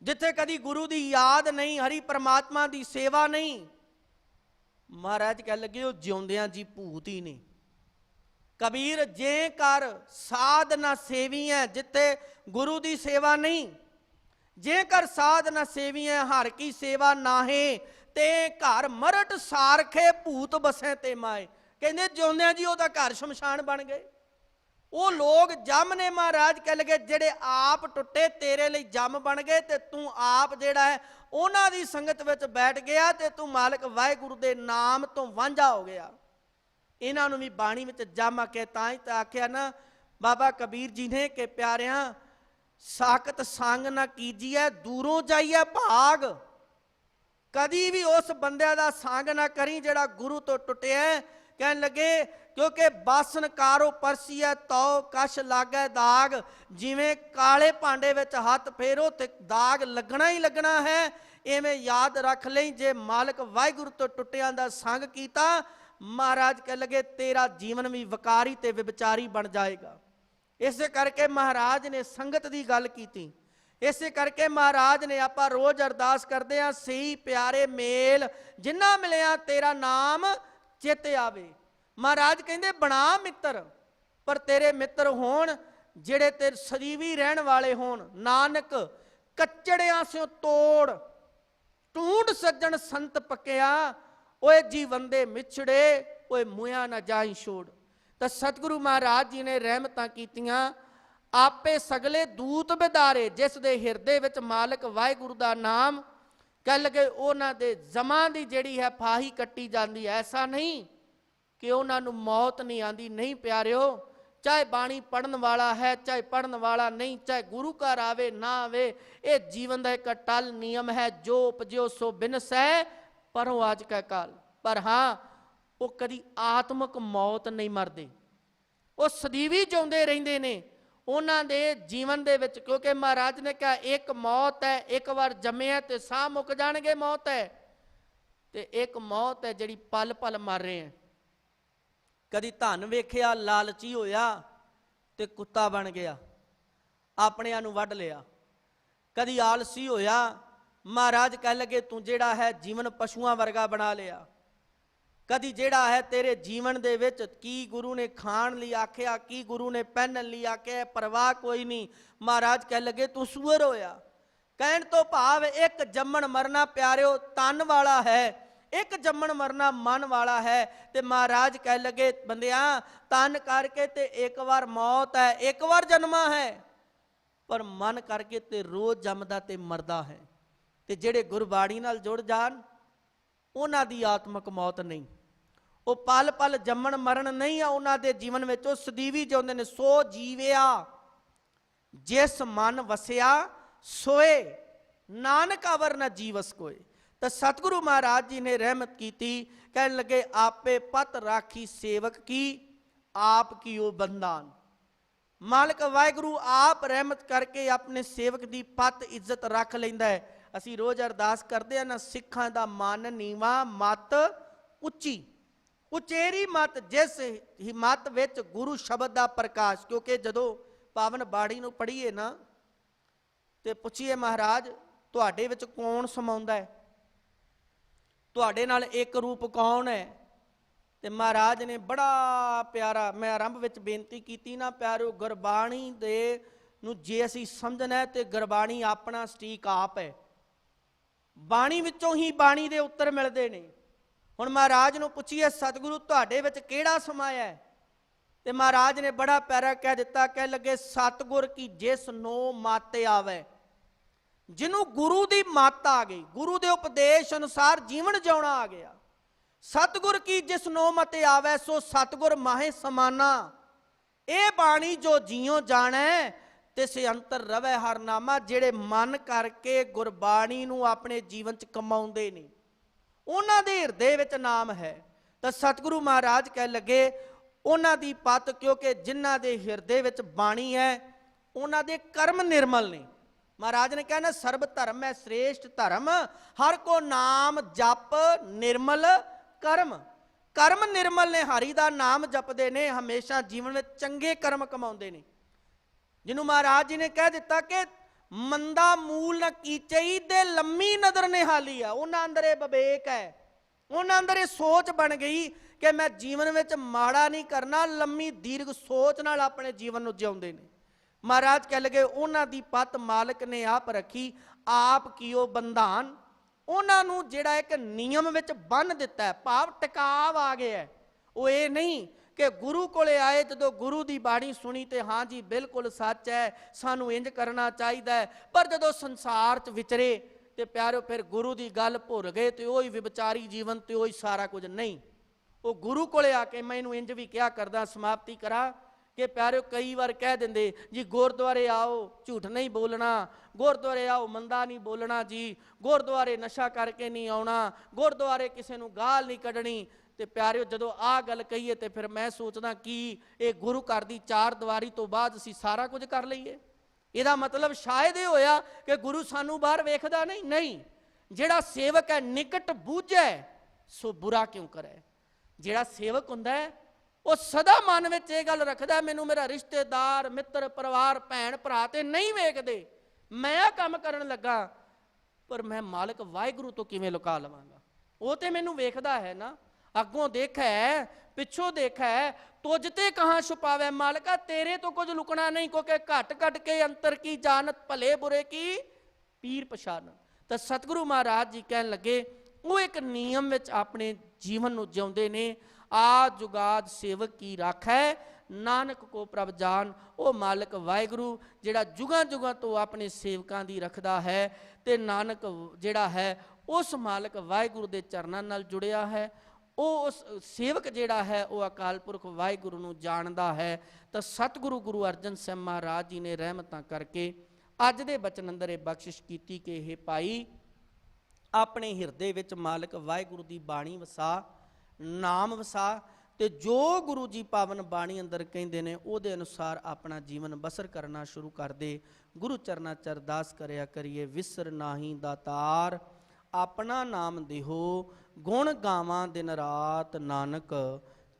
ਜਿੱਥੇ ਕਦੀ ਗੁਰੂ ਦੀ ਯਾਦ ਨਹੀਂ, ਹਰੀ ਪਰਮਾਤਮਾ ਦੀ ਸੇਵਾ ਨਹੀਂ, ਮਹਾਰਾਜ ਕਹਿ ਲਗੇ ਉਹ ਜਿਉਂਦਿਆਂ ਜੀ ਭੂਤ ਹੀ ਨੇ। ਕਬੀਰ ਜੇ ਕਰ ਸਾਧ ਨਾ ਸੇਵੀ ਹੈ, ਜਿੱਥੇ ਗੁਰੂ ਦੀ ਸੇਵਾ ਨਹੀਂ, ਜੇ ਕਰ ਸਾਧ ਨਾ ਸੇਵੀ ਹੈ ਹਰ ਕੀ ਸੇਵਾ ਨਾਹੇ, ਤੇ ਘਰ ਮਰਟ ਸਾਰਖੇ ਭੂਤ ਬਸੈ ਤੇ ਮਾਏ। ਕਹਿੰਦੇ ਜਿਉਂਦਿਆਂ ਜੀ ਉਹਦਾ ਘਰ ਸ਼ਮਸ਼ਾਨ ਬਣ ਗਏ। ਉਹ ਲੋਕ ਜੰਮ ਨੇ ਮਹਾਰਾਜ ਕਹਿ ਲਗੇ ਜਿਹੜੇ ਆਪ ਟੁੱਟੇ ਤੇਰੇ ਲਈ ਜੰਮ ਬਣ ਗਏ ਤੇ ਤੂੰ ਆਪ ਜਿਹੜਾ ਹੈ ਉਹਨਾਂ ਦੀ ਸੰਗਤ ਵਿੱਚ ਬੈਠ ਗਿਆ ਤੇ ਤੂੰ ਮਾਲਕ ਵਾਹਿਗੁਰੂ ਦੇ ਨਾਮ ਤੋਂ ਵਾਂਝਾ ਹੋ ਗਿਆ। ਇਹਨਾਂ ਨੂੰ ਵੀ ਬਾਣੀ ਵਿੱਚ ਜੰਮ ਆਖਿਆ। ਤਾਂ ਹੀ ਤਾਂ ਆਖਿਆ ਨਾ ਬਾਬਾ ਕਬੀਰ ਜੀ ਨੇ ਕਿ ਪਿਆਰਿਆਂ ਸਾਖਤ ਸੰਗ ਨਾ ਕੀਜੀਐ ਦੂਰੋਂ ਜਾਈਐ ਭਾਗ। ਕਦੀ ਵੀ ਉਸ ਬੰਦਿਆਂ ਦਾ ਸੰਗ ਨਾ ਕਰੀ ਜਿਹੜਾ ਗੁਰੂ ਤੋਂ ਟੁੱਟਿਆ। ਕਹਿਣ ਲੱਗੇ ਕਿਉਂਕਿ ਬਾਸਨ ਕਾਰੋ ਪਰਸੀਐ ਤਉ ਕਛ ਲਾਗੈ ਦਾਗ। ਜਿਵੇਂ ਕਾਲੇ ਭਾਂਡੇ ਵਿੱਚ ਹੱਥ ਫੇਰੋ ਤੇ ਦਾਗ ਲੱਗਣਾ ਹੀ ਲੱਗਣਾ ਹੈ। ਇਵੇਂ ਯਾਦ ਰੱਖ ਲਈ ਜੇ ਮਾਲਕ ਵਾਹਿਗੁਰੂ ਤੋਂ ਟੁੱਟਿਆਂ ਦਾ ਸੰਗ ਕੀਤਾ, ਮਹਾਰਾਜ ਕਹਿ ਲਗੇ ਤੇਰਾ ਜੀਵਨ ਵੀ ਵਕਾਰੀ ਤੇ ਵਿਚਾਰੀ ਬਣ ਜਾਏਗਾ। ਇਸੇ ਕਰਕੇ ਮਹਾਰਾਜ ਨੇ ਸੰਗਤ ਦੀ ਗੱਲ ਕੀਤੀ। ਇਸੇ ਕਰਕੇ ਮਹਾਰਾਜ ਨੇ ਆਪਾਂ ਰੋਜ਼ ਅਰਦਾਸ ਕਰਦੇ ਹਾਂ ਸਹੀ ਪਿਆਰੇ ਮੇਲ ਜਿੰਨਾ ਮਿਲਿਆ ਤੇਰਾ ਨਾਮ ਚਿੱਤ ਆਵੇ। ਮਹਾਰਾਜ ਕਹਿੰਦੇ ਬਣਾ ਮਿੱਤਰ, ਪਰ ਤੇਰੇ ਮਿੱਤਰ ਹੋਣ ਜਿਹੜੇ ਤੇਰੇ ਸਦੀਵੀ ਰਹਿਣ ਵਾਲੇ ਹੋਣ। ਨਾਨਕ ਕੱਚੜਿਆਂ ਸਿਓ ਤੋੜ ਟੂੰਡ ਸੱਜਣ ਸੰਤ ਪੱਕਿਆ, ਓਏ ਜੀਵਨ ਦੇ ਮਿਛੜੇ ਓਏ ਮੁਆ ਨਾ ਜਾਈ ਛੋੜ। ਤਾਂ ਸਤਿਗੁਰੂ ਮਹਾਰਾਜ ਜੀ ਨੇ ਰਹਿਮਤਾਂ ਕੀਤੀਆਂ। ਆਪੇ ਸਗਲੇ ਦੂਤ ਬਿਦਾਰੇ, ਜਿਸ ਦੇ ਹਿਰਦੇ ਵਿੱਚ ਮਾਲਕ ਵਾਹਿਗੁਰੂ ਦਾ ਨਾਮ ਕਹਿ ਲਗੇ ਉਹਨਾਂ ਦੇ ਜ਼ਮਾਂ ਦੀ ਜਿਹੜੀ ਹੈ ਫਾਹੀ ਕੱਟੀ ਜਾਂਦੀ। ਐਸਾ ਨਹੀਂ ਕਿ ਉਹਨਾਂ ਨੂੰ ਮੌਤ ਨਹੀਂ ਆਉਂਦੀ। ਨਹੀਂ ਪਿਆਰਿਓ, ਚਾਹੇ ਬਾਣੀ ਪੜਨ ਵਾਲਾ ਹੈ ਚਾਹੇ ਪੜਨ ਵਾਲਾ ਨਹੀਂ, ਚਾਹੇ ਗੁਰੂ ਘਰ ਆਵੇ ਨਾ ਆਵੇ, ਇਹ ਜੀਵਨ ਦਾ ਇੱਕ ਅਟਲ ਨਿਯਮ ਹੈ। ਜੋ ਉਪਜਿਓ ਸੋ ਬਿਨਸੈ ਪਰੋਂ ਅੱਜ ਕਾ ਕਾਲ। ਪਰ ਹਾਂ ਉਹ ਕਦੀ ਆਤਮਕ ਮੌਤ ਨਹੀਂ ਮਰਦੇ, ਉਹ ਸਦੀਵੀ ਜਿਉਂਦੇ ਰਹਿੰਦੇ ਨੇ ਉਹਨਾਂ ਦੇ ਜੀਵਨ ਦੇ ਵਿੱਚ। ਕਿਉਂਕਿ ਮਹਾਰਾਜ ਨੇ ਕਿਹਾ ਇੱਕ ਮੌਤ ਹੈ, ਇੱਕ ਵਾਰ ਜੰਮਿਆ ਤੇ ਸਾਹ ਮੁੱਕ ਜਾਣਗੇ, ਮੌਤ ਹੈ। ਤੇ ਇੱਕ ਮੌਤ ਹੈ ਜਿਹੜੀ ਪਲ ਪਲ ਮਰ ਰਹੇ ਹੈ। ਕਦੀ ਧਨ ਵੇਖਿਆ ਲਾਲਚੀ ਹੋਇਆ ਤੇ ਕੁੱਤਾ ਬਣ ਗਿਆ, ਆਪਣਿਆਂ ਨੂੰ ਵੱਢ ਲਿਆ। ਕਦੀ ਆਲਸੀ ਹੋਇਆ, ਮਹਾਰਾਜ ਕਹਿ ਲਗੇ ਤੂੰ ਜਿਹੜਾ ਹੈ ਜੀਵਨ ਪਸ਼ੂਆਂ ਵਰਗਾ ਬਣਾ ਲਿਆ। ਕਦੀ ਜਿਹੜਾ ਹੈ ਤੇਰੇ ਜੀਵਨ ਦੇ ਵਿੱਚ ਕੀ ਗੁਰੂ ਨੇ ਖਾਣ ਲਈ ਆਖਿਆ, ਕੀ ਗੁਰੂ ਨੇ ਪਹਿਨਣ ਲਈ ਆਖਿਆ, ਪਰਵਾਹ ਕੋਈ ਨਹੀਂ। ਮਹਾਰਾਜ ਕਹਿ ਲਗੇ ਤੂੰ ਸੂਅਰ ਹੋਇਆ। ਕਹਿਣ ਤੋਂ ਭਾਵ ਇੱਕ ਜੰਮਣ ਮਰਨਾ ਪਿਆਰਿਓ ਤਨ ਵਾਲਾ ਹੈ, ਇੱਕ ਜੰਮਣ ਮਰਨਾ ਮਨ ਵਾਲਾ ਹੈ। ਤੇ ਮਹਾਰਾਜ ਕਹਿ ਲਗੇ ਬੰਦਿਆਂ ਤਨ ਕਰਕੇ ਤੇ ਇੱਕ ਵਾਰ ਮੌਤ ਹੈ, ਇੱਕ ਵਾਰ ਜਨਮਾ ਹੈ, ਪਰ ਮਨ ਕਰਕੇ ਤੇ ਰੋਜ਼ ਜੰਮਦਾ ਤੇ ਮਰਦਾ ਹੈ। ਤੇ ਜਿਹੜੇ ਗੁਰਬਾਣੀ ਨਾਲ ਜੁੜ ਜਾਣ ਉਹਨਾਂ ਦੀ ਆਤਮਕ ਮੌਤ ਨਹੀਂ, ਉਹ ਪਲ ਪਲ ਜੰਮਣ ਮਰਨ ਨਹੀਂ ਆ ਉਹਨਾਂ ਦੇ ਜੀਵਨ ਵਿੱਚ। ਉਹ ਸਦੀਵੀ ਜਿਉਂਦੇ ਨੇ। ਸੋ ਜੀਵਿਆ ਜਿਸ ਮਨ ਵਸਿਆ ਸੋਏ, ਨਾਨਕ ਅਵਰ ਨਾ ਜੀਵਸ ਕੋਏ। ਤਾਂ ਸਤਿਗੁਰੂ ਮਹਾਰਾਜ ਜੀ ਨੇ ਰਹਿਮਤ ਕੀਤੀ। ਕਹਿਣ ਲੱਗੇ ਆਪੇ ਪਤ ਰਾਖੀ ਸੇਵਕ ਕੀ, ਆਪ ਕੀਓ ਬੰਦਾਨ। ਮਾਲਕ ਵਾਹਿਗੁਰੂ ਆਪ ਰਹਿਮਤ ਕਰਕੇ ਆਪਣੇ ਸੇਵਕ ਦੀ ਪਤ ਇੱਜ਼ਤ ਰੱਖ ਲੈਂਦਾ ਹੈ। ਅਸੀਂ ਰੋਜ਼ ਅਰਦਾਸ ਕਰਦੇ ਹਾਂ ਨਾ, ਸਿੱਖਾਂ ਦਾ ਮਨ ਨੀਵਾਂ ਮਤ ਉੱਚੀ, ਉਚੇਰੀ ਮਤ, ਜਿਸ ਹਿੰਮਤ ਵਿੱਚ ਗੁਰੂ ਸ਼ਬਦ ਦਾ ਪ੍ਰਕਾਸ਼। ਕਿਉਂਕਿ ਜਦੋਂ ਪਾਵਨ ਬਾਣੀ ਨੂੰ ਪੜ੍ਹੀਏ ਨਾ ਤੇ ਪੁੱਛੀਏ ਮਹਾਰਾਜ ਤੁਹਾਡੇ ਵਿੱਚ ਕੌਣ ਸਮਾਉਂਦਾ ਹੈ, ਤੁਹਾਡੇ ਨਾਲ ਇੱਕ ਰੂਪ ਕੌਣ ਹੈ, ਤੇ ਮਹਾਰਾਜ ਨੇ ਬੜਾ ਪਿਆਰਾ, ਮੈਂ ਆਰੰਭ ਵਿੱਚ ਬੇਨਤੀ ਕੀਤੀ ਨਾ ਪਿਆਰਿਓ, ਗੁਰਬਾਣੀ ਦੇ ਨੂੰ ਜੇ ਅਸੀਂ ਸਮਝਣਾ ਤੇ ਗੁਰਬਾਣੀ ਆਪਣਾ ਸਟੀਕ ਆਪ ਹੈ। ਬਾਣੀ ਵਿੱਚੋਂ ਹੀ ਬਾਣੀ ਦੇ ਉੱਤਰ ਮਿਲਦੇ ਨੇ। ਹੁਣ ਮਹਾਰਾਜ ਨੂੰ ਪੁੱਛੀਏ ਸਤਿਗੁਰੂ ਤੁਹਾਡੇ ਵਿੱਚ ਕਿਹੜਾ ਸਮਾਇਆ ਹੈ, ਤੇ ਮਹਾਰਾਜ ਨੇ ਬੜਾ ਪਿਆਰਾ ਕਹਿ ਦਿੱਤਾ, ਕਹਿ ਲੱਗੇ ਸਤਿਗੁਰ ਕੀ ਜਿਸ ਨੋ ਮੱਤ ਆਵੇ। ਜਿਹਨੂੰ ਗੁਰੂ ਦੀ ਮੱਤ ਆ ਗਈ, ਗੁਰੂ ਦੇ ਉਪਦੇਸ਼ ਅਨੁਸਾਰ ਜੀਵਨ ਜਿਉਣਾ ਆ ਗਿਆ, ਸਤਿਗੁਰ ਕੀ ਜਿਸ ਨੋ ਮਤ ਆਵੇ ਸੋ ਸਤਿਗੁਰ ਮਾਹੇ ਸਮਾਨਾ। ਇਹ ਬਾਣੀ ਜੋ ਜੀਉ ਜਾਣੈ ਤਿਸ ਅੰਤਰ ਰਵੈ ਹਰ ਨਾਮਾ। ਜਿਹੜੇ ਮਨ ਕਰਕੇ ਗੁਰਬਾਣੀ ਨੂੰ ਆਪਣੇ ਜੀਵਨ 'ਚ ਕਮਾਉਂਦੇ ਨੇ, ਉਹਨਾਂ ਦੇ ਹਿਰਦੇ ਵਿੱਚ ਨਾਮ ਹੈ। ਤਾਂ ਸਤਿਗੁਰੂ ਮਹਾਰਾਜ ਕਹਿ ਲੱਗੇ ਉਹਨਾਂ ਦੀ ਪਤ, ਕਿਉਂਕਿ ਜਿਨ੍ਹਾਂ ਦੇ ਹਿਰਦੇ ਵਿੱਚ ਬਾਣੀ ਹੈ ਉਹਨਾਂ ਦੇ ਕਰਮ ਨਿਰਮਲ ਨੇ। ਮਹਾਰਾਜ ਨੇ ਕਹਿਣਾ ਸਰਬ ਧਰਮ ਹੈ ਸ੍ਰੇਸ਼ਟ ਧਰਮ, ਹਰ ਕੋ ਨਾਮ ਜਪ ਨਿਰਮਲ ਕਰਮ। ਕਰਮ ਨਿਰਮਲ ਨੇ, ਹਰੀ ਦਾ ਨਾਮ ਜਪਦੇ ਨੇ, ਹਮੇਸ਼ਾ ਜੀਵਨ ਵਿੱਚ ਚੰਗੇ ਕਰਮ ਕਮਾਉਂਦੇ ਨੇ। ਜਿਹਨੂੰ ਮਹਾਰਾਜ ਜੀ ਨੇ ਕਹਿ ਦਿੱਤਾ ਕਿ ਮੰਦਾ ਮੂਲ ਨ ਕੀਚਈ ਦੇ ਲੰਮੀ ਨਦਰ ਨਿਹਾਲੀ ਆ। ਉਹਨਾਂ ਅੰਦਰ ਇਹ ਵਿਵੇਕ ਹੈ, ਉਹਨਾਂ ਅੰਦਰ ਇਹ ਸੋਚ ਬਣ ਗਈ ਕਿ ਮੈਂ ਜੀਵਨ ਵਿੱਚ ਮਾੜਾ ਨਹੀਂ ਕਰਨਾ, ਲੰਮੀ ਦੀਰਘ ਸੋਚ ਨਾਲ ਆਪਣੇ ਜੀਵਨ ਨੂੰ ਜਿਉਂਦੇ ਨੇ। ਮਹਾਰਾਜ ਕਹਿ ਲਗੇ ਉਹਨਾਂ ਦੀ ਪਤ ਮਾਲਕ ਨੇ ਆਪ ਰੱਖੀ, ਆਪ ਕੀਓ ਬੰਧਾਨ। ਉਹਨਾਂ ਨੂੰ ਜਿਹੜਾ ਇੱਕ ਨਿਯਮ ਵਿੱਚ ਬੰਨ੍ਹ ਦਿੱਤਾ, ਭਾਵ ਟਿਕਾਵ ਆ ਗਿਆ। ਉਹ ਇਹ ਨਹੀਂ ਕਿ ਗੁਰੂ ਕੋਲੇ ਆਏ, ਜਦੋਂ ਗੁਰੂ ਦੀ ਬਾਣੀ ਸੁਣੀ ਤੇ ਹਾਂ ਜੀ ਬਿਲਕੁਲ ਸੱਚ ਹੈ, ਸਾਨੂੰ ਇੰਜ ਕਰਨਾ ਚਾਹੀਦਾ ਹੈ, ਪਰ ਜਦੋਂ ਸੰਸਾਰ 'ਚ ਵਿਚਰੇ ਤੇ ਪਿਆਰਿਓ ਫਿਰ ਗੁਰੂ ਦੀ ਗੱਲ ਭੁੱਲ ਗਏ ਤੇ ਉਹੀ ਵਿਚਾਰੀ ਜੀਵਨ ਤੇ ਉਹੀ ਸਾਰਾ ਕੁਝ ਨਹੀਂ। ਉਹ ਗੁਰੂ ਕੋਲੇ ਆ ਕੇ, ਮੈਂ ਇਹਨੂੰ ਇੰਜ ਵੀ ਕਿਹਾ ਕਰਦਾ, ਸਮਾਪਤੀ ਕਰਾਂ, ਕਿ ਪਿਆਰਿਓ ਕਈ ਵਾਰ ਕਹਿ ਦਿੰਦੇ ਜੀ ਗੁਰਦੁਆਰੇ ਆਓ ਝੂਠ ਨਹੀਂ ਬੋਲਣਾ, ਗੁਰਦੁਆਰੇ ਆਓ ਮੰਦਾ ਨਹੀਂ ਬੋਲਣਾ ਜੀ, ਗੁਰਦੁਆਰੇ ਨਸ਼ਾ ਕਰਕੇ ਨਹੀਂ ਆਉਣਾ, ਗੁਰਦੁਆਰੇ ਕਿਸੇ ਨੂੰ ਗਾਲ ਨਹੀਂ ਕੱਢਣੀ। ਤੇ ਪਿਆਰਿਓ ਜਦੋਂ ਆਹ ਗੱਲ ਕਹੀਏ ਤੇ ਫਿਰ ਮੈਂ ਸੋਚਦਾ ਕਿ ਇਹ ਗੁਰੂ ਘਰ ਦੀ ਚਾਰ ਦੀਵਾਰੀ ਤੋਂ ਬਾਅਦ ਅਸੀਂ ਸਾਰਾ ਕੁਝ ਕਰ ਲਈਏ। ਇਹਦਾ ਮਤਲਬ ਸ਼ਾਇਦ ਇਹ ਹੋਇਆ ਕਿ ਗੁਰੂ ਸਾਨੂੰ ਬਾਹਰ ਵੇਖਦਾ ਨਹੀਂ। ਨਹੀਂ, ਜਿਹੜਾ ਸੇਵਕ ਹੈ ਨਿਕਟ ਬੂਝੈ ਸੋ ਬੁਰਾ ਕਿਉਂ ਕਰੇ। ਜਿਹੜਾ ਸੇਵਕ ਹੁੰਦਾ ਹੈ ਉਹ ਸਦਾ ਮਨ ਵਿੱਚ ਇਹ ਗੱਲ ਰੱਖਦਾ, ਮੈਨੂੰ ਮੇਰਾ ਰਿਸ਼ਤੇਦਾਰ ਮਿੱਤਰ ਪਰਿਵਾਰ ਭੈਣ ਭਰਾ ਤੇ ਨਹੀਂ ਵੇਖਦੇ, ਮੈਂ ਆਹ ਕੰਮ ਕਰਨ ਲੱਗਾ, ਪਰ ਮੈਂ ਮਾਲਕ ਵਾਹਿਗੁਰੂ ਤੋਂ ਕਿਵੇਂ ਲੁਕਾ ਲਵਾਂਗਾ। ਉਹ ਤੇ ਮੈਨੂੰ ਵੇਖਦਾ ਹੈ ਨਾ, ਅੱਗੋਂ ਦੇਖੈ ਪਿੱਛੋਂ ਦੇਖੈ, ਤੁਝ ਤੇ ਕਹਾਂ ਛੁਪਾਵੇ ਮਾਲਕਾ। ਤੇਰੇ ਤੋਂ ਕੁਝ ਲੁਕਣਾ ਨਹੀਂ, ਕਿਉਂਕਿ ਘਟ ਘਟ ਕੇ ਅੰਤਰ ਕੀ ਜਾਣਤ, ਭਲੇ ਬੁਰੇ ਕੀ ਪੀਰ ਪਛਾਨ। ਤਾਂ ਸਤਿਗੁਰੂ ਮਹਾਰਾਜ ਜੀ ਕਹਿਣ ਲੱਗੇ ਉਹ ਇੱਕ ਨਿਯਮ ਵਿੱਚ ਆਪਣੇ ਜੀਵਨ ਨੂੰ ਜਿਉਂਦੇ ਨੇ। ਆ ਜੁਗਾਦ ਸੇਵਕ ਕੀ ਰਾਖੈ ਨਾਨਕ ਕੋ ਪ੍ਰਭ ਜਾਨ। ਉਹ ਮਾਲਕ ਵਾਹਿਗੁਰੂ ਜਿਹੜਾ ਜੁਗਾਂ ਜੁਗਾਂ ਤੋਂ ਆਪਣੇ ਸੇਵਕਾਂ ਦੀ ਰੱਖਦਾ ਹੈ, ਤੇ ਨਾਨਕ ਜਿਹੜਾ ਹੈ ਉਸ ਮਾਲਕ ਵਾਹਿਗੁਰੂ ਦੇ ਚਰਨਾਂ ਨਾਲ ਜੁੜਿਆ ਹੈ। ਉਹ ਉਸ ਸੇਵਕ ਜਿਹੜਾ ਹੈ ਉਹ ਅਕਾਲ ਪੁਰਖ ਵਾਹਿਗੁਰੂ ਨੂੰ ਜਾਣਦਾ ਹੈ। ਤਾਂ ਸਤਿਗੁਰੂ ਗੁਰੂ ਅਰਜਨ ਸਾਹਿਬ ਮਹਾਰਾਜ ਜੀ ਨੇ ਰਹਿਮਤਾਂ ਕਰਕੇ ਅੱਜ ਦੇ ਬਚਨ ਅੰਦਰ ਇਹ ਬਖਸ਼ਿਸ਼ ਕੀਤੀ ਕਿ ਇਹ ਭਾਈ ਆਪਣੇ ਹਿਰਦੇ ਵਿੱਚ ਮਾਲਕ ਵਾਹਿਗੁਰੂ ਦੀ ਬਾਣੀ ਵਸਾ, ਨਾਮ ਵਸਾ, ਤੇ ਜੋ ਗੁਰੂ ਜੀ ਪਾਵਨ ਬਾਣੀ ਅੰਦਰ ਕਹਿੰਦੇ ਨੇ ਉਹਦੇ ਅਨੁਸਾਰ ਆਪਣਾ ਜੀਵਨ ਬਸਰ ਕਰਨਾ ਸ਼ੁਰੂ ਕਰ ਦੇ। ਗੁਰੂ ਚਰਨਾਂ 'ਚ ਅਰਦਾਸ ਕਰਿਆ ਕਰੀਏ, ਵਿਸਰ ਨਾਹੀ ਦਾਤਾਰ ਆਪਣਾ ਨਾਮ ਦੇਹੋ, ਗੁਣ ਗਾਵਾਂ ਦਿਨ ਰਾਤ ਨਾਨਕ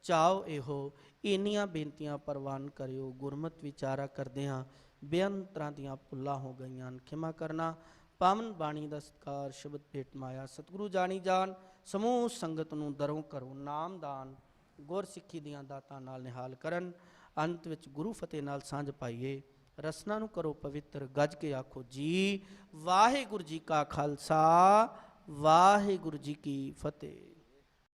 ਚਾਓ ਇਹੋ। ਇੰਨੀਆਂ ਬੇਨਤੀਆਂ ਪ੍ਰਵਾਨ ਕਰਿਓ। ਗੁਰਮਤਿ ਵਿਚਾਰਾ ਕਰਦਿਆਂ ਬੇਅੰਤ ਤਰ੍ਹਾਂ ਦੀਆਂ ਭੁੱਲਾਂ ਹੋ ਗਈਆਂ, ਖਿਮਾ ਕਰਨਾ। ਪਾਵਨ ਬਾਣੀ ਦਾ ਸਤਿਕਾਰ ਸ਼ਬਦ ਭੇਟ ਮਾਇਆ ਸਤਿਗੁਰੂ ਜਾਣੀ ਜਾਨ। ਸਮੂਹ ਸੰਗਤ ਨੂੰ ਦਰੋਂ ਕਰੋ ਨਾਮਦਾਨ, ਗੁਰ ਸਿੱਖੀ ਦੀਆਂ ਦਾਤਾਂ ਨਾਲ ਨਿਹਾਲ ਕਰਨ। ਅੰਤ ਵਿੱਚ ਗੁਰੂ ਫਤਿਹ ਨਾਲ ਸਾਂਝ ਪਾਈਏ। ਰਸਨਾ ਨੂੰ ਕਰੋ ਪਵਿੱਤਰ, ਗੱਜ ਕੇ ਆਖੋ ਜੀ ਵਾਹਿਗੁਰੂ ਜੀ ਕਾ ਖਾਲਸਾ, ਵਾਹਿਗੁਰੂ ਜੀ ਕੀ ਫਤਿਹ।